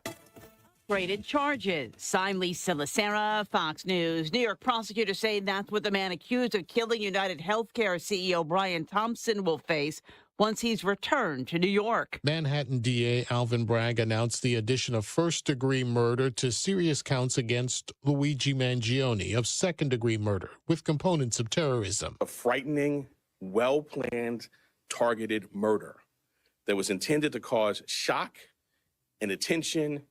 Graded charges. I'm Lisa Lacera, Fox News. New York prosecutors say that's what the man accused of killing United Healthcare CEO Brian Thompson will face once he's returned to New York. Manhattan DA Alvin Bragg announced the addition of first-degree murder to serious counts against Luigi Mangione of second-degree murder with components of terrorism. A frightening, well-planned, targeted murder that was intended to cause shock and attention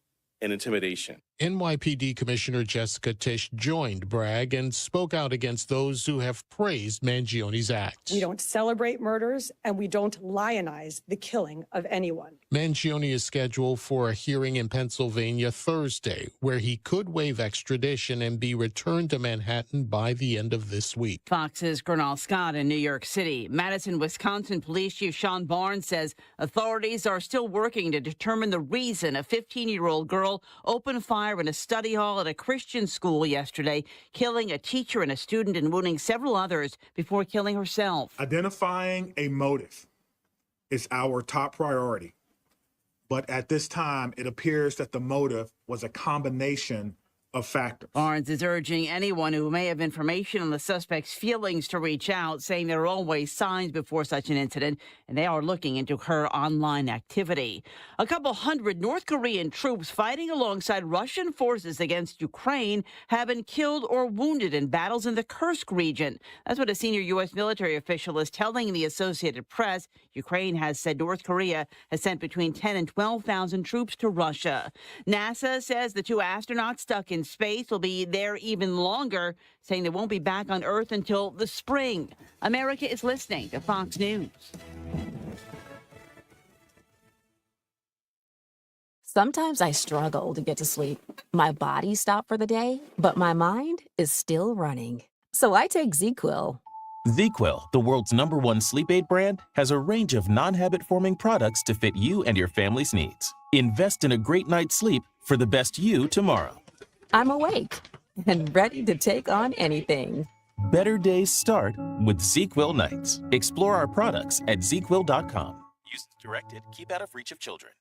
and intimidation. NYPD Commissioner Jessica Tisch joined Bragg and spoke out against those who have praised Mangione's act. We don't celebrate murders, and we don't lionize the killing of anyone. Mangione is scheduled for a hearing in Pennsylvania Thursday, where he could waive extradition and be returned to Manhattan by the end of this week. Fox's Gernal Scott in New York City. Madison, Wisconsin Police Chief Sean Barnes says authorities are still working to determine the reason a 15-year-old girl opened fire in a study hall at a Christian school yesterday, killing a teacher and a student and wounding several others before killing herself. Identifying a motive is our top priority. But at this time, it appears that the motive was a combination of factors. Barnes is urging anyone who may have information on the suspect's feelings to reach out, saying there are always signs before such an incident, and they are looking into her online activity. A couple hundred North Korean troops fighting alongside Russian forces against Ukraine have been killed or wounded in battles in the Kursk region. That's what a senior U.S. military official is telling the Associated Press. Ukraine has said North Korea has sent between 10 and 12,000 troops to Russia. NASA says the two astronauts stuck in space will be there even longer, saying they won't be back on Earth until the spring. America is listening to Fox News. Sometimes I struggle to get to sleep. My body stopped for the day, but my mind is still running. So I take ZzzQuil. ZzzQuil, the world's #1 sleep aid brand, has a range of non-habit-forming products to fit you and your family's needs. Invest in a great night's sleep for the best you tomorrow. I'm awake and ready to take on anything. Better days start with ZzzQuil nights. Explore our products at ZzzQuil.com. Use as directed. Keep out of reach of children.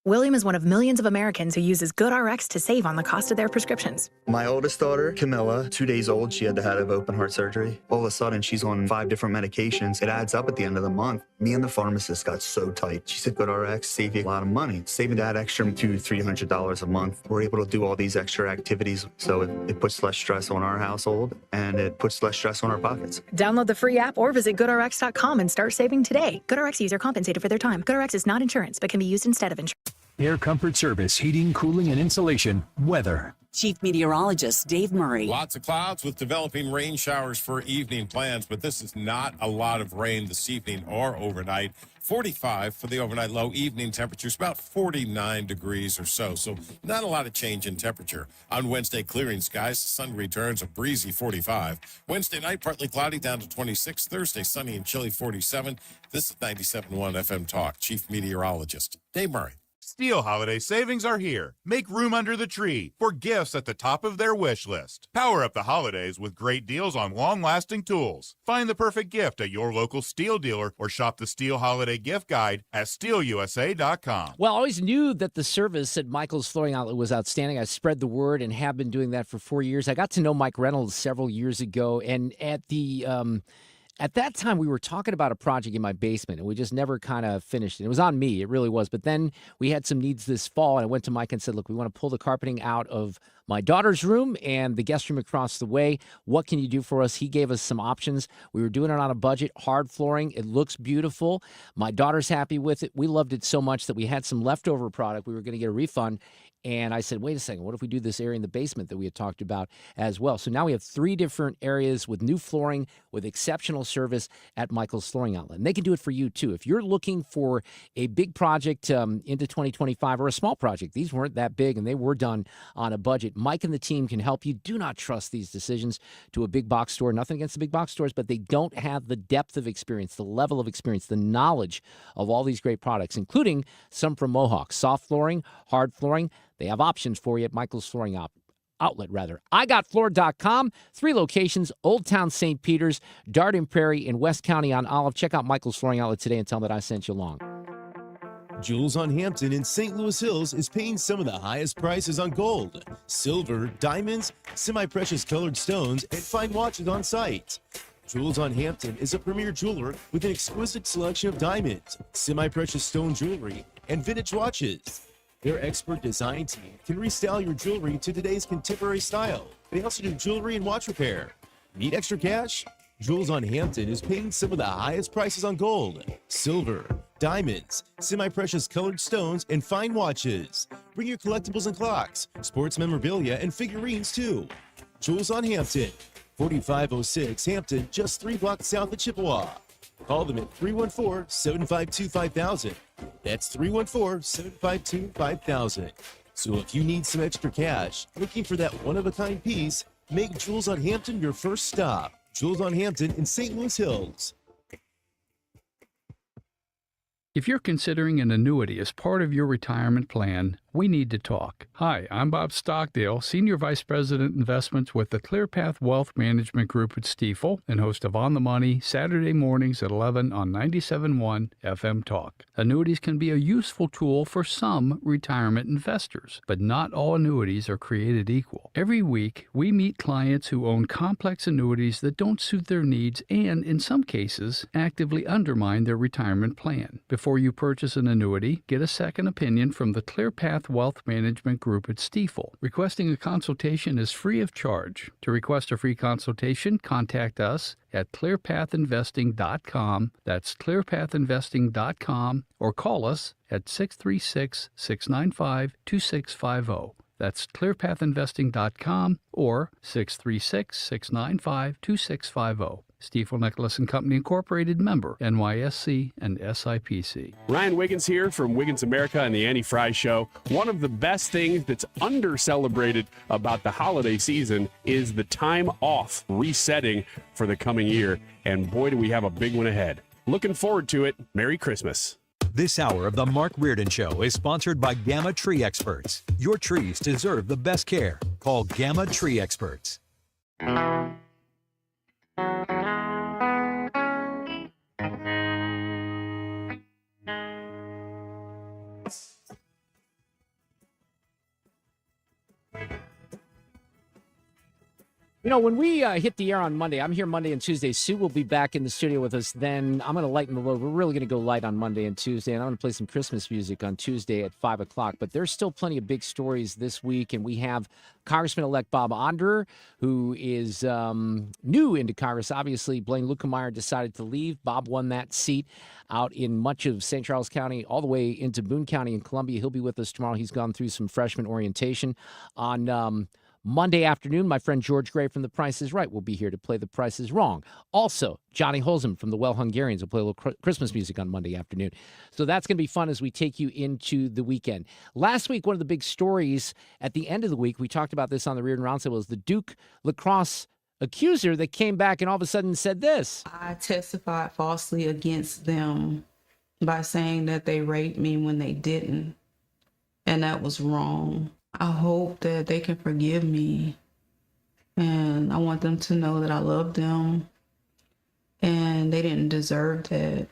William is one of millions of Americans who uses GoodRx to save on the cost of their prescriptions. My oldest daughter, Camilla, 2 days old, she had to have open heart surgery. All of a sudden, she's on 5 different medications. It adds up at the end of the month. Me and the pharmacist got so tight. She said, GoodRx save you a lot of money. Saving that extra $200-300 a month. We're able to do all these extra activities, so it puts less stress on our household, and it puts less stress on our pockets. Download the free app or visit GoodRx.com and start saving today. GoodRx user compensated for their time. GoodRx is not insurance, but can be used instead of insurance. Air Comfort Service, heating, cooling, and insulation. Weather. Chief Meteorologist Dave Murray. Lots of clouds with developing rain showers for evening plans, but this is not a lot of rain this evening or overnight. 45 for the overnight low. Evening temperatures about 49 degrees or so. So not a lot of change in temperature. On Wednesday, clearing skies. The sun returns, a breezy 45. Wednesday night, partly cloudy down to 26. Thursday, sunny and chilly 47. This is 97.1 FM Talk. Chief Meteorologist Dave Murray. Steel holiday savings are here. Make room under the tree for gifts at the top of their wish list. Power up the holidays with great deals on long-lasting tools. Find the perfect gift at your local Steel dealer or shop the Steel Holiday Gift Guide at steelusa.com. Well, I always knew that the service at Michael's Flooring Outlet was outstanding. I spread the word and have been doing that for 4 years. I got to know Mike Reynolds several years ago, and at that time, we were talking about a project in my basement, and we just never kind of finished it. It was on me. It really was. But then we had some needs this fall, and I went to Mike and said, look, we want to pull the carpeting out of my daughter's room and the guest room across the way. What can you do for us? He gave us some options. We were doing it on a budget, hard flooring. It looks beautiful. My daughter's happy with it. We loved it so much that we had some leftover product. We were going to get a refund. And I said, wait a second, what if we do this area in the basement that we had talked about as well? So now we have 3 different areas with new flooring, with exceptional service at Michael's Flooring Outlet. And they can do it for you, too. If you're looking for a big project into 2025 or a small project, these weren't that big and they were done on a budget. Mike and the team can help you. Do not trust these decisions to a big box store. Nothing against the big box stores, but they don't have the depth of experience, the level of experience, the knowledge of all these great products, including some from Mohawk. Soft flooring, hard flooring. They have options for you at Michael's Flooring Outlet. IGotFloor.com. 3 locations, Old Town St. Peters, Darden Prairie, and West County on Olive. Check out Michael's Flooring Outlet today and tell them that I sent you along. Jules on Hampton in St. Louis Hills is paying some of the highest prices on gold, silver, diamonds, semi-precious colored stones, and fine watches on site. Jules on Hampton is a premier jeweler with an exquisite selection of diamonds, semi-precious stone jewelry, and vintage watches. Their expert design team can restyle your jewelry to today's contemporary style. They also do jewelry and watch repair. Need extra cash? Jules on Hampton is paying some of the highest prices on gold, silver, diamonds, semi-precious colored stones, and fine watches. Bring your collectibles and clocks, sports memorabilia, and figurines too. Jules on Hampton, 4506 Hampton, just 3 blocks south of Chippewa. Call them at 314-752-5000. That's 314-752-5000. So if you need some extra cash, looking for that one-of-a-kind piece, make Jules on Hampton your first stop. Jules on Hampton in St. Louis Hills. If you're considering an annuity as part of your retirement plan, we need to talk. Hi, I'm Bob Stockdale, Senior Vice President Investments with the ClearPath Wealth Management Group at Stifel and host of On the Money Saturday mornings at 11 on 97.1 FM Talk. Annuities can be a useful tool for some retirement investors, but not all annuities are created equal. Every week, we meet clients who own complex annuities that don't suit their needs and, in some cases, actively undermine their retirement plan. Before you purchase an annuity, get a second opinion from the ClearPath Wealth Management Group at Stifel. Requesting a consultation is free of charge. To request a free consultation, contact us at clearpathinvesting.com. That's clearpathinvesting.com, or call us at 636-695-2650. That's clearpathinvesting.com or 636-695-2650. Stifel Nicholas and Company Incorporated, member NYSE and SIPC. Ryan Wiggins here from Wiggins America and the Annie Fry Show. One of the best things that's under-celebrated about the holiday season is the time off resetting for the coming year. And boy, do we have a big one ahead. Looking forward to it. Merry Christmas. This hour of the Mark Reardon Show is sponsored by Gamma Tree Experts. Your trees deserve the best care. Call Gamma Tree Experts. You know, when we hit the air on Monday, I'm here Monday and Tuesday. Sue will be back in the studio with us. Then I'm going to lighten the load. We're really going to go light on Monday and Tuesday, and I'm going to play some Christmas music on Tuesday at 5 o'clock. But there's still plenty of big stories this week, and we have Congressman-elect Bob Onder, who is new into Congress. Obviously, Blaine Luetkemeyer decided to leave. Bob won that seat out in much of St. Charles County, all the way into Boone County in Columbia. He'll be with us tomorrow. He's gone through some freshman orientation on Monday afternoon. My friend George Gray from The Price is Right will be here to play The Price is Wrong. Also, Johnny Holzem from the Well Hungarians will play a little Christmas music on Monday afternoon. So that's going to be fun as we take you into the weekend. Last week, one of the big stories at the end of the week, we talked about this on the Reardon Roundtable, was the Duke lacrosse accuser that came back and all of a sudden said this. I testified falsely against them by saying that they raped me when they didn't, and that was wrong. I hope that they can forgive me, and I want them to know that I love them and they didn't deserve that,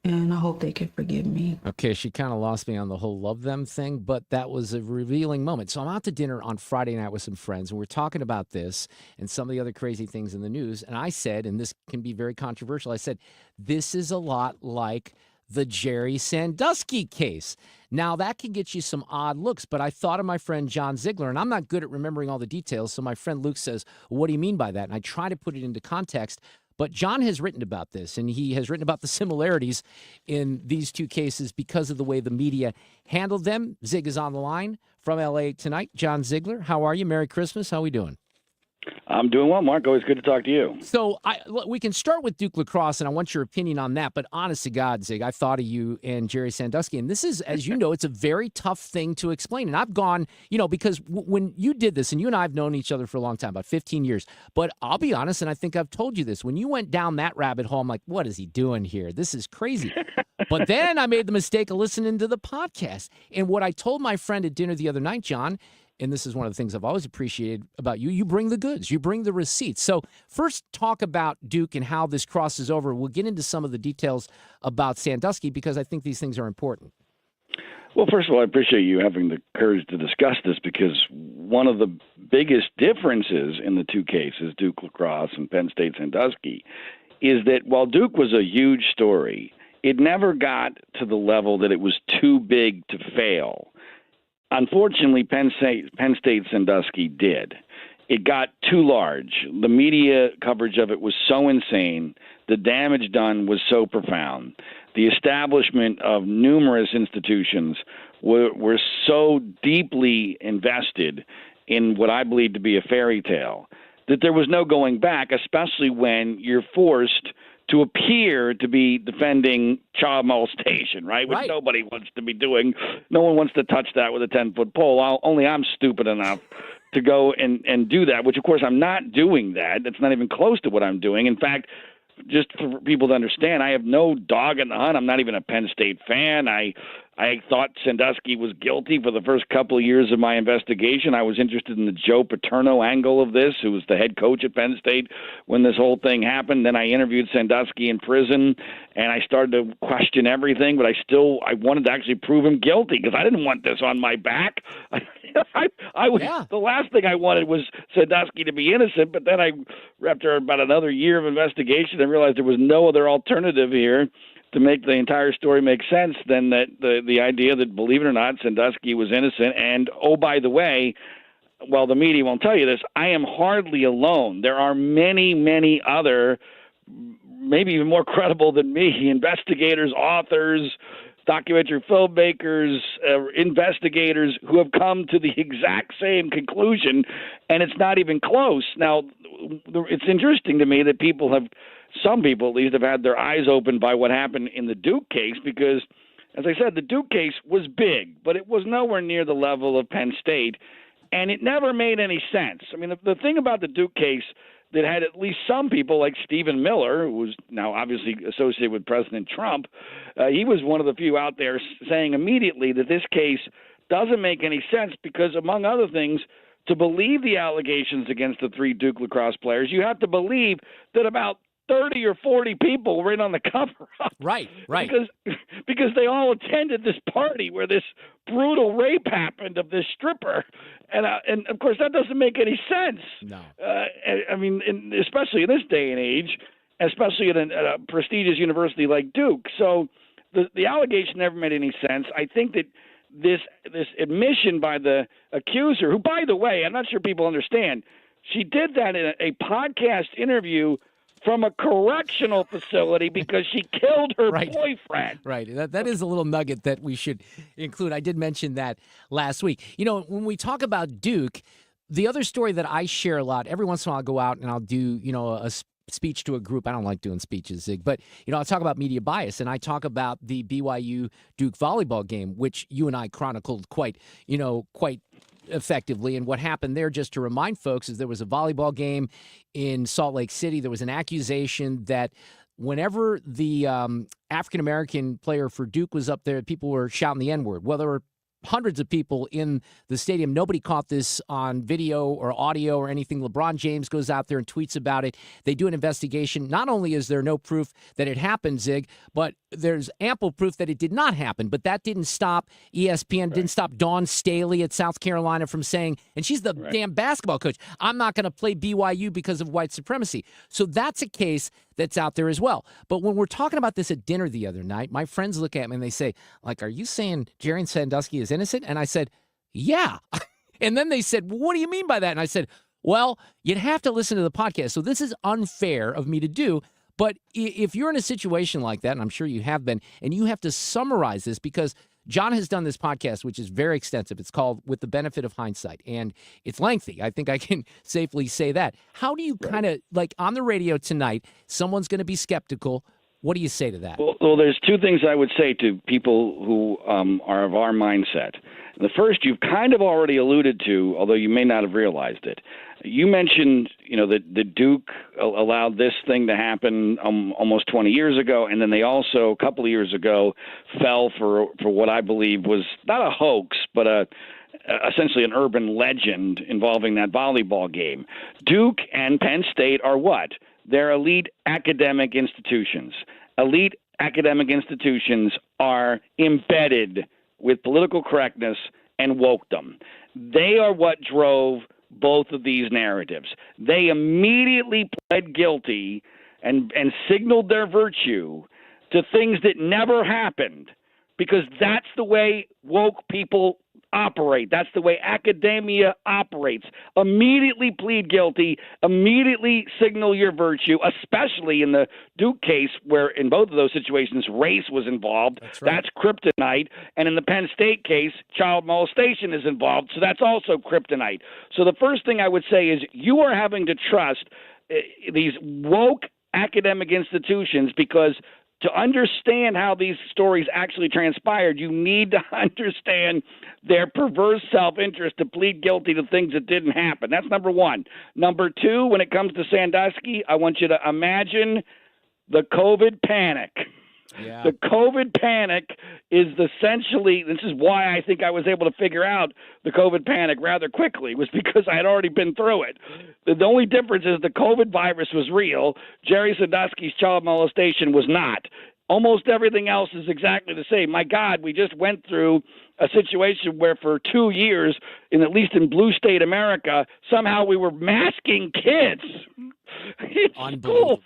and I hope they can forgive me. Okay, she kind of lost me on the whole love them thing, but that was a revealing moment. So I'm out to dinner on Friday night with some friends, and we're talking about this and some of the other crazy things in the news, and I said, and this can be very controversial, I said, this is a lot like the Jerry Sandusky case. Now, that can get you some odd looks, but I thought of my friend John Ziegler, and I'm not good at remembering all the details, so my friend Luke says, what do you mean by that? And I try to put it into context, but John has written about this, and he has written about the similarities in these two cases because of the way the media handled them. Zig is on the line from L.A. tonight. John Ziegler, how are you? Merry Christmas. How are we doing? I'm doing well, Mark. Always good to talk to you. So we can start with Duke lacrosse, and I want your opinion on that. But honest to God, Zig, I thought of you and Jerry Sandusky, and this is, as you know, it's a very tough thing to explain. And I've gone, because when you did this, and you and I have known each other for a long time, about 15 years. But I'll be honest, and I think I've told you this, when you went down that rabbit hole, I'm like, what is he doing here? This is crazy. But then I made the mistake of listening to the podcast. And what I told my friend at dinner the other night, John, and this is one of the things I've always appreciated about you, you bring the goods, you bring the receipts. So first talk about Duke and how this crosses over. We'll get into some of the details about Sandusky because I think these things are important. Well, first of all, I appreciate you having the courage to discuss this because one of the biggest differences in the two cases, Duke lacrosse and Penn State Sandusky, is that while Duke was a huge story, it never got to the level that it was too big to fail. Unfortunately, Penn State Sandusky did. It got too large. The media coverage of it was so insane. The damage done was so profound. The establishment of numerous institutions were so deeply invested in what I believe to be a fairy tale that there was no going back, especially when you're forced to appear to be defending child molestation, right? Which nobody wants to be doing. No one wants to touch that with a 10-foot pole. Only I'm stupid enough to go and do that, which, of course, I'm not doing that. That's not even close to what I'm doing. In fact, just for people to understand, I have no dog in the hunt. I'm not even a Penn State fan. I thought Sandusky was guilty for the first couple of years of my investigation. I was interested in the Joe Paterno angle of this, who was the head coach at Penn State when this whole thing happened. Then I interviewed Sandusky in prison, and I started to question everything, but I wanted to actually prove him guilty because I didn't want this on my back. The last thing I wanted was Sandusky to be innocent, but then after about another year of investigation, I realized there was no other alternative here to make the entire story make sense than that the idea that, believe it or not, Sandusky was innocent. And, oh, by the way, while the media won't tell you this, I am hardly alone. There are many, many other, maybe even more credible than me, investigators, authors, documentary filmmakers, investigators who have come to the exact same conclusion, and it's not even close. Now, it's interesting to me that some people at least have had their eyes opened by what happened in the Duke case because, as I said, the Duke case was big, but it was nowhere near the level of Penn State, and it never made any sense. I mean, the thing about the Duke case that had at least some people like Stephen Miller, who was now obviously associated with President Trump, he was one of the few out there saying immediately that this case doesn't make any sense because, among other things, to believe the allegations against the three Duke lacrosse players, you have to believe that about 30 or 40 people were in on the cover-up. Right. because they all attended this party where this brutal rape happened of this stripper. And of course, that doesn't make any sense. No. I mean, especially in this day and age, especially at a prestigious university like Duke. So the allegation never made any sense. I think that this admission by the accuser, who, by the way, I'm not sure people understand, she did that in a podcast interview from a correctional facility because she killed her boyfriend. Right. That is a little nugget that we should include. I did mention that last week. You know, when we talk about Duke, the other story that I share a lot, every once in a while I'll go out and I'll do, you know, a speech to a group. I don't like doing speeches, Zig, but, you know, I'll talk about media bias, and I talk about the BYU-Duke volleyball game, which you and I chronicled quite effectively. And what happened there, just to remind folks, is there was a volleyball game in Salt Lake City. There was an accusation that whenever the African-American player for Duke was up there, people were shouting the N-word. Well, there were hundreds of people in the stadium. Nobody caught this on video or audio or anything. LeBron James goes out there and tweets about it. They do an investigation. Not only is there no proof that it happened, Zig, but there's ample proof that it did not happen. But that didn't stop ESPN, didn't stop Dawn Staley at South Carolina from saying, and she's the damn basketball coach, I'm not going to play BYU because of white supremacy. So that's a case that's out there as well. But when we're talking about this at dinner the other night, my friends look at me and they say, like, are you saying Jerry Sandusky is innocent? And I said, yeah. And then they said, well, what do you mean by that? And I said, well, you'd have to listen to the podcast. So this is unfair of me to do. But if you're in a situation like that, and I'm sure you have been, and you have to summarize this, because John has done this podcast, which is very extensive. It's called With the Benefit of Hindsight, and it's lengthy. I think I can safely say that. How do you kind of, like on the radio tonight, someone's going to be skeptical. What do you say to that? Well, there's two things I would say to people who are of our mindset. The first you've kind of already alluded to, although you may not have realized it. You mentioned, you know, that the Duke allowed this thing to happen almost 20 years ago, and then they also, a couple of years ago, fell for what I believe was not a hoax, but essentially an urban legend involving that volleyball game. Duke and Penn State are what? They're elite academic institutions. Elite academic institutions are embedded with political correctness and wokedom. They are what drove both of these narratives. They immediately pled guilty and signaled their virtue to things that never happened, because that's the way woke people operate. That's the way academia operates. Immediately plead guilty, immediately signal your virtue, especially in the Duke case where in both of those situations race was involved. That's kryptonite. And in the Penn State case, child molestation is involved, so that's also kryptonite. So the first thing I would say is you are having to trust these woke academic institutions, because to understand how these stories actually transpired, you need to understand their perverse self-interest to plead guilty to things that didn't happen. That's number one. Number two, when it comes to Sandusky, I want you to imagine the COVID panic. Yeah. The COVID panic is essentially, this is why I think I was able to figure out the COVID panic rather quickly, was because I had already been through it. The only difference is the COVID virus was real. Jerry Sandusky's child molestation was not. Almost everything else is exactly the same. My God, we just went through a situation where for 2 years, at least in blue state America, somehow we were masking kids. Unbelievable.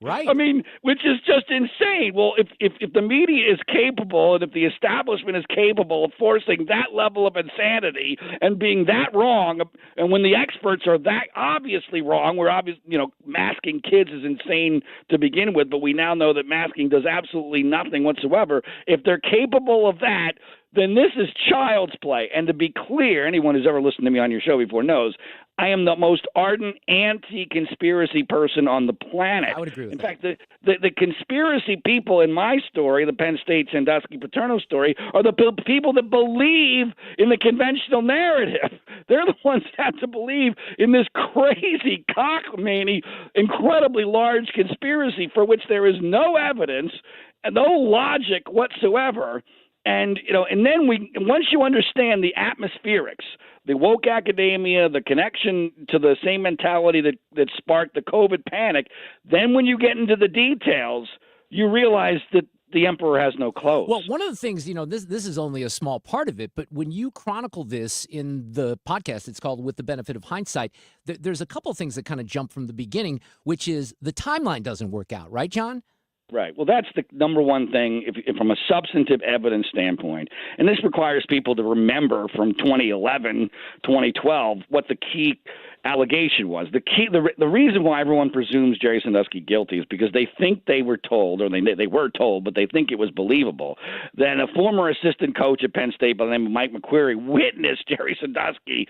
Right. I mean, which is just insane. Well, if the media is capable and if the establishment is capable of forcing that level of insanity and being that wrong, and when the experts are that obviously wrong, we're obviously, masking kids is insane to begin with, but we now know that masking does absolutely nothing whatsoever. If they're capable of that, then this is child's play. And to be clear, anyone who's ever listened to me on your show before knows I am the most ardent anti-conspiracy person on the planet. I would agree with In that. fact, the conspiracy people in my story, the Penn State Sandusky Paterno story, are the people that believe in the conventional narrative. They're the ones that have to believe in this crazy, cockamamie, incredibly large conspiracy for which there is no evidence and no logic whatsoever. And and then once you understand the atmospherics, the woke academia, the connection to the same mentality that sparked the COVID panic, then when you get into the details, you realize that the emperor has no clothes. Well, one of the things, this is only a small part of it, but when you chronicle this in the podcast, it's called With the Benefit of Hindsight, there's a couple of things that kind of jump from the beginning, which is the timeline doesn't work out, right, John? Right. Well, that's the number one thing if from a substantive evidence standpoint. And this requires people to remember from 2011, 2012, what the key allegation was. The reason why everyone presumes Jerry Sandusky guilty is because they think they were told, or they were told, but they think it was believable, that a former assistant coach at Penn State by the name of Mike McQuarrie witnessed Jerry Sandusky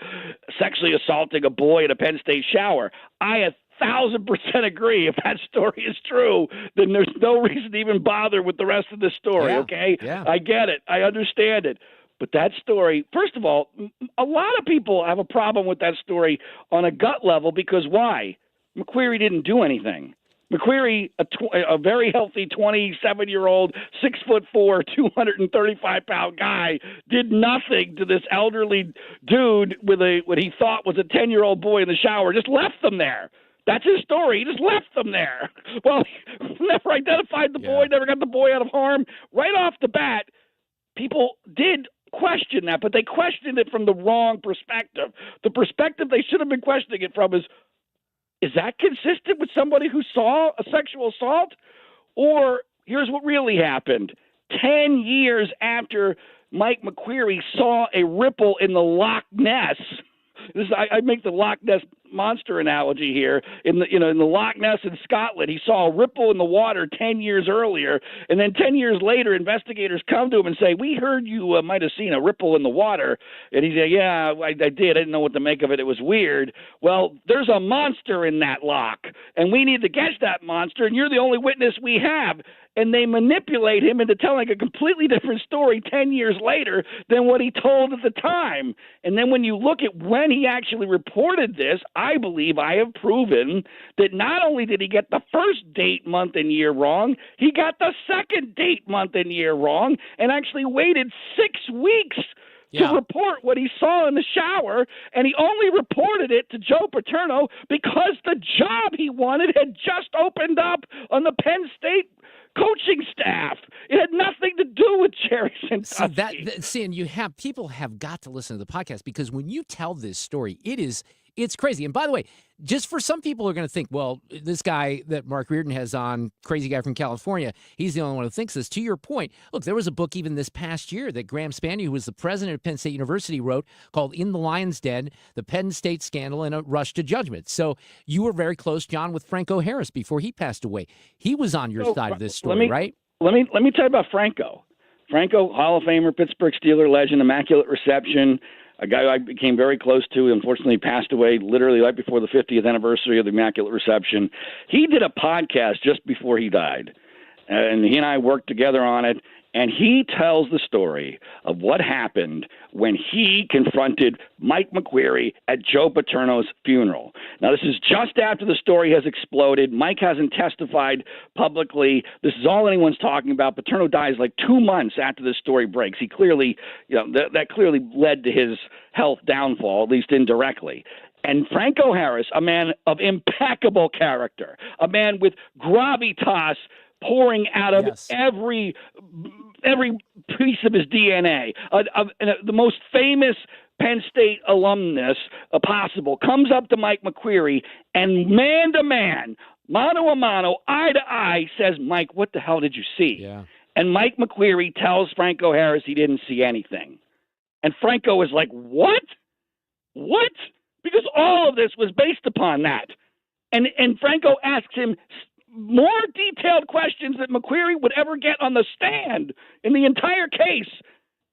sexually assaulting a boy at a Penn State shower. I 1,000% agree. If that story is true, then there's no reason to even bother with the rest of the story, okay? Yeah. I get it. I understand it. But that story, first of all, a lot of people have a problem with that story on a gut level because why? McQuarrie didn't do anything. McQuarrie, a very healthy 27-year-old, 6'4", 235-pound guy, did nothing to this elderly dude with what he thought was a 10-year-old boy in the shower, just left them there. That's his story. He just left them there. Well, never identified the boy, never got the boy out of harm. Right off the bat, people did question that, but they questioned it from the wrong perspective. The perspective they should have been questioning it from is that consistent with somebody who saw a sexual assault? Or here's what really happened. 10 years after Mike McQuarrie saw a ripple in the Loch Ness, I make the Loch Ness monster analogy here. In the Loch Ness in Scotland, he saw a ripple in the water 10 years earlier, and then 10 years later, investigators come to him and say, "We heard you might have seen a ripple in the water." And he said, "Yeah, I did. I didn't know what to make of it. It was weird." Well, there's a monster in that loch, and we need to catch that monster, and you're the only witness we have. And they manipulate him into telling a completely different story 10 years later than what he told at the time. And then when you look at when he actually reported this, I believe I have proven that not only did he get the first date, month, and year wrong, he got the second date, month, and year wrong, and actually waited 6 weeks to report what he saw in the shower, and he only reported it to Joe Paterno because the job he wanted had just opened up on the Penn State coaching staff. It had nothing to do with Jerry Sandusky. And people have got to listen to the podcast because when you tell this story, it's crazy. And by the way, just for some people who are going to think, well, this guy that Mark Reardon has on, crazy guy from California, he's the only one who thinks this. To your point, look, there was a book even this past year that Graham Spanier, who was the president of Penn State University, wrote called In the Lion's Den, The Penn State Scandal and a Rush to Judgment. So you were very close, John, with Franco Harris before he passed away. He was on your side of this story, right? Let me tell you about Franco. Franco, Hall of Famer, Pittsburgh Steeler legend, immaculate reception, a guy I became very close to. Unfortunately, passed away literally right before the 50th anniversary of the Immaculate Reception. He did a podcast just before he died, and he and I worked together on it. And he tells the story of what happened when he confronted Mike McQuarrie at Joe Paterno's funeral. Now, this is just after the story has exploded. Mike hasn't testified publicly. This is all anyone's talking about. Paterno dies like 2 months after this story breaks. He clearly, that clearly led to his health downfall, at least indirectly. And Franco Harris, a man of impeccable character, a man with gravitas pouring out of every piece of his DNA, the most famous Penn State alumnus possible, comes up to Mike McQuarrie and man to man, mano a mano, eye to eye, says, "Mike, what the hell did you see?" Yeah. And Mike McQuarrie tells Franco Harris he didn't see anything. And Franco is like, "What? What?" Because all of this was based upon that. And Franco asks him more detailed questions that McQuarrie would ever get on the stand in the entire case.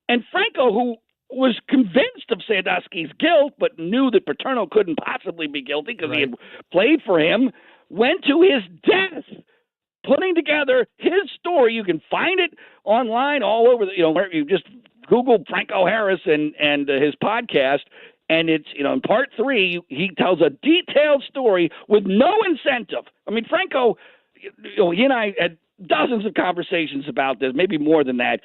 And Franco, who was convinced of Sandusky's guilt, but knew that Paterno couldn't possibly be guilty because he had played for him, went to his death, putting together his story. You can find it online all over, where you just Google Franco Harris and his podcast. And it's, in part 3, he tells a detailed story with no incentive. I mean, Franco, he and I had dozens of conversations about this, maybe more than that.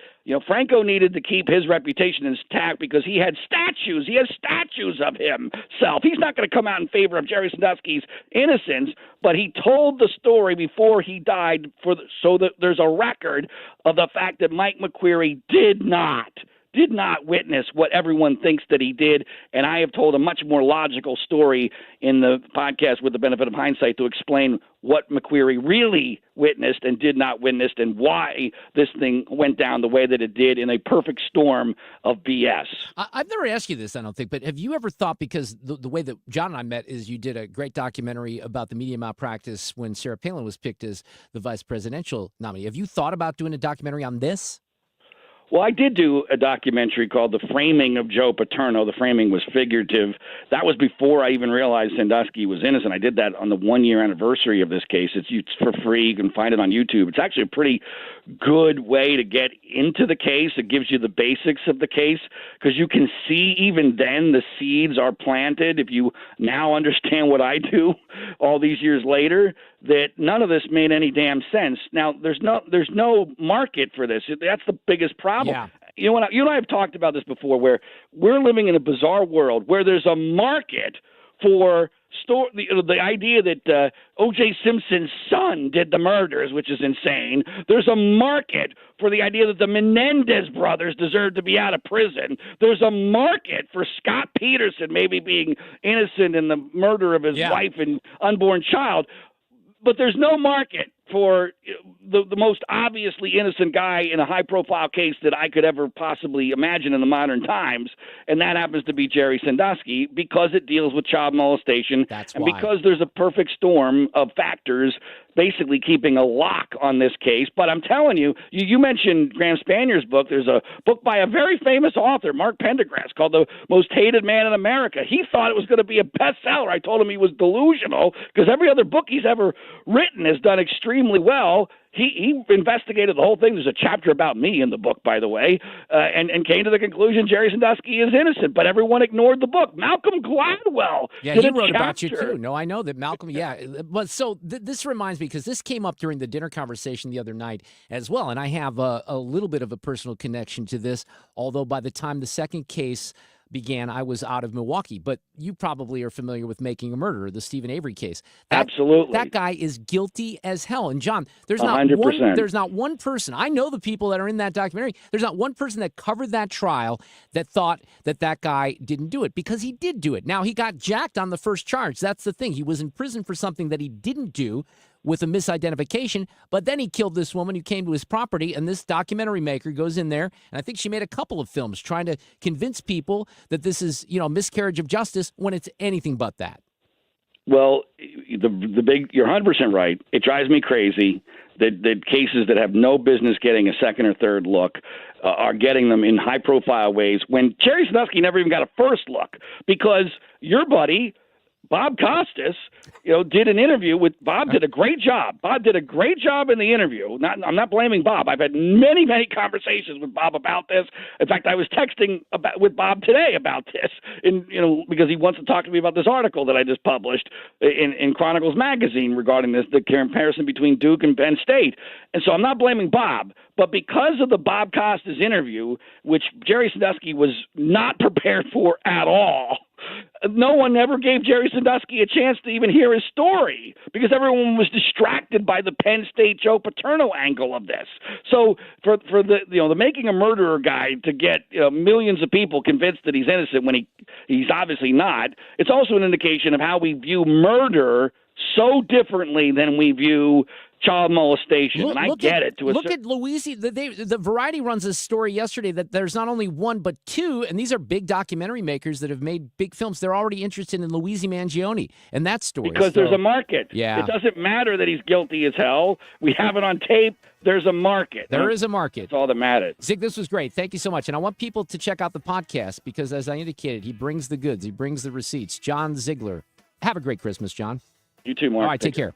Franco needed to keep his reputation intact because he had statues. He has statues of himself. He's not going to come out in favor of Jerry Sandusky's innocence, but he told the story before he died so that there's a record of the fact that Mike McQueary did not witness what everyone thinks that he did. And I have told a much more logical story in the podcast with the benefit of hindsight to explain what McQueary really witnessed and did not witness and why this thing went down the way that it did in a perfect storm of BS. I've never asked you this, I don't think, but have you ever thought, because the way that John and I met is you did a great documentary about the media malpractice when Sarah Palin was picked as the vice presidential nominee. Have you thought about doing a documentary on this? Well, I did do a documentary called The Framing of Joe Paterno. The framing was figurative. That was before I even realized Sandusky was innocent. I did that on the 1-year anniversary of this case. It's for free. You can find it on YouTube. It's actually a pretty good way to get into the case. It gives you the basics of the case because you can see even then the seeds are planted. If you now understand what I do all these years later, that none of this made any damn sense. Now, there's no market for this. That's the biggest problem. Yeah. You and I have talked about this before, where we're living in a bizarre world where there's a market for the idea that O.J. Simpson's son did the murders, which is insane. There's a market for the idea that the Menendez brothers deserve to be out of prison. There's a market for Scott Peterson maybe being innocent in the murder of his wife and unborn child. But there's no market for the most obviously innocent guy in a high-profile case that I could ever possibly imagine in the modern times, and that happens to be Jerry Sandusky because it deals with child molestation. That's and why. Because there's a perfect storm of factors basically keeping a lock on this case. But I'm telling you, you mentioned Graham Spanier's book. There's a book by a very famous author, Mark Pendergrass, called The Most Hated Man in America. He thought it was going to be a bestseller. I told him he was delusional because every other book he's ever written has done extremely well. He investigated the whole thing. There's a chapter about me in the book, by the way, and came to the conclusion Jerry Sandusky is innocent, but everyone ignored the book. Malcolm Gladwell did he a wrote about you, chapter. too. No, I know that Malcolm, But so this reminds me, because this came up during the dinner conversation the other night as well, and I have a little bit of a personal connection to this, although by the time the second case began, I was out of Milwaukee. But you probably are familiar with Making a Murderer, the Stephen Avery case. Absolutely. That guy is guilty as hell. And John, there's 100%. there's not one person. I know the people that are in that documentary. There's not one person that covered that trial that thought that guy didn't do it, because he did do it. Now, he got jacked on the first charge. That's the thing. He was in prison for something that he didn't do with a misidentification, but then he killed this woman who came to his property, and this documentary maker goes in there, and I think she made a couple of films trying to convince people that this is, miscarriage of justice when it's anything but that. Well, you're 100% right. It drives me crazy that cases that have no business getting a second or third look are getting them in high-profile ways when Jerry Sandusky never even got a first look, because your buddy Bob Costas, did an interview with Bob. Did a great job. Bob did a great job in the interview. I'm not blaming Bob. I've had many conversations with Bob about this. In fact, I was texting with Bob today about this, because he wants to talk to me about this article that I just published in Chronicles Magazine regarding the comparison between Duke and Penn State. And so I'm not blaming Bob, but because of the Bob Costas interview, which Jerry Sandusky was not prepared for at all, no one ever gave Jerry Sandusky a chance to even hear his story because everyone was distracted by the Penn State Joe Paterno angle of this. So for the Making a Murderer guy to get millions of people convinced that he's innocent when he's obviously not, it's also an indication of how we view murder so differently than we view child molestation. And I get it. Look at Louisiana. The Variety runs a story yesterday that there's not only one but two, and these are big documentary makers that have made big films. They're already interested in Luigi Mangione and that story. Because there's a market. Yeah. It doesn't matter that he's guilty as hell. We have it on tape. There's a market. There is a market. That's all that matters. Zig, this was great. Thank you so much. And I want people to check out the podcast because, as I indicated, he brings the goods. He brings the receipts. John Ziegler. Have a great Christmas, John. You too, Mark. All right, take care.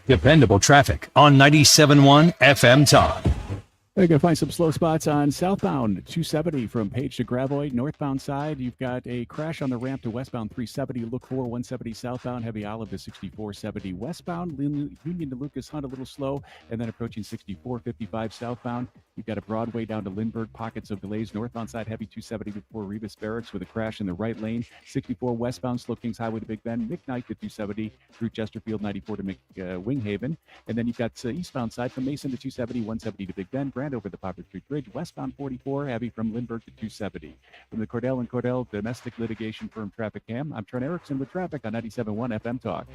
Dependable traffic on 97.1 FM Talk. You're going to find some slow spots on southbound 270 from Page to Gravois. Northbound side, you've got a crash on the ramp to westbound 370. Look for 170 southbound, heavy olive to 6470 westbound. Union to Lucas Hunt a little slow, and then approaching 6455 southbound. You've got a Broadway down to Lindbergh, pockets of delays. Northbound side, heavy 270 before Rebus Barracks with a crash in the right lane. 64 westbound, Slow Kings Highway to Big Bend. McKnight to 270 through Chesterfield, 94 to Winghaven. And then you've got eastbound side from Mason to 270, 170 to Big Bend. Grand over the Poplar Street Bridge. Westbound 44, heavy from Lindbergh to 270. From the Cordell & Cordell domestic litigation firm Traffic Cam, I'm Trent Erickson with traffic on 97.1 FM Talk.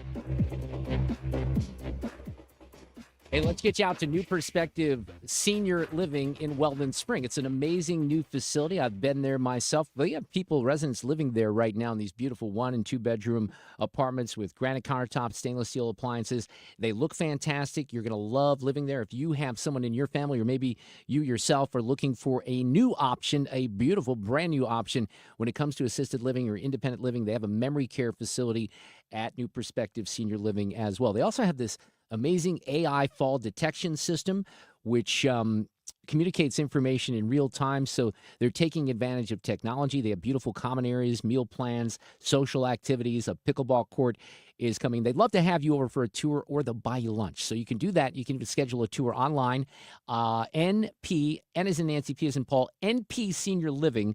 Hey, let's get you out to New Perspective Senior Living in Weldon Spring. It's an amazing new facility. I've been there myself. They have residents living there right now in these beautiful 1- and 2-bedroom apartments with granite countertops, stainless steel appliances. They look fantastic. You're going to love living there. If you have someone in your family or maybe you yourself are looking for a new option, a beautiful brand new option when it comes to assisted living or independent living, they have a memory care facility at New Perspective Senior Living as well. They also have this amazing AI fall detection system, which communicates information in real time. So they're taking advantage of technology. They have beautiful common areas, meal plans, social activities. A pickleball court is coming. They'd love to have you over for a tour, or they'll buy you lunch. So you can do that. You can schedule a tour online. NP, N as in Nancy, P as in Paul, NPSeniorLiving.com.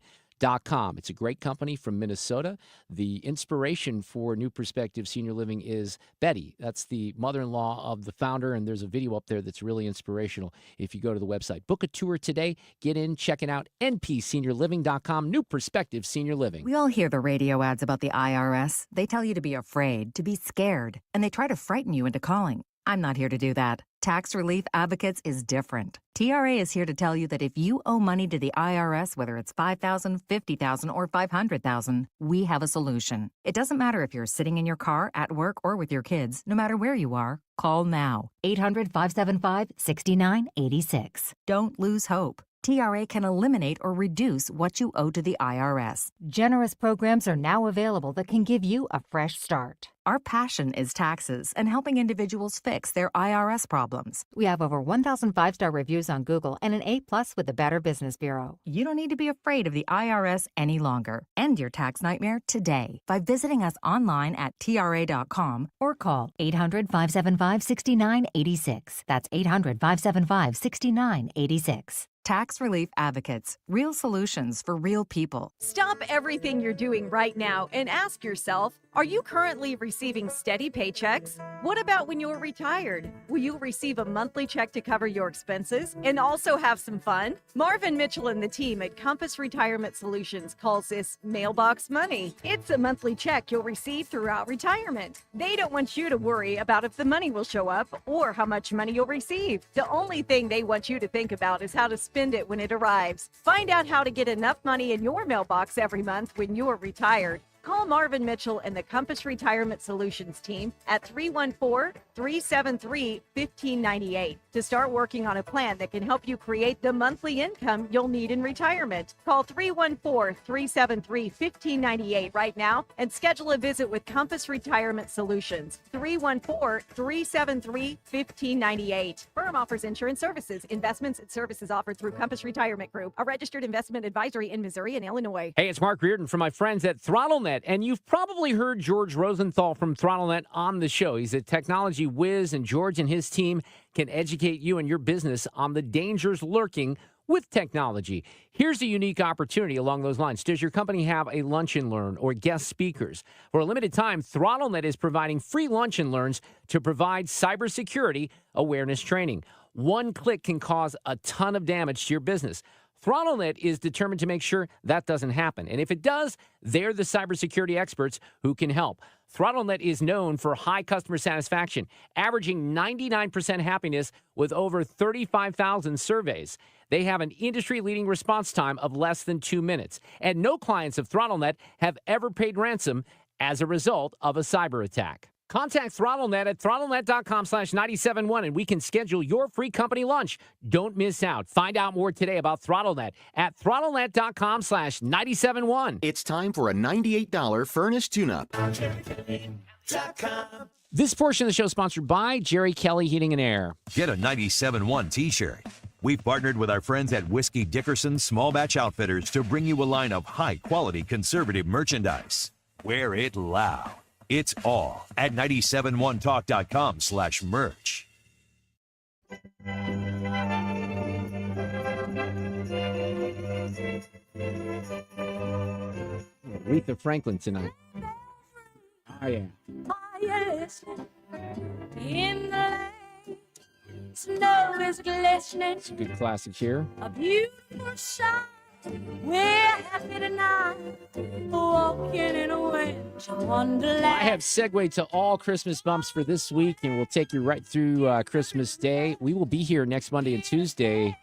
It's a great company from Minnesota. The inspiration for New Perspective Senior Living is Betty. That's the mother-in-law of the founder, and there's a video up there that's really inspirational if you go to the website. Book a tour today. Get in, check it out. NPSeniorLiving.com, New Perspective Senior Living. We all hear the radio ads about the IRS. They tell you to be afraid, to be scared, and they try to frighten you into calling. I'm not here to do that. Tax Relief Advocates is different. TRA is here to tell you that if you owe money to the IRS, whether it's $5,000, $50,000, or $500,000, we have a solution. It doesn't matter if you're sitting in your car, at work, or with your kids. No matter where you are, call now. 800-575-6986. Don't lose hope. TRA can eliminate or reduce what you owe to the IRS. Generous programs are now available that can give you a fresh start. Our passion is taxes and helping individuals fix their IRS problems. We have over 1,000 5-star reviews on Google and an A+ with the Better Business Bureau. You don't need to be afraid of the IRS any longer. End your tax nightmare today by visiting us online at TRA.com or call 800-575-6986. That's 800-575-6986. Tax Relief Advocates. Real solutions for real people. Stop everything you're doing right now and ask yourself, are you currently receiving steady paychecks? What about when you're retired? Will you receive a monthly check to cover your expenses and also have some fun? Marvin Mitchell and the team at Compass Retirement Solutions calls this mailbox money. It's a monthly check you'll receive throughout retirement. They don't want you to worry about if the money will show up or how much money you'll receive. The only thing they want you to think about is how to spend it when it arrives. Find out how to get enough money in your mailbox every month when you're retired. Call Marvin Mitchell and the Compass Retirement Solutions team at 314-373-1598 to start working on a plan that can help you create the monthly income you'll need in retirement. Call 314-373-1598 right now and schedule a visit with Compass Retirement Solutions. 314-373-1598. Firm offers insurance services, investments, and services offered through Compass Retirement Group, a registered investment advisory in Missouri and Illinois. Hey, it's Mark Reardon from my friends at ThrottleNet. And you've probably heard George Rosenthal from ThrottleNet on the show. He's a technology whiz, and George and his team can educate you and your business on the dangers lurking with technology. Here's a unique opportunity along those lines. Does your company have a lunch and learn or guest speakers? For a limited time, ThrottleNet is providing free lunch and learns to provide cybersecurity awareness training. One click can cause a ton of damage to your business. ThrottleNet is determined to make sure that doesn't happen. And if it does, they're the cybersecurity experts who can help. ThrottleNet is known for high customer satisfaction, averaging 99% happiness with over 35,000 surveys. They have an industry-leading response time of less than 2 minutes. And no clients of ThrottleNet have ever paid ransom as a result of a cyber attack. Contact ThrottleNet at throttlenet.com/971 and we can schedule your free company lunch. Don't miss out. Find out more today about ThrottleNet at throttlenet.com/971. It's time for a $98 furnace tune-up. This portion of the show is sponsored by Jerry Kelly Heating and Air. Get a 97.1 t-shirt. We've partnered with our friends at Whiskey Dickerson Small Batch Outfitters to bring you a line of high-quality conservative merchandise. Wear it loud. It's all at 971talk.com/merch. Aretha Franklin tonight. Oh, yeah. Yes, in the lane, snow is glistening. It's a good classic here. A beautiful sight. We're happy tonight, walking in a winter wonderland. I have segued to all Christmas bumps for this week, and we'll take you right through Christmas Day. We will be here next Monday and Tuesday.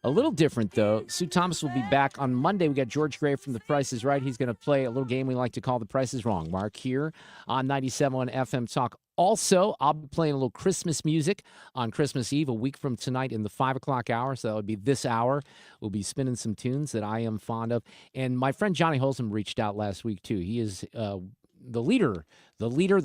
A little different, though. Sue Thomas will be back on Monday. We got George Gray from The Price is Right. He's going to play a little game we like to call The Price is Wrong. Mark here on 97.1 FM Talk. Also, I'll be playing a little Christmas music on Christmas Eve, a week from tonight in the 5 o'clock hour. So that would be this hour. We'll be spinning some tunes that I am fond of. And my friend Johnny Holsom reached out last week, too. He is the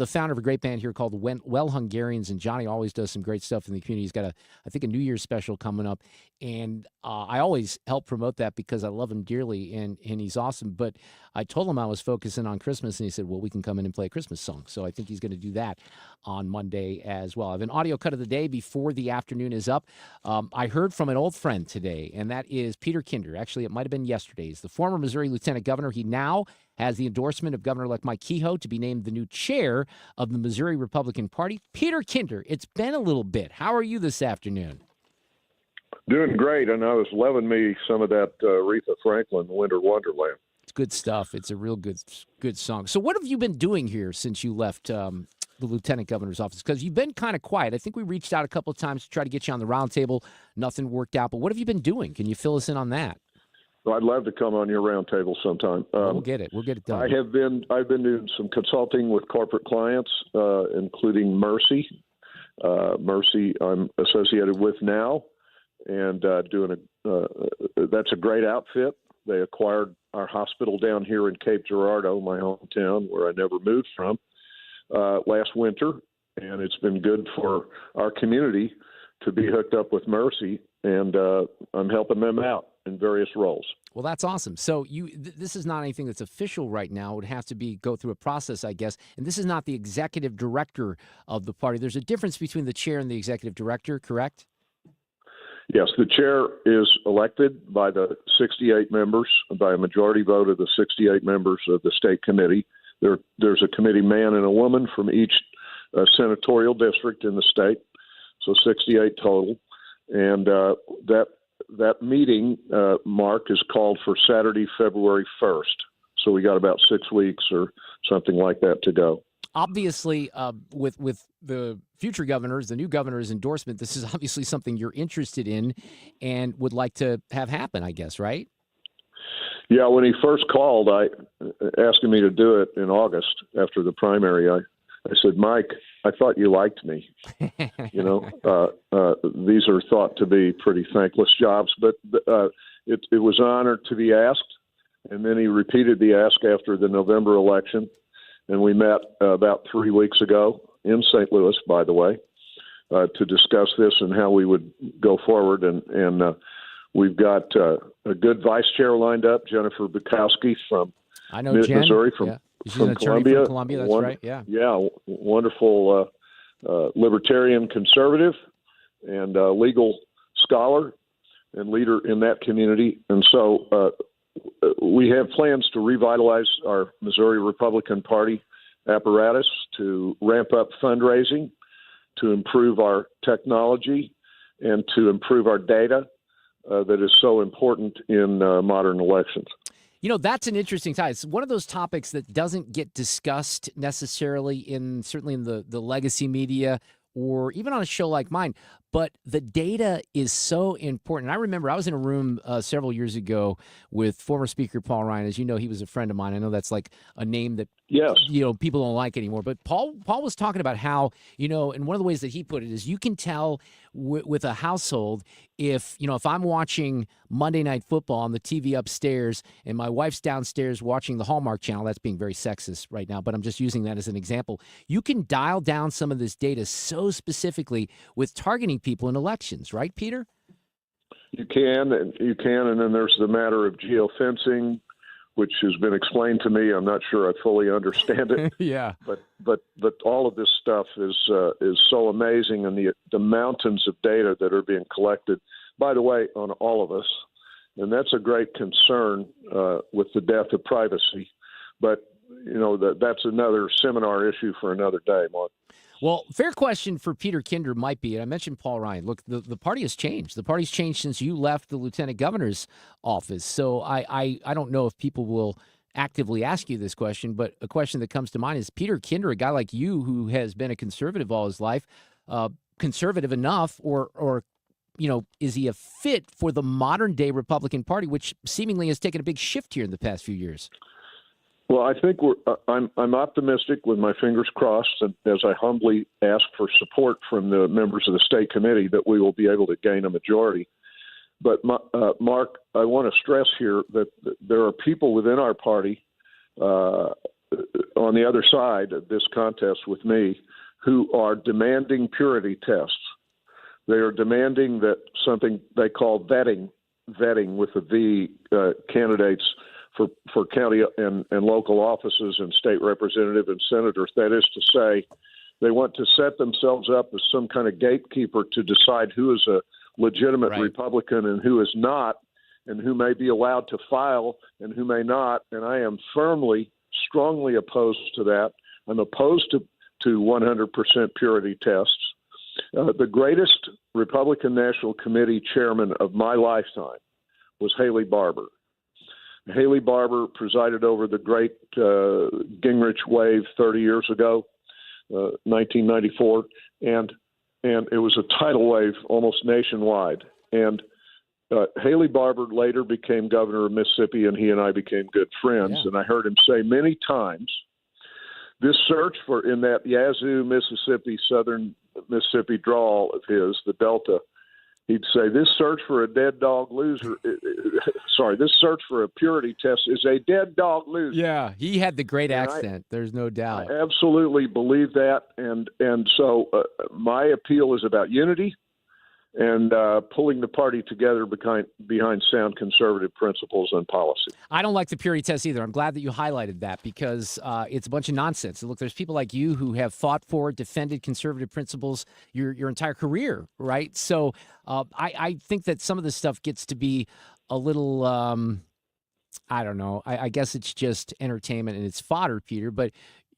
founder of a great band here called Well Hungarians, and Johnny always does some great stuff in the community. He's got I think a New Year's special coming up, and I always help promote that because I love him dearly, and he's awesome. But I told him I was focusing on Christmas, and he said, well, we can come in and play a Christmas song. So I think he's going to do that on Monday as well. I have an audio cut of the day before the afternoon is up. I heard from an old friend today, and that is Peter Kinder. Actually, it might have been yesterday. He's the former Missouri Lieutenant Governor. He now has the endorsement of Governor-elect Mike Kehoe to be named the new chair of the Missouri Republican Party. Peter Kinder, it's been a little bit. How are you this afternoon? Doing great, and I was loving me some of that Aretha Franklin, Winter Wonderland. It's good stuff. It's a real good song. So what have you been doing here since you left the lieutenant governor's office? Because you've been kind of quiet. I think we reached out a couple of times to try to get you on the roundtable. Nothing worked out. But what have you been doing? Can you fill us in on that? Well, I'd love to come on your roundtable sometime. We'll get it. We'll get it done. I've been doing some consulting with corporate clients, including Mercy. Mercy, I'm associated with now, and that's a great outfit. They acquired our hospital down here in Cape Girardeau, my hometown, where I never moved from, last winter, and it's been good for our community to be hooked up with Mercy, and I'm helping them out in various roles. Well, that's awesome. So this is not anything that's official right now. It would have to go through a process, I guess. And this is not the executive director of the party. There's a difference between the chair and the executive director, correct? Yes, the chair is elected by the 68 members, by a majority vote of the 68 members of the state committee. There's a committee man and a woman from each senatorial district in the state, so 68 total. And that meeting, Mark, is called for Saturday, February 1st. So we got about 6 weeks or something like that to go. Obviously, with the future governors, the new governor's endorsement, this is obviously something you're interested in and would like to have happen, I guess, right? Yeah, when he first called, asking me to do it in August after the primary, I said, Mike, I thought you liked me. These are thought to be pretty thankless jobs, but it was an honor to be asked. And then he repeated the ask after the November election. And we met about 3 weeks ago in St. Louis, by the way, to discuss this and how we would go forward. And we've got a good vice chair lined up, Jennifer Bukowski from Missouri, from Columbia. That's right. Yeah. Yeah. Wonderful libertarian conservative and legal scholar and leader in that community. And so we have plans to revitalize our Missouri Republican Party apparatus, to ramp up fundraising, to improve our technology, and to improve our data that is so important in modern elections. That's an interesting topic. It's one of those topics that doesn't get discussed necessarily certainly in the legacy media or even on a show like mine. But the data is so important. I remember I was in a room several years ago with former Speaker Paul Ryan. As you know, he was a friend of mine. I know that's like a name that people don't like anymore. But Paul was talking about how, and one of the ways that he put it is you can tell with a household if I'm watching Monday Night Football on the TV upstairs and my wife's downstairs watching the Hallmark Channel. That's being very sexist right now, but I'm just using that as an example. You can dial down some of this data so specifically with targeting people in elections, right, Peter? You can, and then there's the matter of geofencing, which has been explained to me. I'm not sure I fully understand it. Yeah. But all of this stuff is so amazing, and the mountains of data that are being collected, by the way, on all of us, and that's a great concern with the death of privacy. But that's another seminar issue for another day, Mark. Well, fair question for Peter Kinder might be, and I mentioned Paul Ryan. Look, the party has changed. The party's changed since you left the lieutenant governor's office. So I don't know if people will actively ask you this question, but a question that comes to mind is Peter Kinder, a guy like you who has been a conservative all his life, conservative enough, or is he a fit for the modern day Republican Party, which seemingly has taken a big shift here in the past few years? Well, I think I'm optimistic with my fingers crossed, and as I humbly ask for support from the members of the state committee, that we will be able to gain a majority. But, Mark, I want to stress here that there are people within our party on the other side of this contest with me who are demanding purity tests. They are demanding that something they call vetting with a V, candidates for county and local offices and state representative and senators. That is to say, they want to set themselves up as some kind of gatekeeper to decide who is a legitimate Republican and who is not, and who may be allowed to file and who may not. And I am strongly opposed to that. I'm opposed to 100% purity tests. The greatest Republican National Committee chairman of my lifetime was Haley Barbour. Haley Barbour presided over the great Gingrich wave 30 years ago, 1994, and it was a tidal wave almost nationwide. And Haley Barbour later became governor of Mississippi, and he and I became good friends. Yeah. And I heard him say many times, this search in that Yazoo, Mississippi, southern Mississippi drawl of his, the Delta, he'd say, this search for a dead dog loser, this search for a purity test is a dead dog loser. Yeah, he had the great accent. There's no doubt. I absolutely believe that. And so my appeal is about unity and pulling the party together behind sound conservative principles and policy. I don't like the purity test either. I'm glad that you highlighted that because it's a bunch of nonsense. Look, there's people like you who have fought for, defended conservative principles your entire career, right? So I think that some of this stuff gets to be a little, I don't know. I guess it's just entertainment and it's fodder, Peter, but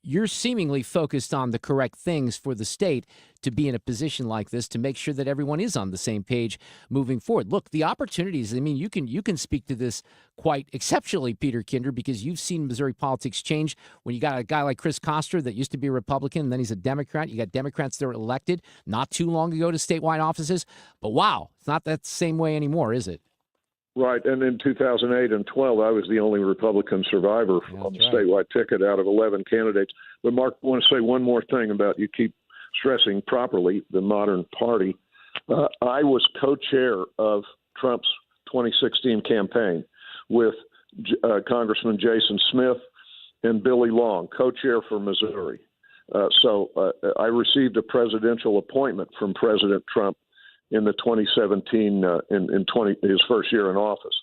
you're seemingly focused on the correct things for the state to be in a position like this to make sure that everyone is on the same page moving forward. Look, the opportunities, I mean, you can speak to this quite exceptionally, Peter Kinder, because you've seen Missouri politics change when you got a guy like Chris Koster that used to be a Republican, and then he's a Democrat. You got Democrats that were elected not too long ago to statewide offices. But wow, it's not that same way anymore, is it? Right, and in 2008 and 12, I was the only Republican survivor on the statewide ticket out of 11 candidates. But, Mark, I want to say one more thing about you keep stressing properly the modern party. I was co-chair of Trump's 2016 campaign with Congressman Jason Smith and Billy Long, co-chair for Missouri. So I received a presidential appointment from President Trump in the 2017, his first year in office,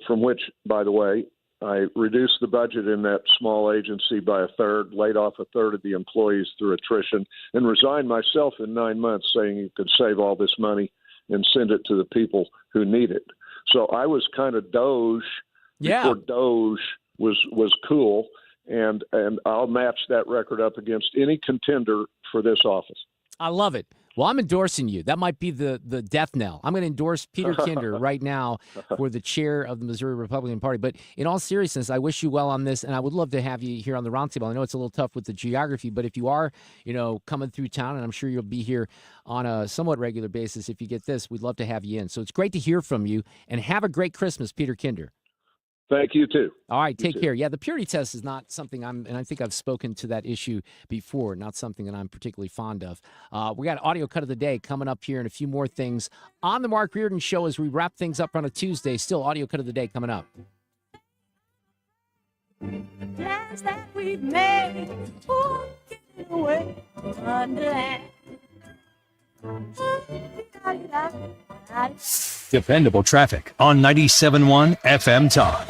from which, by the way, I reduced the budget in that small agency by a third, laid off a third of the employees through attrition, and resigned myself in 9 months, saying you could save all this money and send it to the people who need it. So I was kind of Doge before Doge was cool, and I'll match that record up against any contender for this office. I love it. Well, I'm endorsing you. That might be the death knell. I'm going to endorse Peter Kinder right now for the chair of the Missouri Republican Party. But in all seriousness, I wish you well on this, and I would love to have you here on the roundtable. I know it's a little tough with the geography, but if you are, coming through town, and I'm sure you'll be here on a somewhat regular basis if you get this, we'd love to have you in. So it's great to hear from you, and have a great Christmas, Peter Kinder. Thank you, too. All right, take care. Yeah, the purity test is not something and I think I've spoken to that issue before, not something that I'm particularly fond of. We got audio cut of the day coming up here and a few more things on the Mark Reardon Show as we wrap things up on a Tuesday. Still audio cut of the day coming up. The plans that we've made, walking away Wonderland. Dependable traffic on 97.1 FM Talk.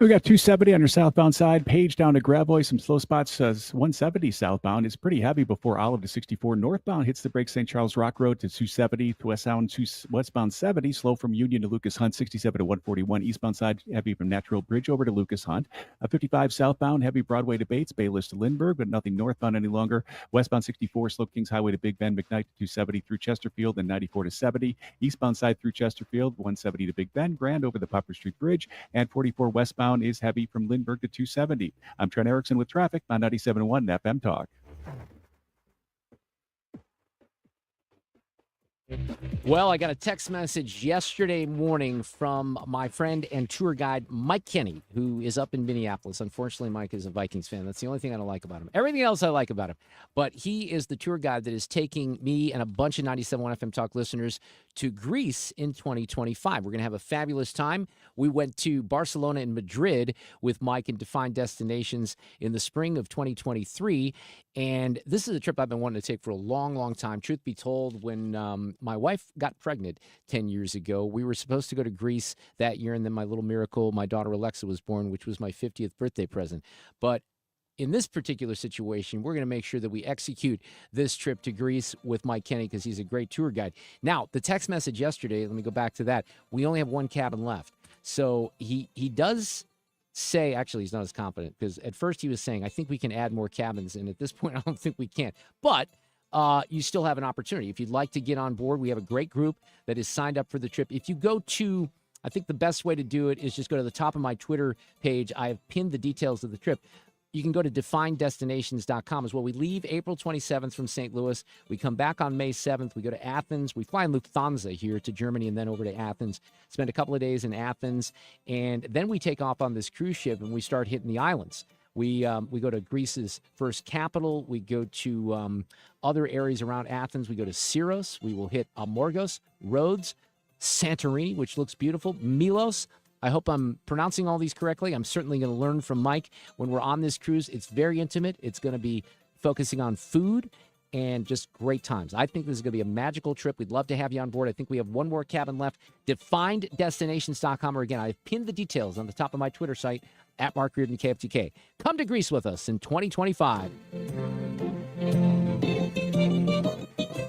We got 270 on your southbound side. Page down to Gravois. Some slow spots. 170 southbound. It's pretty heavy before Olive to 64. Northbound hits the brakes. St. Charles Rock Road to 270. To westbound 70. Slow from Union to Lucas Hunt. 67 to 141. Eastbound side heavy from Natural Bridge over to Lucas Hunt. 55 southbound heavy Broadway to Bates. Bayless to Lindbergh, but nothing northbound any longer. Westbound 64. Slope Kings Highway to Big Bend. McKnight to 270 through Chesterfield and 94 to 70. Eastbound side through Chesterfield. 170 to Big Bend. Grand over the Poplar Street Bridge. And 44 westbound is heavy from Lindbergh to 270. I'm Trent Erickson with traffic on 97.1 FM Talk. Well, I got a text message yesterday morning from my friend and tour guide, Mike Kenny, who is up in Minneapolis. Unfortunately, Mike is a Vikings fan. That's the only thing I don't like about him. Everything else I like about him. But he is the tour guide that is taking me and a bunch of 97.1 FM Talk listeners to Greece in 2025. We're going to have a fabulous time. We went to Barcelona and Madrid with Mike and Defined Destinations in the spring of 2023. And this is a trip I've been wanting to take for a long, long time. Truth be told, when my wife got pregnant 10 years ago, we were supposed to go to Greece that year. And then my little miracle, my daughter Alexa, was born, which was my 50th birthday present. But in this particular situation, we're going to make sure that we execute this trip to Greece with Mike Kenny because he's a great tour guide. Now, the text message yesterday, let me go back to that. We only have one cabin left. So he does say, actually, he's not as confident because at first he was saying, I think we can add more cabins. And at this point, I don't think we can. But you still have an opportunity. If you'd like to get on board, we have a great group that is signed up for the trip. If you go to, I think the best way to do it is just go to the top of my Twitter page. I have pinned the details of the trip. You can go to defineddestinations.com as well. We leave April 27th from St. Louis. We come back on May 7th. We go to Athens. We fly in Lufthansa here to Germany and then over to Athens. Spend a couple of days in Athens. And then we take off on this cruise ship and we start hitting the islands. We go to Greece's first capital. We go to other areas around Athens. We go to Syros. We will hit Amorgos, Rhodes, Santorini, which looks beautiful, Milos. I hope I'm pronouncing all these correctly. I'm certainly going to learn from Mike when we're on this cruise. It's very intimate. It's going to be focusing on food and just great times. I think this is going to be a magical trip. We'd love to have you on board. I think we have one more cabin left. DefinedDestinations.com, or again, I've pinned the details on the top of my Twitter site at Mark Reardon KFTK. Come to Greece with us in 2025.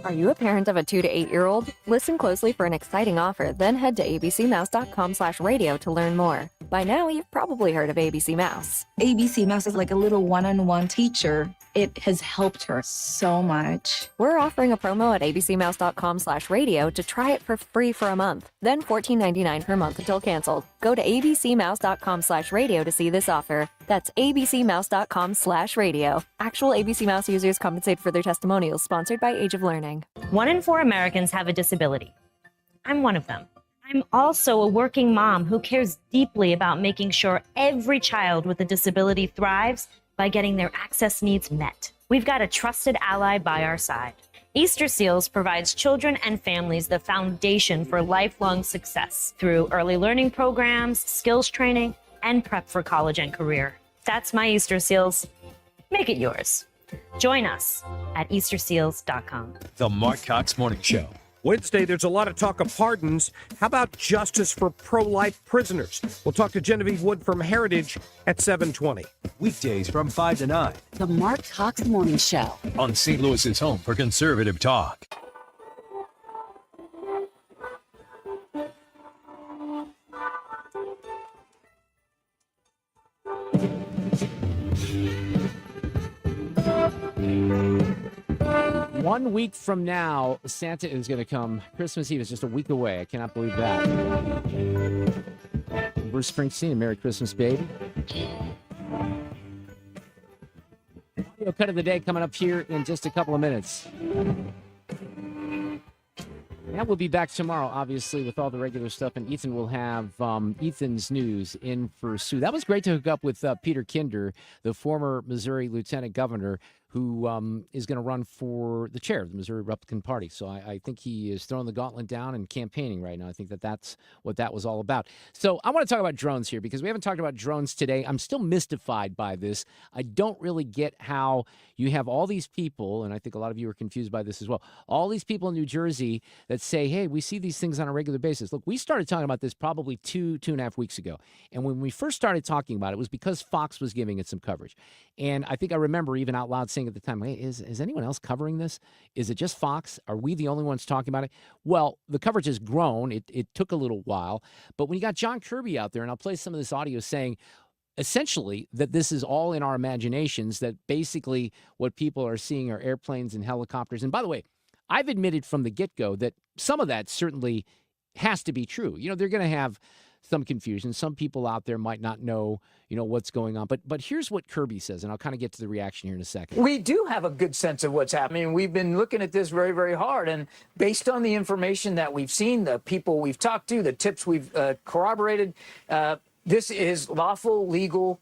Are you a parent of a 2 to 8-year-old? Listen closely for an exciting offer, then head to abcmouse.com/radio to learn more. By now, you've probably heard of ABC Mouse. ABC Mouse is like a little one-on-one teacher. It has helped her so much. We're offering a promo at abcmouse.com/radio to try it for free for a month, then $14.99 per month until canceled. Go to abcmouse.com/radio to see this offer. That's abcmouse.com/radio. Actual ABC Mouse users compensate for their testimonials, sponsored by Age of Learning. 1 in 4 Americans have a disability. I'm one of them. I'm also a working mom who cares deeply about making sure every child with a disability thrives by getting their access needs met. We've got a trusted ally by our side. Easter Seals provides children and families the foundation for lifelong success through early learning programs, skills training, and prep for college and career. That's my Easter Seals. Make it yours. Join us at easterseals.com. The Mark Cox Morning Show. Wednesday, there's a lot of talk of pardons. How about justice for pro-life prisoners? We'll talk to Genevieve Wood from Heritage at 7:20. Weekdays from 5 to 9 The Mark Cox Morning Show. on St. Louis's home for conservative talk. One week from now, Santa is going to come. Christmas Eve is just a week away. I cannot believe that. Bruce Springsteen, Merry Christmas, baby. Audio cut of the day coming up here in just a couple of minutes. And we'll be back tomorrow, obviously, with all the regular stuff. And Ethan will have Ethan's news in for Sue. That was great to hook up with Peter Kinder, the former Missouri lieutenant governor, who is going to run for the chair of the Missouri Republican Party. So I think he is throwing the gauntlet down and campaigning right now. I think that's what that was all about. So I want to talk about drones here because we haven't talked about drones today. I'm still mystified by this. I don't really get how you have all these people, and I think a lot of you are confused by this as well, all these people in New Jersey that say, hey, we see these things on a regular basis. Look, we started talking about this probably two and a half weeks ago. And when we first started talking about it, it was because Fox was giving it some coverage. And I think I remember even out loud saying at the time, hey, is anyone else covering this? Is it just Fox? Are we the only ones talking about it? Well, the coverage has grown. It took a little while. But when you got John Kirby out there, and I'll play some of this audio saying, essentially, that this is all in our imaginations, that basically what people are seeing are airplanes and helicopters. And by the way, I've admitted from the get-go that some of that certainly has to be true. You know, they're going to have some confusion. Some people out there might not know, what's going on. But here's what Kirby says, and I'll kind of get to the reaction here in a second. We do have a good sense of what's happening. We've been looking at this very, very hard. And based on the information that we've seen, the people we've talked to, the tips we've corroborated, this is lawful, legal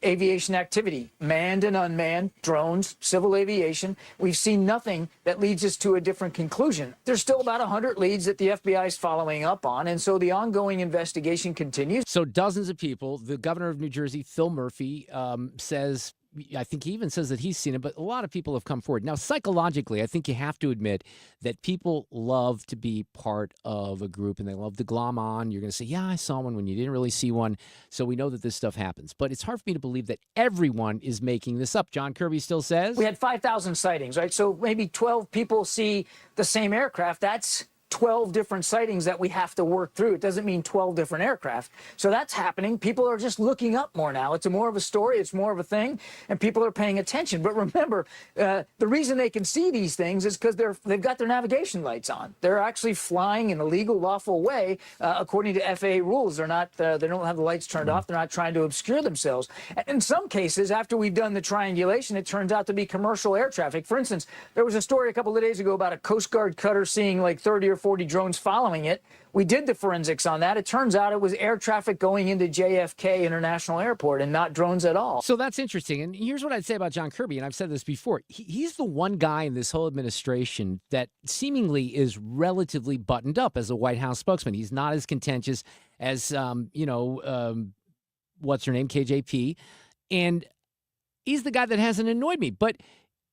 aviation activity, manned and unmanned, drones, civil aviation. We've seen nothing that leads us to a different conclusion. There's still about 100 leads that the FBI is following up on, and so the ongoing investigation continues. So dozens of people, the governor of New Jersey, Phil Murphy, says, I think he even says that he's seen it, but a lot of people have come forward. Now, psychologically, I think you have to admit that people love to be part of a group and they love to glom on. You're going to say, yeah, I saw one when you didn't really see one. So we know that this stuff happens. But it's hard for me to believe that everyone is making this up. John Kirby still says. We had 5,000 sightings, right? So maybe 12 people see the same aircraft. That's 12 different sightings that we have to work through. It doesn't mean 12 different aircraft. So that's happening. People are just looking up more now. It's more of a story. It's more of a thing. And people are paying attention. But remember, the reason they can see these things is because they've got their navigation lights on. They're actually flying in a legal, lawful way, according to FAA rules. They're not, they don't have the lights turned off. They're not trying to obscure themselves. And in some cases, after we've done the triangulation, it turns out to be commercial air traffic. For instance, there was a story a couple of days ago about a Coast Guard cutter seeing like 30 or 40 drones following it. We did the forensics on that. It turns out it was air traffic going into JFK International Airport and not drones at all. So that's interesting. And here's what I'd say about John Kirby, and I've said this before. He's the one guy in this whole administration that seemingly is relatively buttoned up as a White House spokesman. He's not as contentious as, what's her name, KJP. And he's the guy that hasn't annoyed me. But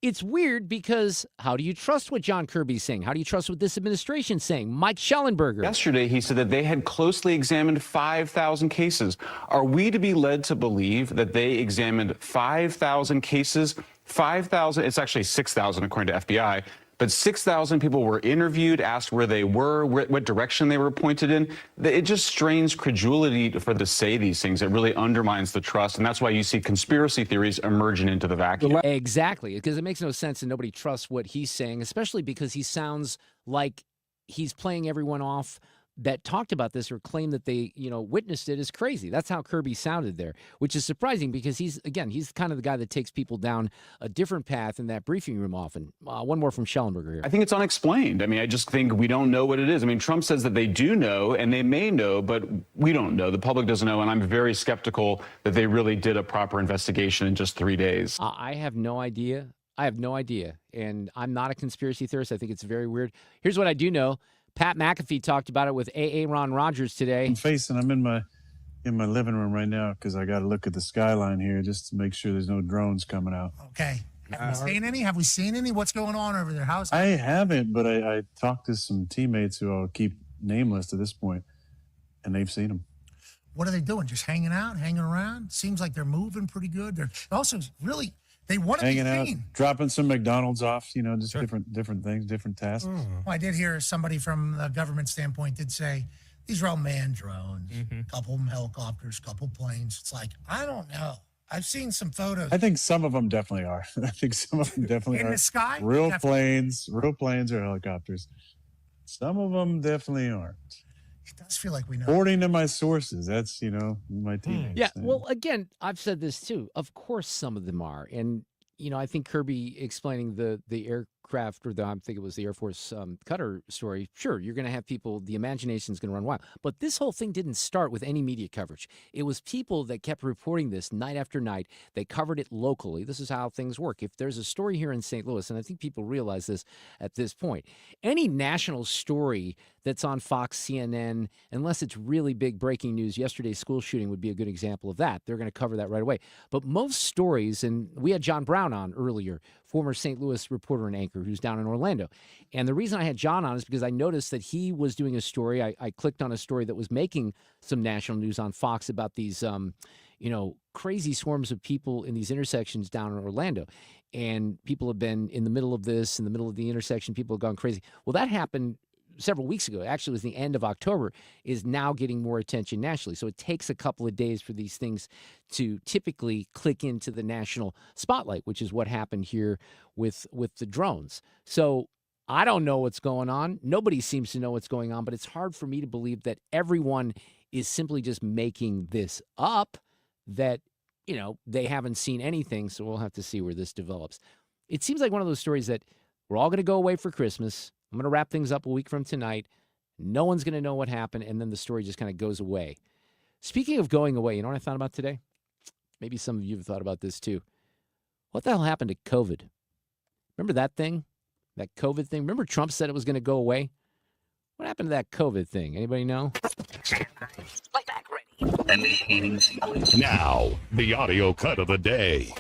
it's weird because how do you trust what John Kirby's saying? How do you trust what this administration's saying? Mike Schellenberger. Yesterday, he said that they had closely examined 5,000 cases. Are we to be led to believe that they examined 5,000 cases? 5,000, it's actually 6,000 according to FBI. But 6,000 people were interviewed, asked where they were, what direction they were pointed in. It just strains credulity for them to say these things. It really undermines the trust. And that's why you see conspiracy theories emerging into the vacuum. Exactly, because it makes no sense and nobody trusts what he's saying, especially because he sounds like he's playing everyone off that talked about this or claimed that they, witnessed it is crazy. That's how Kirby sounded there, which is surprising because he's kind of the guy that takes people down a different path in that briefing room often. One more from Schellenberger here. I think it's unexplained. I mean, I just think we don't know what it is. I mean, Trump says that they do know and they may know, but we don't know. The public doesn't know. And I'm very skeptical that they really did a proper investigation in just 3 days. I have no idea. And I'm not a conspiracy theorist. I think it's very weird. Here's what I do know. Pat McAfee talked about it with Ron Rodgers today. I'm in my living room right now because I got to look at the skyline here just to make sure there's no drones coming out. Okay. Have we seen any? Have we seen any? What's going on over there? I haven't, but I talked to some teammates who I'll keep nameless at this point, and they've seen them. What are they doing? Just hanging out, hanging around? Seems like they're moving pretty good. They're also really... They want to be hanging out, seen. dropping some McDonald's off, just Sure. different things, different tasks. Well, I did hear somebody from the government standpoint did say these are all manned drones, couple of them helicopters, couple planes. It's like, I don't know. I've seen some photos. I think some of them definitely are. I think some of them definitely In are. the sky? Real Definitely. planes or helicopters. Some of them definitely aren't. It does feel like we know. According to my sources, that's, my teammates. Yeah, well, again, I've said this too. Of course, some of them are. And, I think Kirby explaining the aircraft, or I think it was the Air Force Qatar story, sure, you're going to have people, the imagination's going to run wild. But this whole thing didn't start with any media coverage. It was people that kept reporting this night after night. They covered it locally. This is how things work. If there's a story here in St. Louis, and I think people realize this at this point, any national story that's on Fox, CNN, unless it's really big breaking news, yesterday's school shooting would be a good example of that. They're going to cover that right away. But most stories, and we had John Brown on earlier, former St. Louis reporter and anchor who's down in Orlando. And the reason I had John on is because I noticed that he was doing a story. I clicked on a story that was making some national news on Fox about these, crazy swarms of people in these intersections down in Orlando. And people have been in the middle of this, in the middle of the intersection, people have gone crazy. Well, that happened several weeks ago. Actually, it was the end of October, is now getting more attention nationally. So it takes a couple of days for these things to typically click into the national spotlight, which is what happened here with the drones. So I don't know what's going on. Nobody seems to know what's going on, but it's hard for me to believe that everyone is simply just making this up, that, they haven't seen anything. So we'll have to see where this develops. It seems like one of those stories that we're all going to go away for Christmas. I'm going to wrap things up a week from tonight. No one's going to know what happened, and then the story just kind of goes away. Speaking of going away, you know what I thought about today? Maybe some of you have thought about this too. What the hell happened to COVID? Remember that thing? That COVID thing? Remember Trump said it was going to go away? What happened to that COVID thing? Anybody know? Now, the audio cut of the day.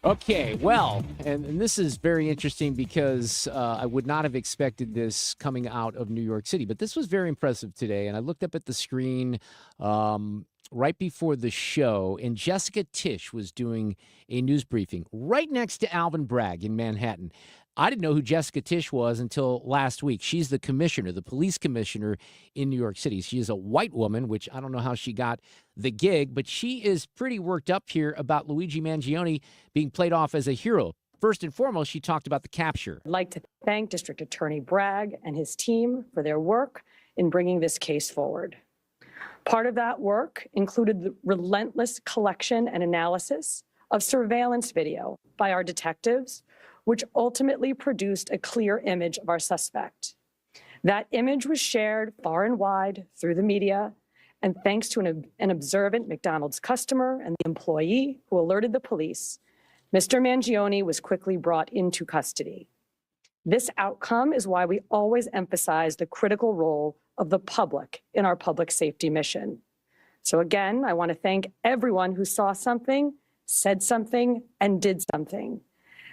Okay, well, and this is very interesting because I would not have expected this coming out of New York City, but this was very impressive today. And I looked up at the screen right before the show, and Jessica Tisch was doing a news briefing right next to Alvin Bragg in Manhattan. I didn't know who Jessica Tisch was until last week. She's the commissioner, the police commissioner in New York City. She is a white woman, which I don't know how she got the gig, but she is pretty worked up here about Luigi Mangione being played off as a hero. First and foremost, she talked about the capture. I'd like to thank District Attorney Bragg and his team for their work in bringing this case forward. Part of that work included the relentless collection and analysis of surveillance video by our detectives, which ultimately produced a clear image of our suspect. That image was shared far and wide through the media, and thanks to an observant McDonald's customer and the employee who alerted the police, Mr. Mangione was quickly brought into custody. This outcome is why we always emphasize the critical role of the public in our public safety mission. So again, I want to thank everyone who saw something, said something, and did something.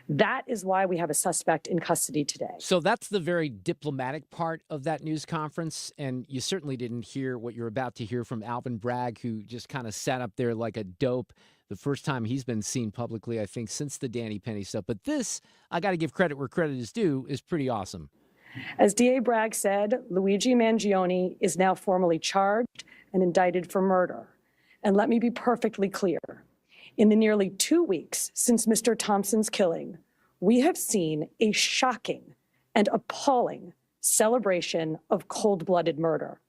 That is why we have a suspect in custody today. So that's the very diplomatic part of that news conference. And you certainly didn't hear what you're about to hear from Alvin Bragg, who just kind of sat up there like a dope the first time he's been seen publicly, I think, since the Danny Penny stuff. But this, I got to give credit where credit is due, is pretty awesome. As DA Bragg said, Luigi Mangione is now formally charged and indicted for murder. And let me be perfectly clear. In the nearly 2 weeks since Mr. Thompson's killing, we have seen a shocking and appalling celebration of cold-blooded murder.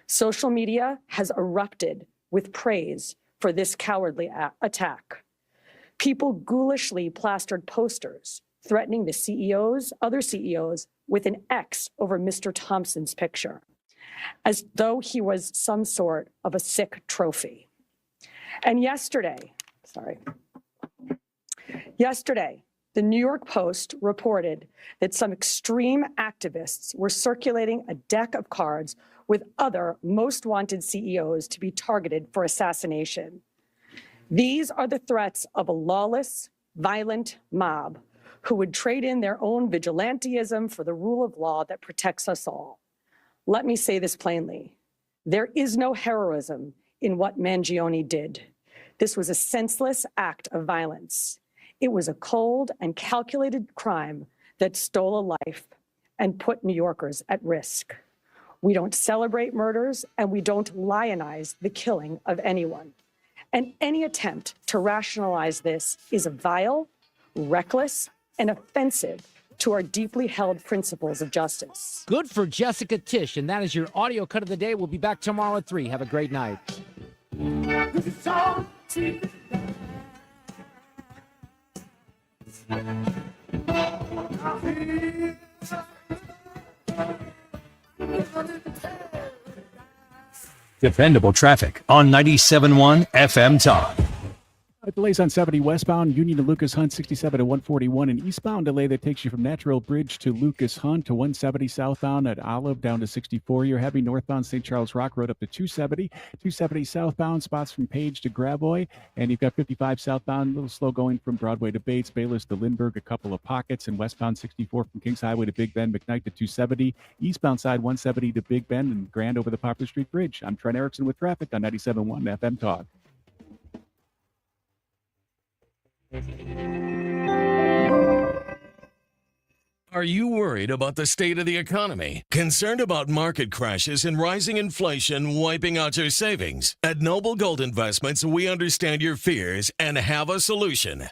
Social media has erupted with praise for this cowardly attack. People ghoulishly plastered posters threatening the other CEOs, with an X over Mr. Thompson's picture, as though he was some sort of a sick trophy. And yesterday, the New York Post reported that some extreme activists were circulating a deck of cards with other most wanted CEOs to be targeted for assassination. These are the threats of a lawless, violent mob who would trade in their own vigilantism for the rule of law that protects us all. Let me say this plainly. There is no heroism in what Mangione did. This was a senseless act of violence. It was a cold and calculated crime that stole a life and put New Yorkers at risk. We don't celebrate murders, and we don't lionize the killing of anyone. And any attempt to rationalize this is vile, reckless, and offensive to our deeply held principles of justice. Good for Jessica Tisch, and that is your audio cut of the day. We'll be back tomorrow at 3. Have a great night. Dependable traffic on 97.1 FM Talk. Delays on 70 westbound, Union to Lucas Hunt, 67 to 141. An eastbound delay that takes you from Natural Bridge to Lucas Hunt to 170 southbound at Olive down to 64. You're heavy northbound St. Charles Rock Road up to 270. 270 southbound, spots from Page to Gravois. And you've got 55 southbound, a little slow going from Broadway to Bates, Bayless to Lindbergh, a couple of pockets. And westbound 64 from Kings Highway to Big Bend, McKnight to 270. Eastbound side 170 to Big Bend and Grand over the Poplar Street Bridge. I'm Trent Erickson with traffic on 97.1 FM Talk. Are you worried about the state of the economy? Concerned about market crashes and rising inflation wiping out your savings? At Noble Gold Investments, we understand your fears and have a solution.